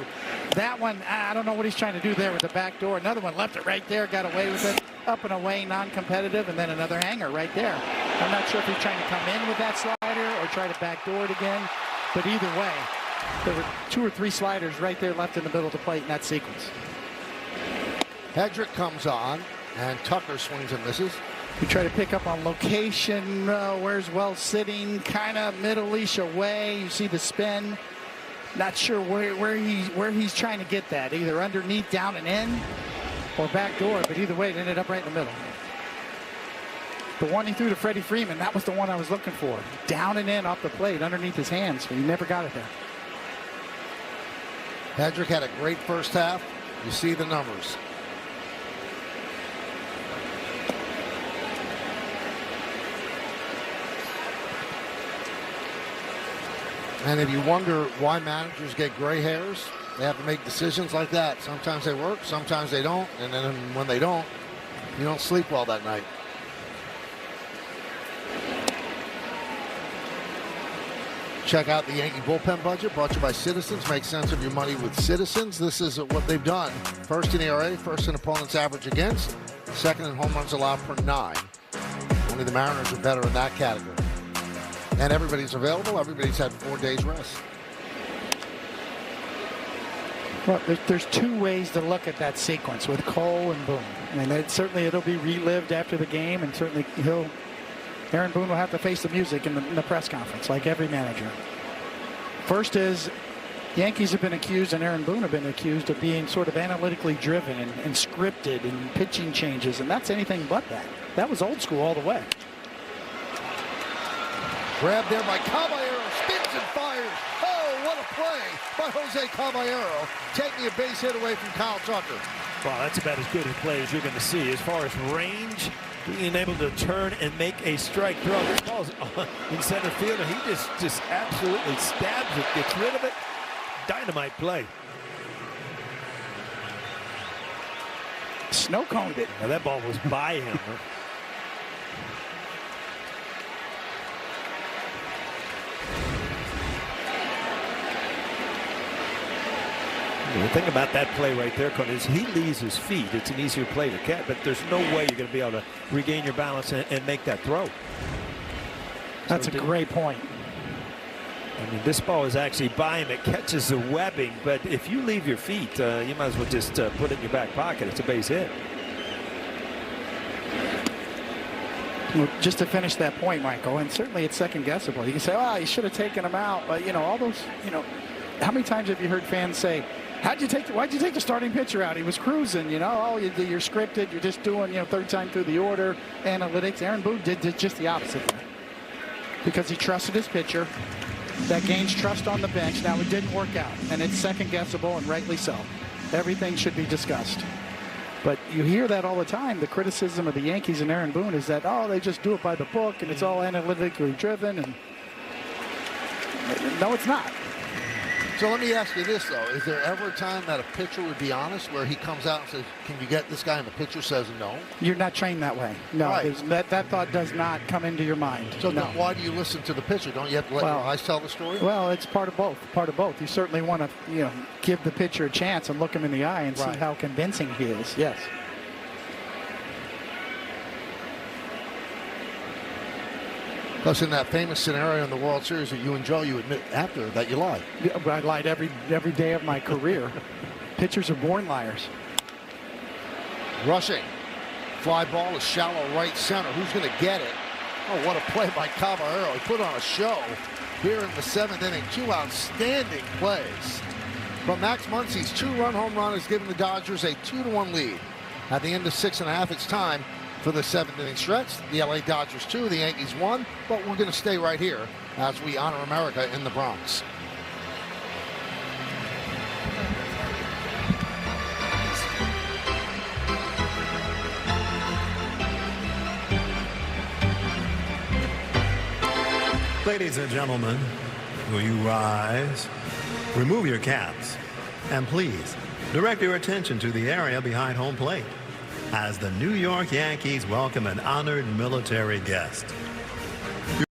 That one, I don't know what he's trying to do there with the back door. Another one left it right there. Got away with it. Up and away, non-competitive. And then another hanger right there. I'm not sure if he's trying to come in with that slider or try to backdoor it again. But either way, there were 2 or 3 sliders right there left in the middle of the plate in that sequence. Hedrick comes on, and Tucker swings and misses. We try to pick up on location. Where's Wells sitting? Kind of middle-ish away. You see the spin. Not sure where he's trying to get that. Either underneath, down and in, or backdoor. But either way, it ended up right in the middle. The one he threw to Freddie Freeman, that was the one I was looking for. Down and in off the plate, underneath his hands. But he never got it there. Hedrick had a great first half. You see the numbers. And if you wonder why managers get gray hairs, they have to make decisions like that. Sometimes they work, sometimes they don't. And then when they don't, you don't sleep well that night. Check out the Yankee bullpen budget brought to you by Citizens. Make sense of your money with Citizens. This is what they've done. First in ERA, first in opponent's average against, second in home runs allowed per 9. Only the Mariners are better in that category. And everybody's available. Everybody's had 4 days rest. Well, there's 2 ways to look at that sequence with Cole and Boone. And it'll be relived after the game, and certainly Aaron Boone will have to face the music in the press conference, like every manager. First is, Yankees have been accused, and Aaron Boone have been accused of being sort of analytically driven and scripted and pitching changes, and that's anything but that. That was old school all the way. Grabbed there by Caballero, spins and fires. Oh, what a play by Jose Caballero, taking a base hit away from Kyle Tucker. Well, that's about as good a play as you're going to see. As far as range, being able to turn and make a strike throw. This ball's in center field, and he just absolutely stabs it, gets rid of it. Dynamite play. Snow coned it. Now that ball was by him. The thing about that play right there, Cody, is he leaves his feet. It's an easier play to catch, but there's no way you're going to be able to regain your balance and make that throw. That's a great point. I mean, this ball is actually by him. It catches the webbing, but if you leave your feet, you might as well just put it in your back pocket. It's a base hit. Well, just to finish that point, Michael, and certainly it's second guessable. You can say, oh, you should have taken him out. But, all those, how many times have you heard fans say, why'd you take the starting pitcher out? He was cruising, oh, you're scripted. You're just doing, third time through the order, analytics. Aaron Boone did just the opposite. Because he trusted his pitcher. That gains trust on the bench. Now, it didn't work out, and it's second guessable, and rightly so. Everything should be discussed. But you hear that all the time. The criticism of the Yankees and Aaron Boone is that, they just do it by the book, and it's all analytically driven. And no, it's not. So let me ask you this, though. Is there ever a time that a pitcher would be honest where he comes out and says, can you get this guy? And the pitcher says no? You're not trained that way. No, Right. that thought does not come into your mind. So no. then why do you listen to the pitcher? Don't you have to let your eyes tell the story? Well, it's part of both. You certainly want to, give the pitcher a chance and look him in the eye and see how convincing he is. Yes. Plus, in that famous scenario in the World Series that you and Joe, you admit after that you lied. Yeah, I lied every day of my career. Pitchers are born liars. Rushing. Fly ball is shallow right center. Who's going to get it? Oh, what a play by Caballero. He put on a show here in the 7th inning. 2 outstanding plays. But Max Muncy's 2-run home run has given the Dodgers a 2-1 lead. At the end of 6.5, it's time for the 7th inning stretch. The LA Dodgers 2, the Yankees 1, but we're going to stay right here as we honor America in the Bronx. Ladies and gentlemen, will you rise? Remove your caps, and please direct your attention to the area behind home plate as the New York Yankees welcome an honored military guest.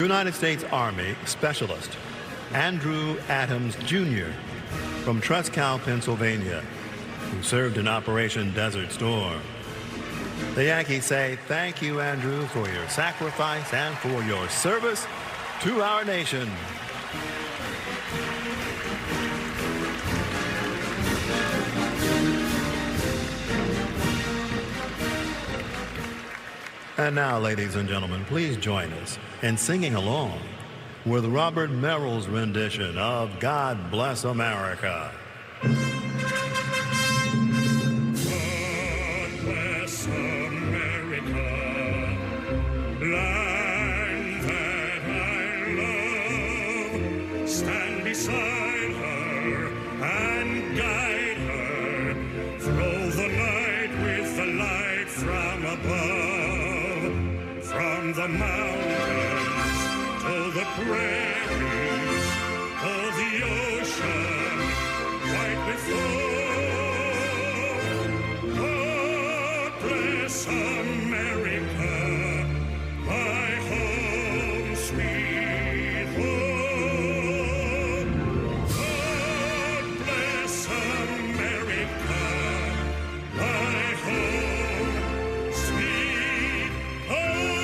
United States Army Specialist Andrew Adams Jr. from Tresckow, Pennsylvania, who served in Operation Desert Storm. The Yankees say thank you, Andrew, for your sacrifice and for your service to our nation. And now, ladies and gentlemen, please join us in singing along with Robert Merrill's rendition of God Bless America. God bless America, land that I love. Stand beside her and guide her. Throw the light with the light from above. From the mountains to the prairies, to the ocean, right before. God bless America, my home, sweet home. God bless America, my home, sweet home.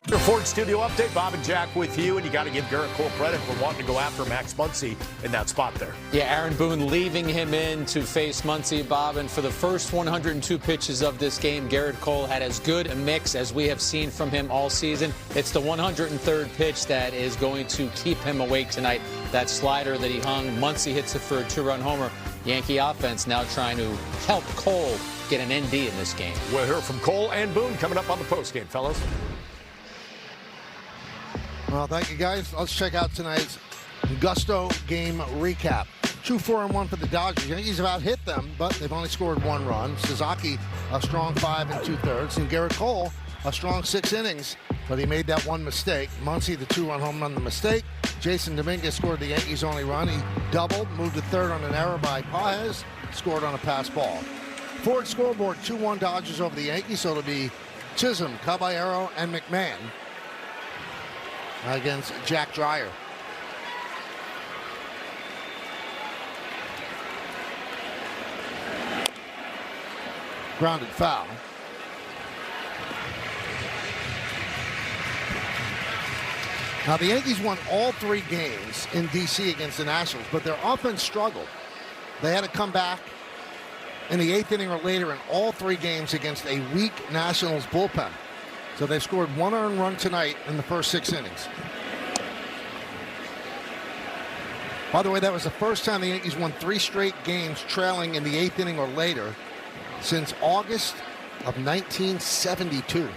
Your Ford Studio Update, Bob and Jack with you, and you got to give Garrett Cole credit for wanting to go after Max Muncy in that spot there. Yeah, Aaron Boone leaving him in to face Muncy, Bob, and for the first 102 pitches of this game, Garrett Cole had as good a mix as we have seen from him all season. It's the 103rd pitch that is going to keep him awake tonight. That slider that he hung, Muncy hits it for a 2-run homer. Yankee offense now trying to help Cole get an ND in this game. We'll hear from Cole and Boone coming up on the postgame, fellas. Well, thank you, guys. Let's check out tonight's Gusto game recap. 2-4-1 for the Dodgers. Yankees have out-hit them, but they've only scored 1 run. Suzuki, a strong 5 2/3, and Garrett Cole, a strong 6 innings, but he made that one mistake. Muncy, the 2-run home run, the mistake. Jason Dominguez scored the Yankees' only run. He doubled, moved to third on an error by Paez, scored on a pass ball. Ford scoreboard, 2-1 Dodgers over the Yankees, so it'll be Chisholm, Caballero, and McMahon against Jack Dreyer. Grounded foul. Now, the Yankees won all 3 games in D.C. against the Nationals, but their offense struggled. They had to come back in the 8th inning or later in all 3 games against a weak Nationals bullpen. So they scored 1 earned run tonight in the first 6 innings. By the way, that was the first time the Yankees won 3 straight games trailing in the 8th inning or later since August of 1972.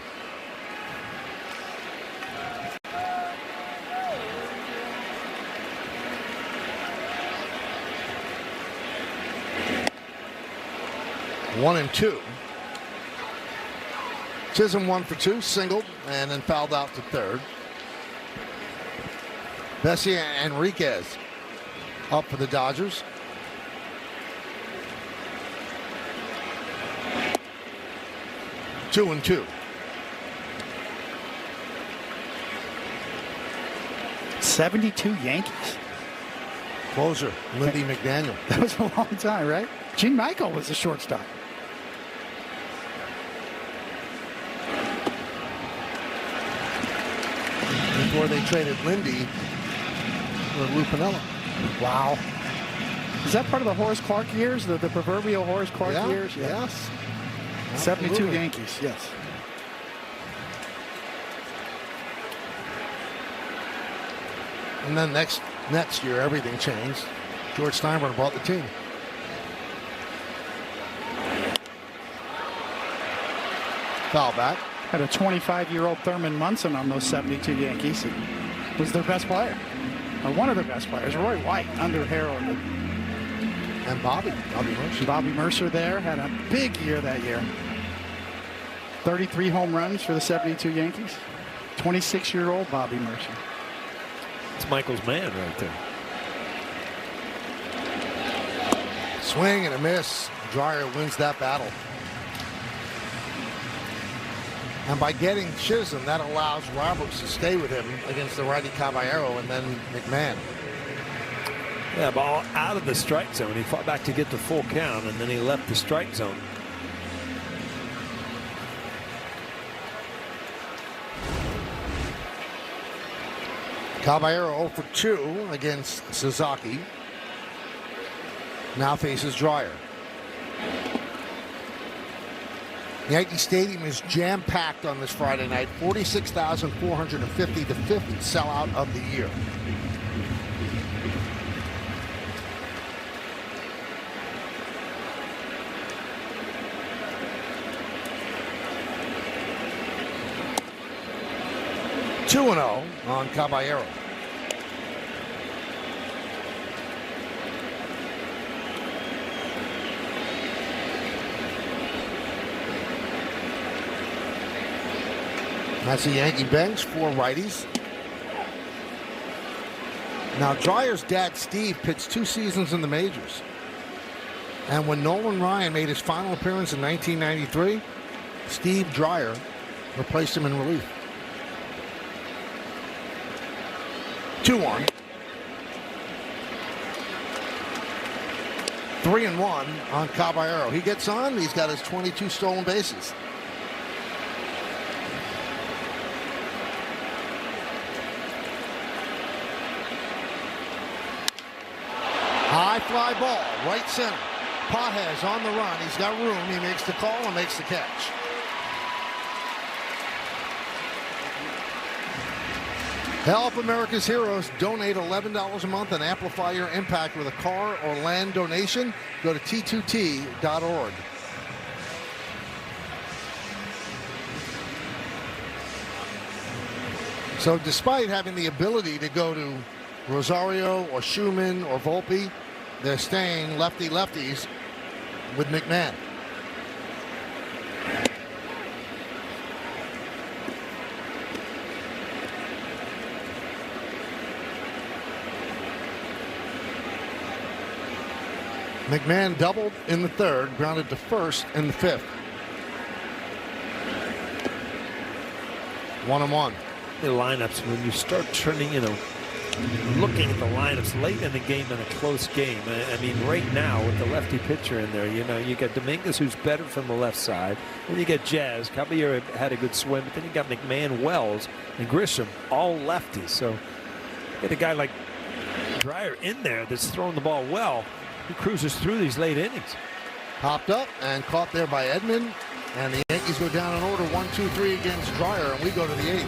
One and two. Chisholm 1 for 2, singled, and then fouled out to third. Bessie Enriquez up for the Dodgers. Two and two. 72 Yankees. Closer, Lindy McDaniel. That was a long time, right? Gene Michael was the shortstop. Before they traded Lindy for Lou Piniella. Wow. Is that part of the Horace Clarke years, the proverbial Horace Clarke years? Yeah. Yes. 72 Absolutely. Yankees, yes. And then next year, everything changed. George Steinbrenner bought the team. Foul back. Had a 25-year-old Thurman Munson on those 72 Yankees. He was their best player, or one of their best players. Roy White under Harold. And Bobby Mercer. Bobby Mercer there had a big year that year. 33 home runs for the 72 Yankees. 26-year-old Bobby Mercer. It's Michael's man right there. Swing and a miss. Dreyer wins that battle. And by getting Chisholm, that allows Roberts to stay with him against the righty Caballero and then McMahon. Yeah, ball out of the strike zone. He fought back to get the full count, and then he left the strike zone. Caballero 0 for 2 against Sasaki. Now faces Dreyer. Yankee Stadium is jam-packed on this Friday night. 46,450, the fifth sellout of the year. Two and 0 on Caballero. That's the Yankee bench, 4 righties. Now, Dreyer's dad, Steve, pitched 2 seasons in the majors. And when Nolan Ryan made his final appearance in 1993, Steve Dreyer replaced him in relief. 2-1. 3-1 on Caballero. He gets on. He's got his 22 stolen bases. High fly ball, right center. Pages on the run. He's got room. He makes the call and makes the catch. Help America's Heroes. Donate $11 a month and amplify your impact with a car or land donation. Go to t2t.org. So despite having the ability to go to Rosario or Schumann or Volpe, they're staying lefties with McMahon. McMahon doubled in the third, grounded to first in the fifth. 1-1. The lineups, when you start turning, looking at the lineups late in the game in a close game. I mean, right now with the lefty pitcher in there, you got Dominguez, who's better from the left side. Then you got Jazz. Caballero had a good swing, but then you got McMahon, Wells, and Grisham, all lefties. So you get a guy like Dreyer in there that's throwing the ball well. He cruises through these late innings. Popped up and caught there by Edman. And the Yankees go down in order 1-2-3 against Dreyer, and we go to the 8th.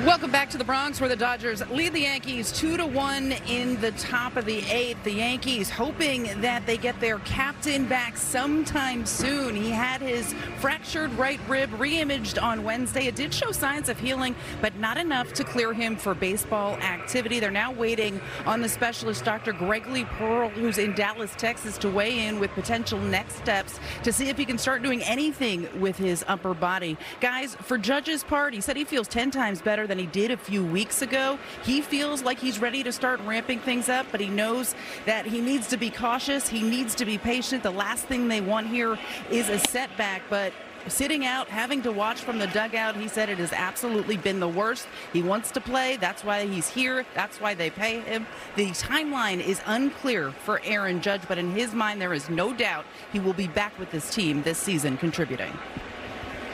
Welcome back to the Bronx, where the Dodgers lead the Yankees 2-1 in the top of the 8th. The Yankees hoping that they get their captain back sometime soon. He had his fractured right rib re-imaged on Wednesday. It did show signs of healing, but not enough to clear him for baseball activity. They're now waiting on the specialist, Dr. Gregory Pearl, who's in Dallas, Texas, to weigh in with potential next steps to see if he can start doing anything with his upper body. Guys, for Judge's part, he said he feels 10 times better than he did a few weeks ago. He feels like he's ready to start ramping things up, but he knows that he needs to be cautious. He needs to be patient. The last thing they want here is a setback, but sitting out, having to watch from the dugout, he said it has absolutely been the worst. He wants to play. That's why he's here. That's why they pay him. The timeline is unclear for Aaron Judge, but in his mind, there is no doubt he will be back with this team this season contributing.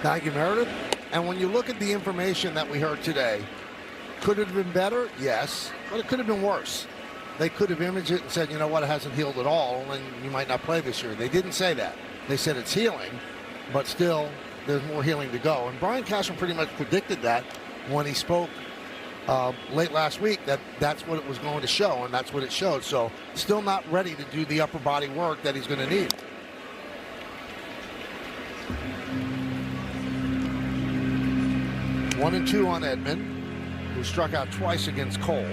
Thank you, Meredith. And when you look at the information that we heard today, could it have been better? Yes, but it could have been worse. They could have imaged it and said, you know what, it hasn't healed at all, and you might not play this year. They didn't say that. They said it's healing, but still, there's more healing to go. And Brian Cashman pretty much predicted that when he spoke late last week, that's what it was going to show, and that's what it showed. So still not ready to do the upper body work that he's going to need. 1-2 on Edman, who struck out twice against Cole.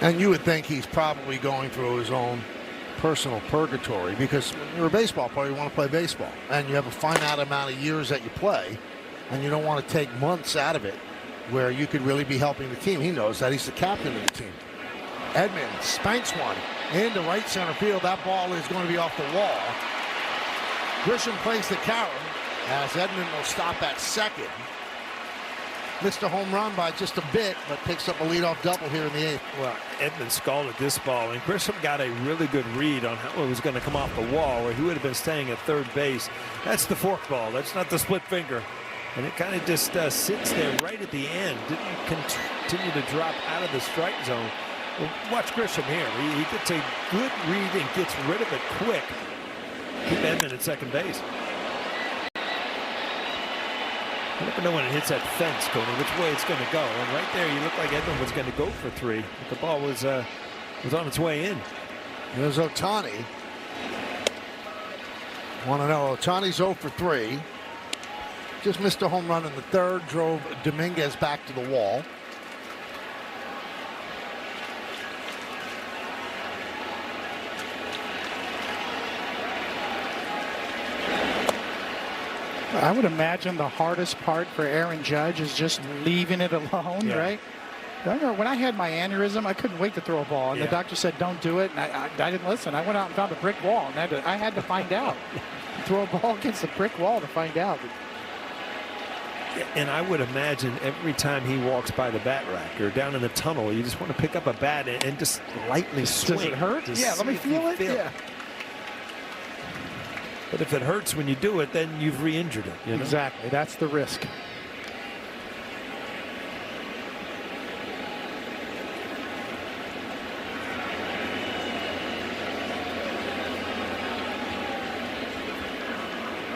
And you would think he's probably going through his own personal purgatory, because when you're a baseball player, you want to play baseball, and you have a finite amount of years that you play, and you don't want to take months out of it where you could really be helping the team. He knows that. He's the captain of the team. Edman spanks one into right center field. That ball is going to be off the wall. Grisham plays the carry as Edman will stop at second. Missed a home run by just a bit, but picks up a leadoff double here in the 8th. Well, Edman scalded this ball, and Grisham got a really good read on how it was going to come off the wall, where he would have been staying at third base. That's the fork ball. That's not the split finger. And it kind of just sits there right at the end. Didn't continue to drop out of the strike zone. Well, watch Grisham here. He gets a good read and gets rid of it quick. Keep Edman at second base. You never know when it hits that fence, Cody, which way it's going to go. And right there, you look like Edman was going to go for 3. But the ball was on its way in. There's Ohtani. Want to know, Ohtani's 0 for 3. Just missed a home run in the 3rd, drove Dominguez back to the wall. I would imagine the hardest part for Aaron Judge is just leaving it alone, right? I remember when I had my aneurysm, I couldn't wait to throw a ball, and the doctor said, don't do it, and I didn't listen. I went out and found a brick wall, and I had to find out. Throw a ball against a brick wall to find out. And I would imagine every time he walks by the bat rack or down in the tunnel, you just want to pick up a bat and just lightly swing. Does it hurt? Yeah, let me feel it. Yeah. But if it hurts when you do it, then you've re-injured it. You know? Exactly. That's the risk.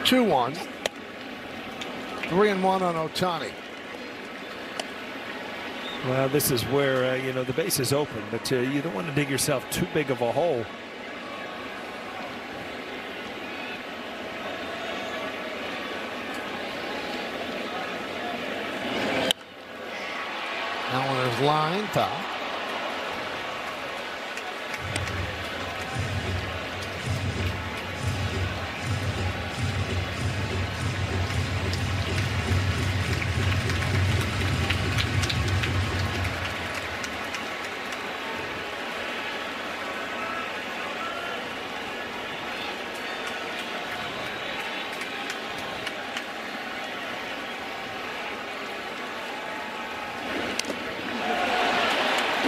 Two one. 3-1 on Ohtani. Well, this is where, the base is open, but you don't want to dig yourself too big of a hole. That one is line top.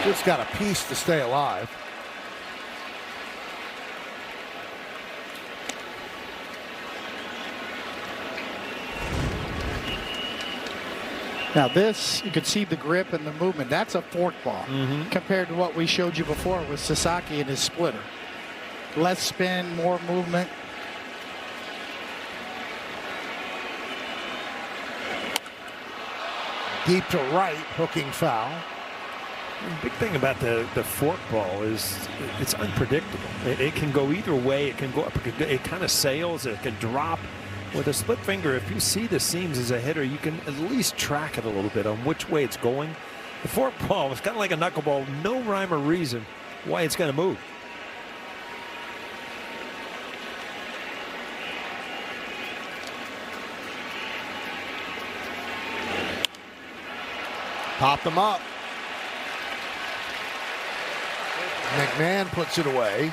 Just got a piece to stay alive. Now this, you can see the grip and the movement. That's a fork ball compared to what we showed you before with Sasaki and his splitter. Less spin, more movement. Deep to right, hooking foul. The big thing about the fork ball is it's unpredictable. It can go either way. It can go up. It kind of sails. It can drop. With a split finger, if you see the seams as a hitter, you can at least track it a little bit on which way it's going. The fork ball is kind of like a knuckleball. No rhyme or reason why it's going to move. Popped them up. McMahon puts it away.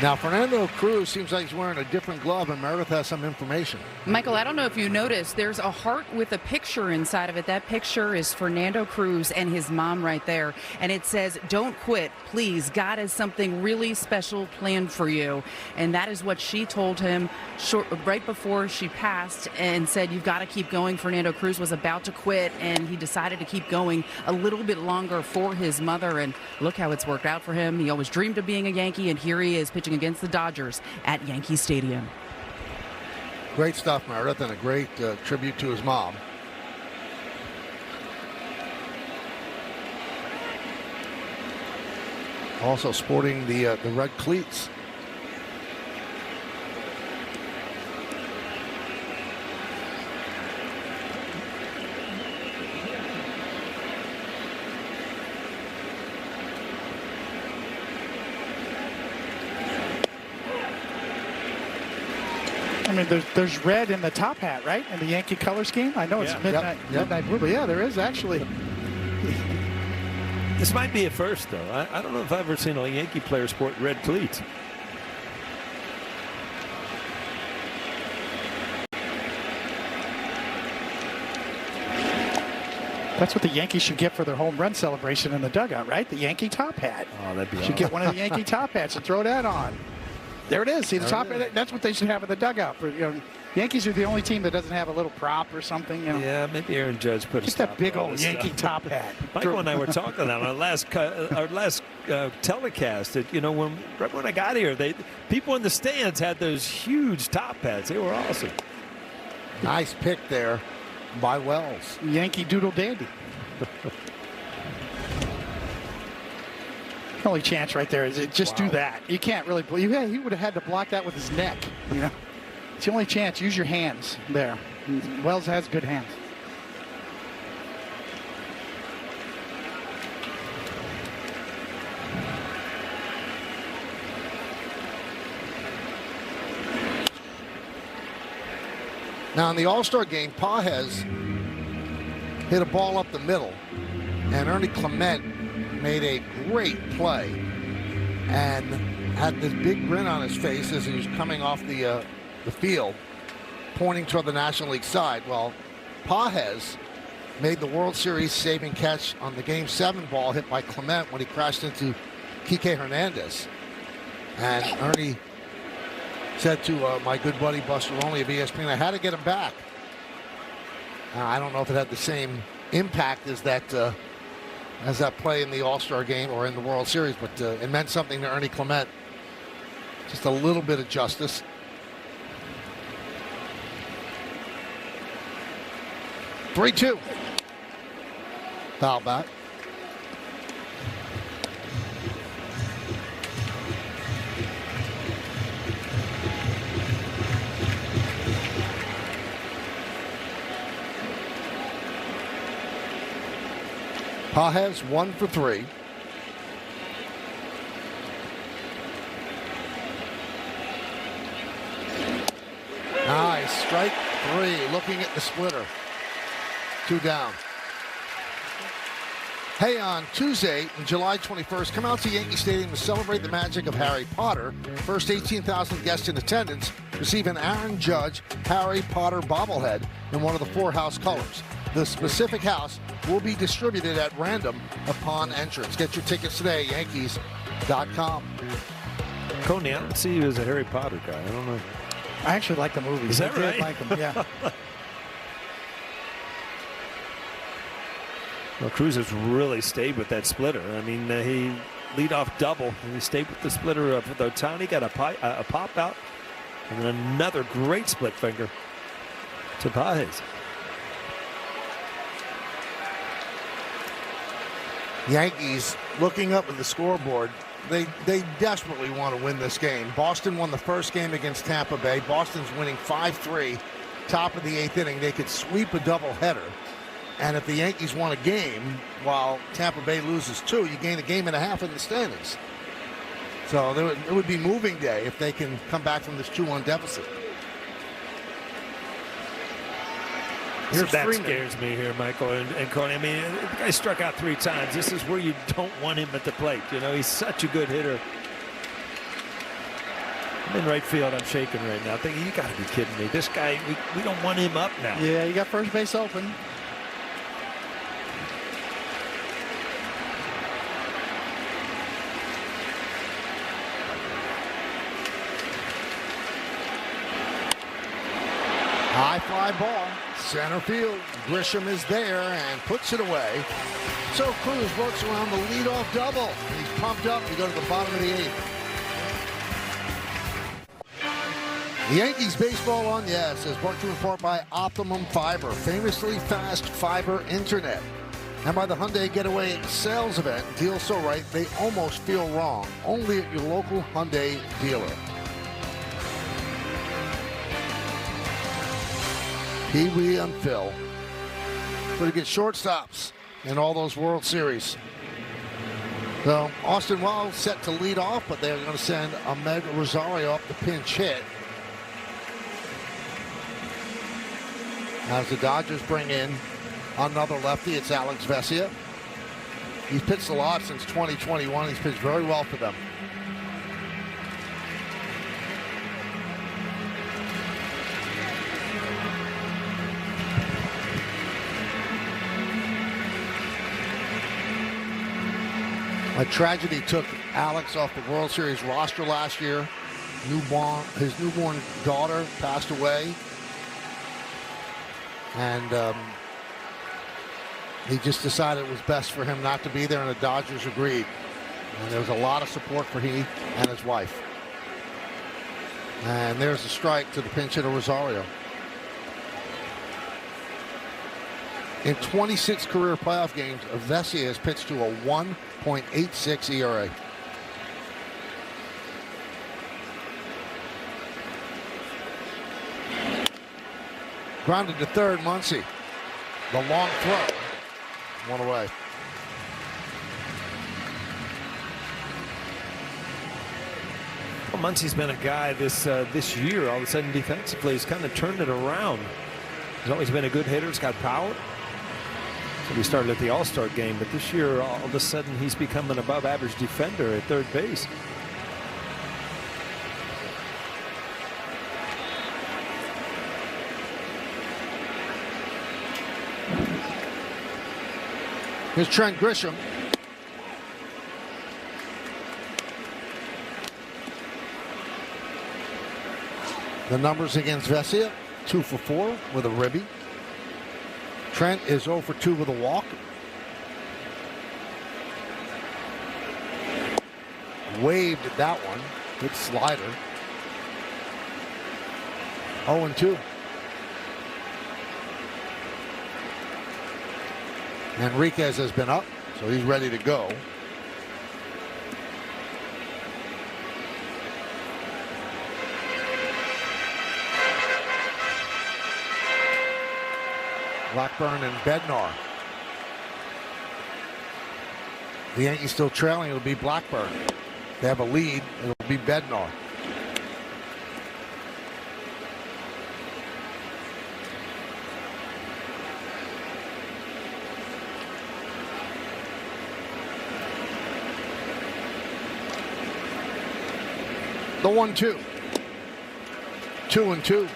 Now, Fernando Cruz seems like he's wearing a different glove, and Meredith has some information. Michael, I don't know if you noticed, there's a heart with a picture inside of it. That picture is Fernando Cruz and his mom right there. And it says, "Don't quit, please. God has something really special planned for you." And that is what she told him right before she passed and said, "You've got to keep going." Fernando Cruz was about to quit, and he decided to keep going a little bit longer for his mother. And look how it's worked out for him. He always dreamed of being a Yankee, and here he is pitching against the Dodgers at Yankee Stadium. Great stuff, Meredith, and a great tribute to his mom. Also sporting the red cleats. I mean, there's red in the top hat, right? In the Yankee color scheme. I know it's midnight blue, but yeah, there is actually. This might be a first, though. I don't know if I've ever seen a Yankee player sport red cleats. That's what the Yankees should get for their home run celebration in the dugout, right? The Yankee top hat. Oh, that'd be awesome. Should get one of the Yankee top hats and throw that on. There it is. See the top hat? That's what they should have in the dugout. For, Yankees are the only team that doesn't have a little prop or something. Yeah, maybe Aaron Judge put just that big old Yankee top hat. Michael and I were talking on our last telecast that right when I got here, people in the stands had those huge top hats. They were awesome. Nice pick there by Wells. Yankee Doodle Dandy. The only chance right there is just do that. You can't really. He would have had to block that with his neck. It's the only chance. Use your hands there. Wells has good hands. Now in the All-Star game, Pages hit a ball up the middle, and Ernie Clement made a great play and had this big grin on his face as he was coming off the field, pointing toward the National League side. Well, Pages made the World Series saving catch on the Game 7 ball hit by Clement when he crashed into Kike Hernandez. And Ernie said to my good buddy Buster Lonely of ESPN, I had to get him back. I don't know if it had the same impact as that play in the All-Star game or in the World Series, but it meant something to Ernie Clement. Just a little bit of justice. Three-two. Foul back. Pages 1 for 3. Nice. Strike 3. Looking at the splitter. 2 down. Hey, on Tuesday, July 21st, come out to Yankee Stadium to celebrate the magic of Harry Potter. First 18,000 guests in attendance receive an Aaron Judge Harry Potter bobblehead in one of the 4 house colors. The specific house will be distributed at random upon entrance. Get your tickets today, Yankees.com. Coney, I don't see you as a Harry Potter guy. I don't know. I actually like the movie. Is that I did right? like them, yeah. Well, Cruz has really stayed with that splitter. I mean, he lead off double, and he stayed with the splitter of Ohtani, got a pop out, and then another great split finger to Baez. Yankees looking up at the scoreboard. They desperately want to win this game. Boston won the first game against Tampa Bay. Boston's winning 5-3, top of the 8th inning. They could sweep a doubleheader. And if the Yankees won a game while Tampa Bay loses 2, you gain a game and a half in the standings. So it would be moving day if they can come back from this 2-1 deficit. Here's That Freeman. scares me here, Michael and Coney. I mean, the guy struck out 3 times. This is where you don't want him at the plate. You know, he's such a good hitter. I'm in right field. I'm shaking right now, thinking, you got to be kidding me. This guy, we don't want him up now. Yeah, you got first base open. High fly ball, center field. Grisham is there and puts it away. So Cruz works around the leadoff double. He's pumped up. We go to the bottom of the 8th. The Yankees baseball on Yes is brought to you in part by Optimum Fiber, famously fast fiber internet. And by the Hyundai Getaway sales event, deals so right they almost feel wrong. Only at your local Hyundai dealer. Pee Wee and Phil. Pretty good shortstops in all those World Series. So Austin Wells set to lead off, but they're going to send Ahmed Rosario up the pinch hit. As the Dodgers bring in another lefty, it's Alex Vesia. He's pitched a lot since 2021. He's pitched very well for them. A tragedy took Alex off the World Series roster last year. His newborn daughter passed away. And he just decided it was best for him not to be there, and the Dodgers agreed. And there was a lot of support for he and his wife. And there's a strike to the pinch hitter Rosario. In 26 career playoff games, Vesia has pitched to a 1.86 ERA. Grounded to third, Muncy. The long throw. One away. Well, Muncy's been a guy this year, all of a sudden defensively, he's kind of turned it around. He's always been a good hitter. He's got power. So he started at the All-Star game, but this year, all of a sudden, he's become an above-average defender at third base. Here's Trent Grisham. The numbers against Vesia, 2 for 4 with a ribby. Trent is 0 for 2 with a walk. Waved at that one. Good slider. 0 and 2. Enriquez has been up, so he's ready to go. Blackburn and Bednar. The Yankees still trailing. It'll be Blackburn. They have a lead. It'll be Bednar. The 1-2. 2 and 2.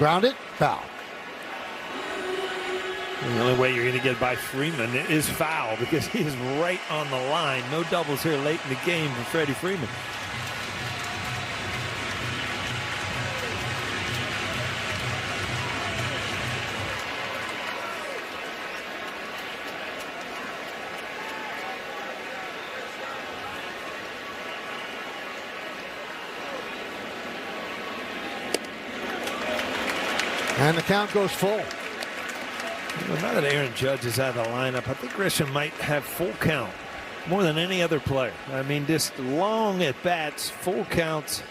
Grounded, foul. The only way you're going to get by Freeman is foul because he is right on the line. No doubles here late in the game for Freddie Freeman. And the count goes full. Well, now that Aaron Judge is out of the lineup, I think Grisham might have full count more than any other player. I mean, just long at bats, full counts.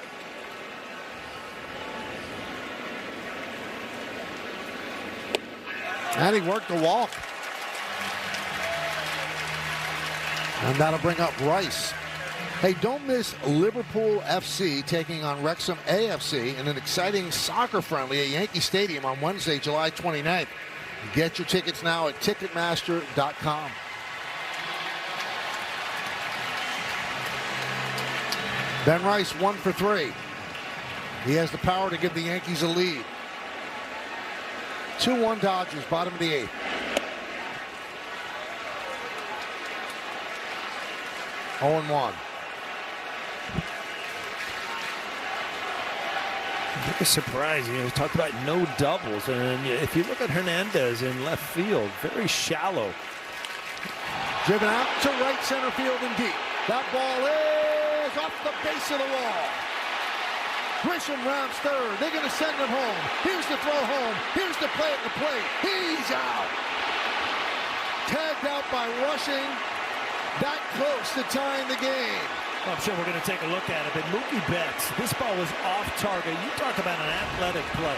And he worked the walk. And that'll bring up Rice. Hey, don't miss Liverpool FC taking on Wrexham AFC in an exciting soccer friendly at Yankee Stadium on Wednesday, July 29th. Get your tickets now at Ticketmaster.com. Ben Rice 1 for 3. He has the power to give the Yankees a lead. 2-1 Dodgers, bottom of the 8th. Oh, 0-1. It's surprising. We talked about no doubles, and if you look at Hernandez in left field, very shallow. Driven out to right center field and deep. That ball is off the base of the wall. Grisham rounds third. They're going to send him home. Here's the throw home. Here's the play at the plate. He's out. Tagged out by Rushing. That close to tying the game. Well, I'm sure we're going to take a look at it, but Mookie Betts, this ball was off target. You talk about an athletic play.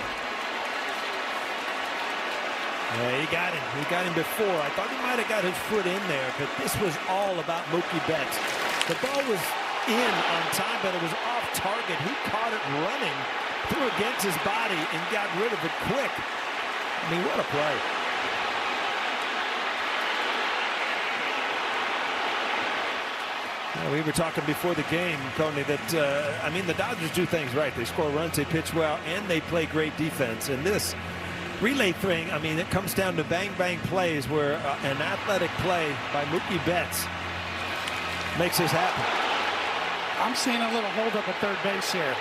Yeah, he got him. He got him before. I thought he might have got his foot in there, but this was all about Mookie Betts. The ball was in on time, but it was off target. He caught it running, threw against his body, and got rid of it quick. I mean, what a play. We were talking before the game, Coney, that, I mean, the Dodgers do things right. They score runs, they pitch well, and they play great defense. And this relay thing, I mean, it comes down to bang-bang plays where an athletic play by Mookie Betts makes this happen. I'm seeing a little hold-up at third base here.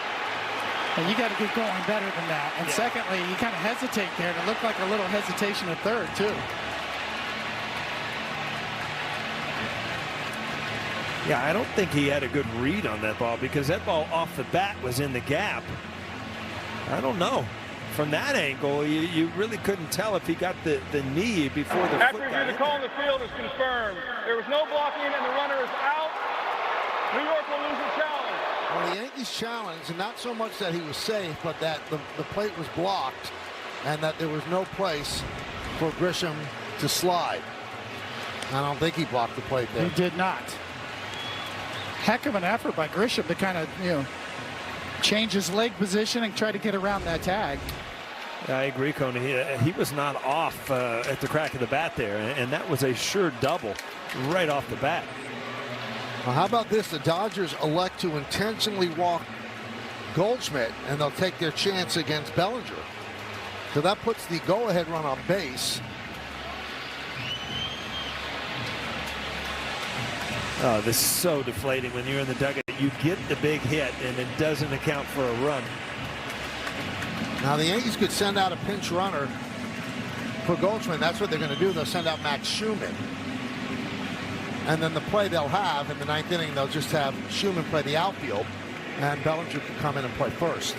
And you got to get going better than that. And secondly, you kind of hesitate there. And it looked like a little hesitation at third, too. Yeah, I don't think he had a good read on that ball because that ball off the bat was in the gap. I don't know. From that angle, you really couldn't tell if he got the knee before the foot got in. The call in the field is confirmed. There was no blocking and the runner is out. New York will lose the challenge. Well, the Yankees challenged, and not so much that he was safe, but that the plate was blocked and that there was no place for Grisham to slide. I don't think he blocked the plate there. He did not. Heck of an effort by Grisham to kind of, change his leg position and try to get around that tag. I agree, Coney. He was not off at the crack of the bat there, and that was a sure double right off the bat. Well, how about this? The Dodgers elect to intentionally walk Goldschmidt, and they'll take their chance against Bellinger. So that puts the go-ahead run on base. Oh, this is so deflating when you're in the dugout. You get the big hit, and it doesn't account for a run. Now, the Yankees could send out a pinch runner for Goldschmidt. That's what they're going to do. They'll send out Max Schumann. And then the play they'll have in the ninth inning, they'll just have Schumann play the outfield, and Bellinger can come in and play first.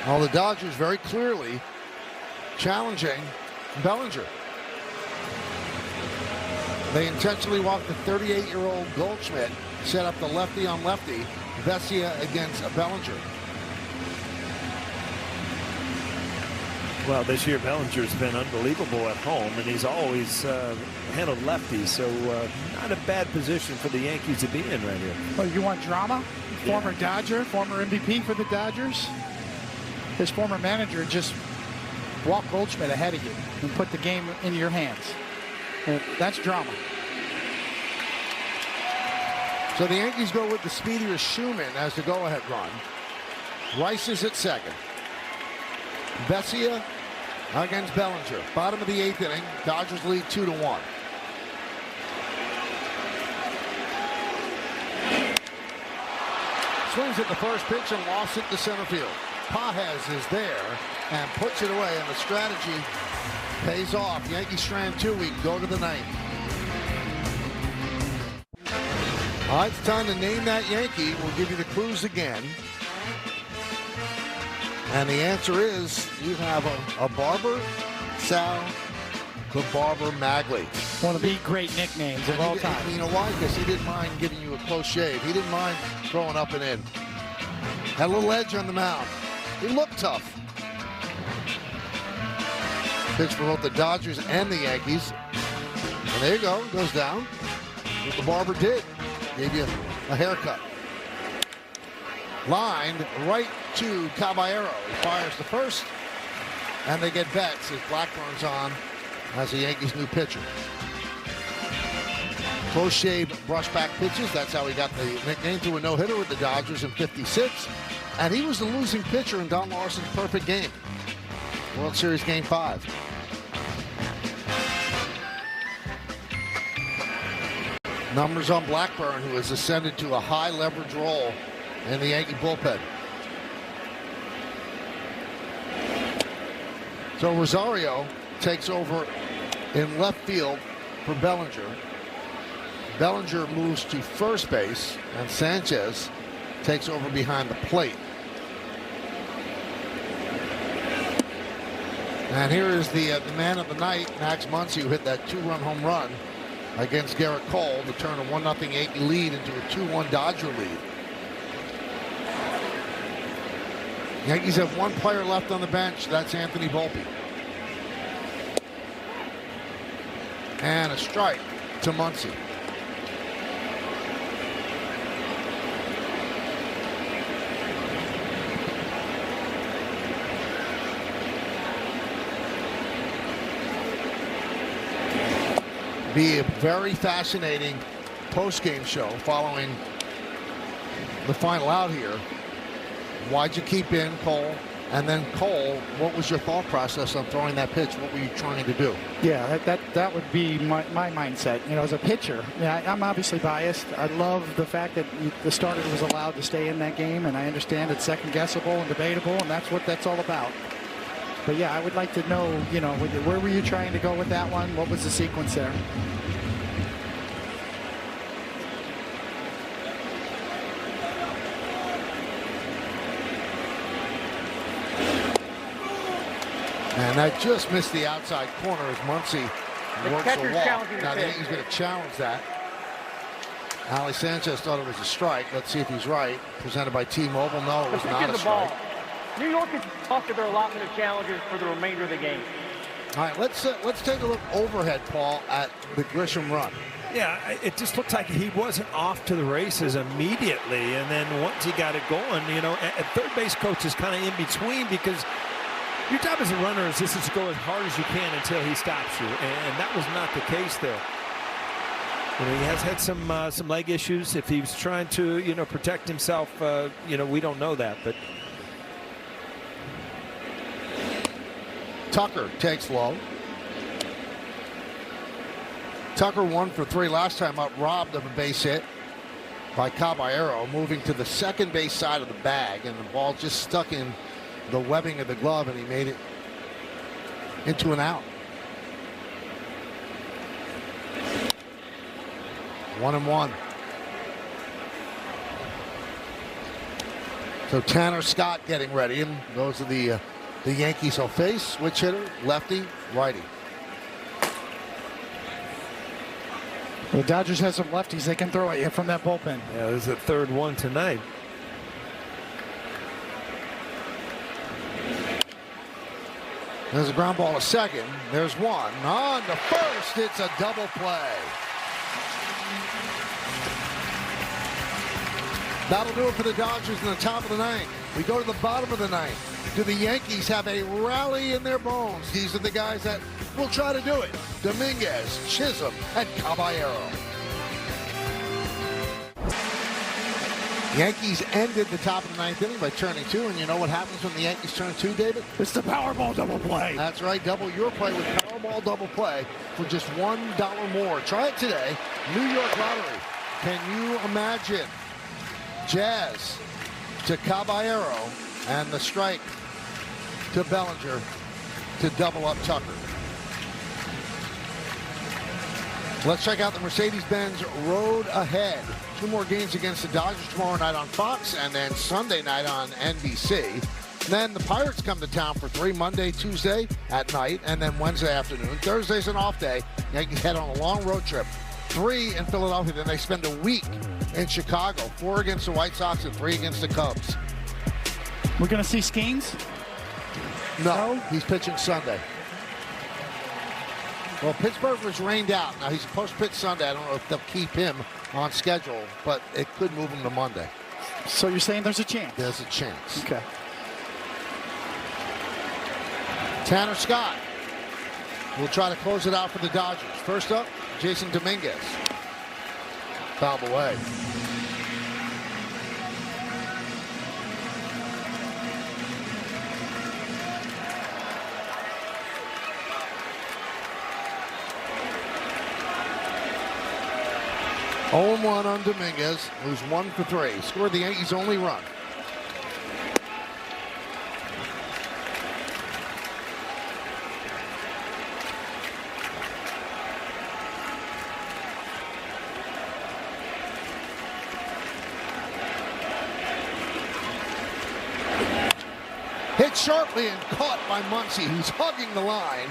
Well, the Dodgers very clearly challenging Bellinger. They intentionally walked the 38-year-old Goldschmidt, set up the lefty on lefty, Vesia against Bellinger. Well, this year Bellinger's been unbelievable at home, and he's always handled lefties, so not a bad position for the Yankees to be in right here. Well, you want drama? Former Dodger, former MVP for the Dodgers. His former manager just walked Goldschmidt ahead of you and put the game in your hands. That's drama. So the Yankees go with the speedier Schumann as the go-ahead run. Rice is at second. Bessia against Bellinger. Bottom of the 8th inning. Dodgers lead 2-1. Swings at the first pitch and lost it to center field. Pages is there and puts it away, and the strategy pays off. Yankees strand 2. We go to the 9th. All right, it's time to name that Yankee. We'll give you the clues again. And the answer is you have a Barber, Sal, the Barber Magley. One of the great nicknames of all time. You know why? Because he didn't mind giving you a close shave. He didn't mind throwing up and in. Had a little edge on the mound. He looked tough. Pitch for both the Dodgers and the Yankees. And there you go. Goes down. What the Barber did. Gave you a haircut. Lined right to Caballero. He fires the first. And they get Betts as Blackburn's on as the Yankees' new pitcher. Close shave brushback pitches. That's how he got the nickname. Threw a no-hitter with the Dodgers in '56. And he was the losing pitcher in Don Larsen's perfect game. World Series Game 5. Numbers on Blackburn, who has ascended to a high leverage role in the Yankee bullpen. So Rosario takes over in left field for Bellinger. Bellinger moves to first base, and Sanchez takes over behind the plate. And here is the man of the night, Max Muncy, who hit that 2-run home run against Garrett Cole to turn a 1-0 Yankee lead into a 2-1 Dodger lead. Yankees have one player left on the bench. That's Anthony Volpe. And a strike to Muncy. Be a very fascinating post-game show following the final out here. Why'd you keep in Cole? And then Cole, what was your thought process on throwing that pitch? What were you trying to do? Yeah, that would be my mindset. You know, as a pitcher, I'm obviously biased. I love the fact that the starter was allowed to stay in that game, and I understand it's second guessable and debatable, and that's what that's all about. But yeah, I would like to know, you know, where were you trying to go with that one? What was the sequence there? And that just missed the outside corner as Muncy works the walk. Now the Yankees going to challenge that. Ali Sanchez thought it was a strike. Let's see if he's right. Presented by T-Mobile. No, it was not a strike. New York is off to their allotment of challenges for the remainder of the game. All right, let's take a look overhead, Paul, at the Grisham run. Yeah, it just looked like he wasn't off to the races immediately, and then once he got it going, you know, at third base coach is kind of in between, because your job as a runner is just to go as hard as you can until he stops you, and that was not the case there. You know, he has had some leg issues. If he was trying to, you know, protect himself, you know, we don't know that, but. Tucker takes low. Tucker 1 for 3 last time up, robbed of a base hit by Caballero, moving to the second base side of the bag, and the ball just stuck in the webbing of the glove, and he made it into an out. 1-1. So Tanner Scott getting ready, and those are the Yankees will face. Switch hitter, lefty, righty. The Dodgers have some lefties they can throw at you from that bullpen. Yeah, there's a third one tonight. There's a ground ball to second. There's one. On to first. It's a double play. That'll do it for the Dodgers in the top of the ninth. We go to the bottom of the ninth. Do the Yankees have a rally in their bones? These are the guys that will try to do it. Dominguez, Chisholm, and Caballero. Yankees ended the top of the ninth inning by turning 2, and you know what happens when the Yankees turn 2, David? It's the Powerball double play. That's right, double your play with Powerball double play for just $1 more. Try it today. New York Lottery. Can you imagine Jazz to Caballero and the strike to Bellinger to double up Tucker? Let's check out the Mercedes-Benz Road Ahead. 2 more games against the Dodgers tomorrow night on Fox, and then Sunday night on NBC. Then the Pirates come to town for 3, Monday, Tuesday at night, and then Wednesday afternoon. Thursday's an off day. Yankees head on a long road trip. 3 in Philadelphia. Then they spend a week in Chicago. 4 against the White Sox and 3 against the Cubs. We're going to see Skeens? No, he's pitching Sunday. Well, Pittsburgh was rained out. Now, he's supposed to pitch Sunday. I don't know if they'll keep him on schedule, but it could move him to Monday. So you're saying there's a chance? There's a chance. Okay. Tanner Scott will try to close it out for the Dodgers. First up, Jason Dominguez. Fouled away. Oh, 1 on Dominguez, who's 1 for 3. Scored the Yankees' only run. Hit sharply and caught by Muncy, who's hugging the line,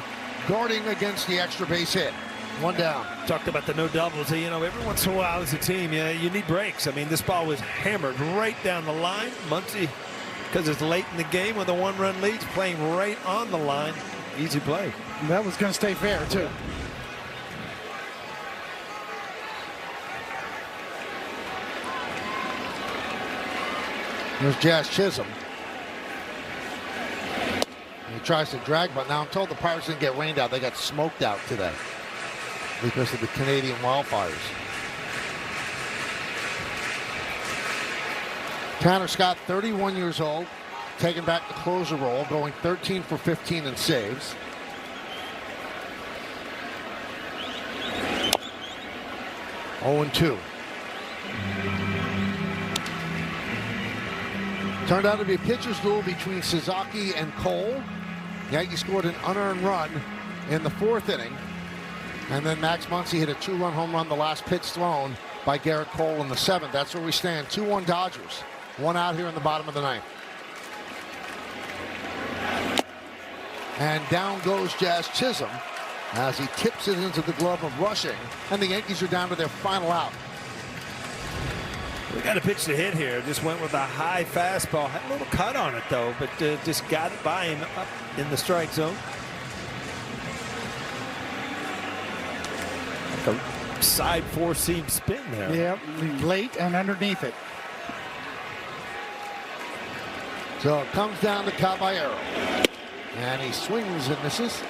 guarding against the extra base hit. 1 down. Talked about the no doubles. You know, every once in a while as a team, you need breaks. I mean, this ball was hammered right down the line. Muncy, because it's late in the game with a 1-run lead, playing right on the line. Easy play. That was going to stay fair, too. There's Jazz Chisholm. He tries to drag, but now I'm told the Pirates didn't get rained out. They got smoked out today because of the Canadian wildfires. Tanner Scott, 31 years old, taking back the closer role, going 13 for 15 in saves. Oh, 2. Turned out to be a pitcher's duel between Sasaki and Cole. Yankees scored an unearned run in the 4th inning. And then Max Muncy hit a 2-run home run, the last pitch thrown by Garrett Cole in the 7th. That's where we stand. 2-1 Dodgers. 1 out here in the bottom of the 9th. And down goes Jazz Chisholm as he tips it into the glove of Rushing. And the Yankees are down to their final out. We got a pitch to hit here. Just went with a high fastball. Had a little cut on it, though, but just got it by him up in the strike zone. Like a side 4-seam spin there. Yep, late and underneath it. So it comes down to Caballero. And he swings and misses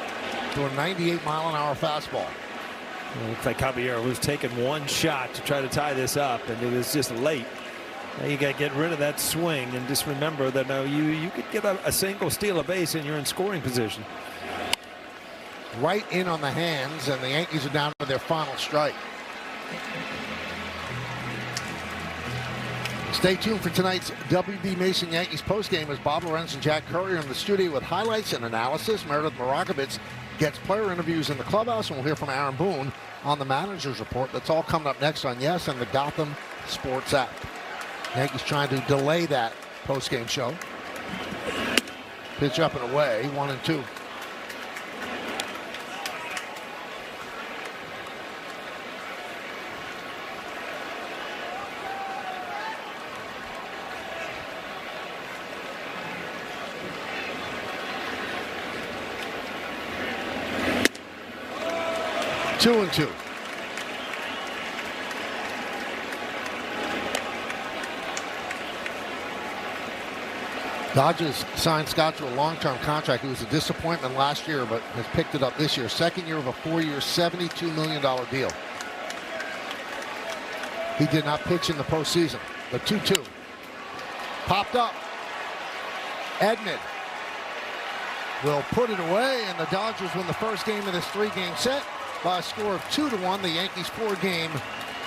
to a 98-mile-an-hour fastball. It looks like Caballero was taking one shot to try to tie this up, and it was just late. Now you got to get rid of that swing, and just remember that now you could get a single, steal a base, and you're in scoring position. Right in on the hands, and the Yankees are down to their final strike. Stay tuned for tonight's WB Mason Yankees postgame as Bob Lorenz and Jack Curry are in the studio with highlights and analysis. Meredith Marakovitz gets player interviews in the clubhouse, and we'll hear from Aaron Boone on the manager's report. That's all coming up next on Yes and the Gotham Sports app. Yankees trying to delay that postgame show. Pitch up and away, 1-2. Two and 2. Dodgers signed Scott to a long-term contract. It was a disappointment last year, but has picked it up this year. Second year of a 4-year, $72 million deal. He did not pitch in the postseason. The 2-2. Popped up. Edman will put it away, and the Dodgers win the first game of this 3-game set by a score of 2-1. The Yankees' 4-game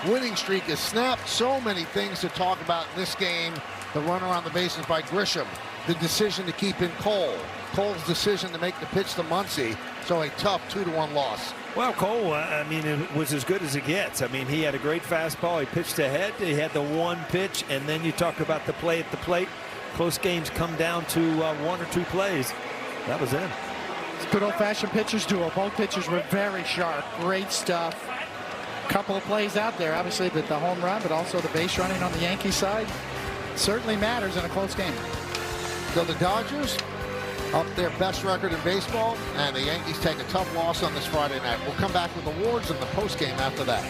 winning streak is snapped. So many things to talk about in this game. The runner on the bases by Grisham. The decision to keep in Cole. Cole's decision to make the pitch to Muncy. So a tough 2-1 loss. Well, Cole, I mean, it was as good as it gets. I mean, he had a great fastball. He pitched ahead. He had the one pitch, and then you talk about the play at the plate. Close games come down to 1 or 2 plays. That was it. It's good old-fashioned pitchers duel. Both pitchers were very sharp. Great stuff. Couple of plays out there, obviously, but the home run, but also the base running on the Yankee side certainly matters in a close game. So the Dodgers up their best record in baseball, and the Yankees take a tough loss on this Friday night. We'll come back with awards in the postgame after that.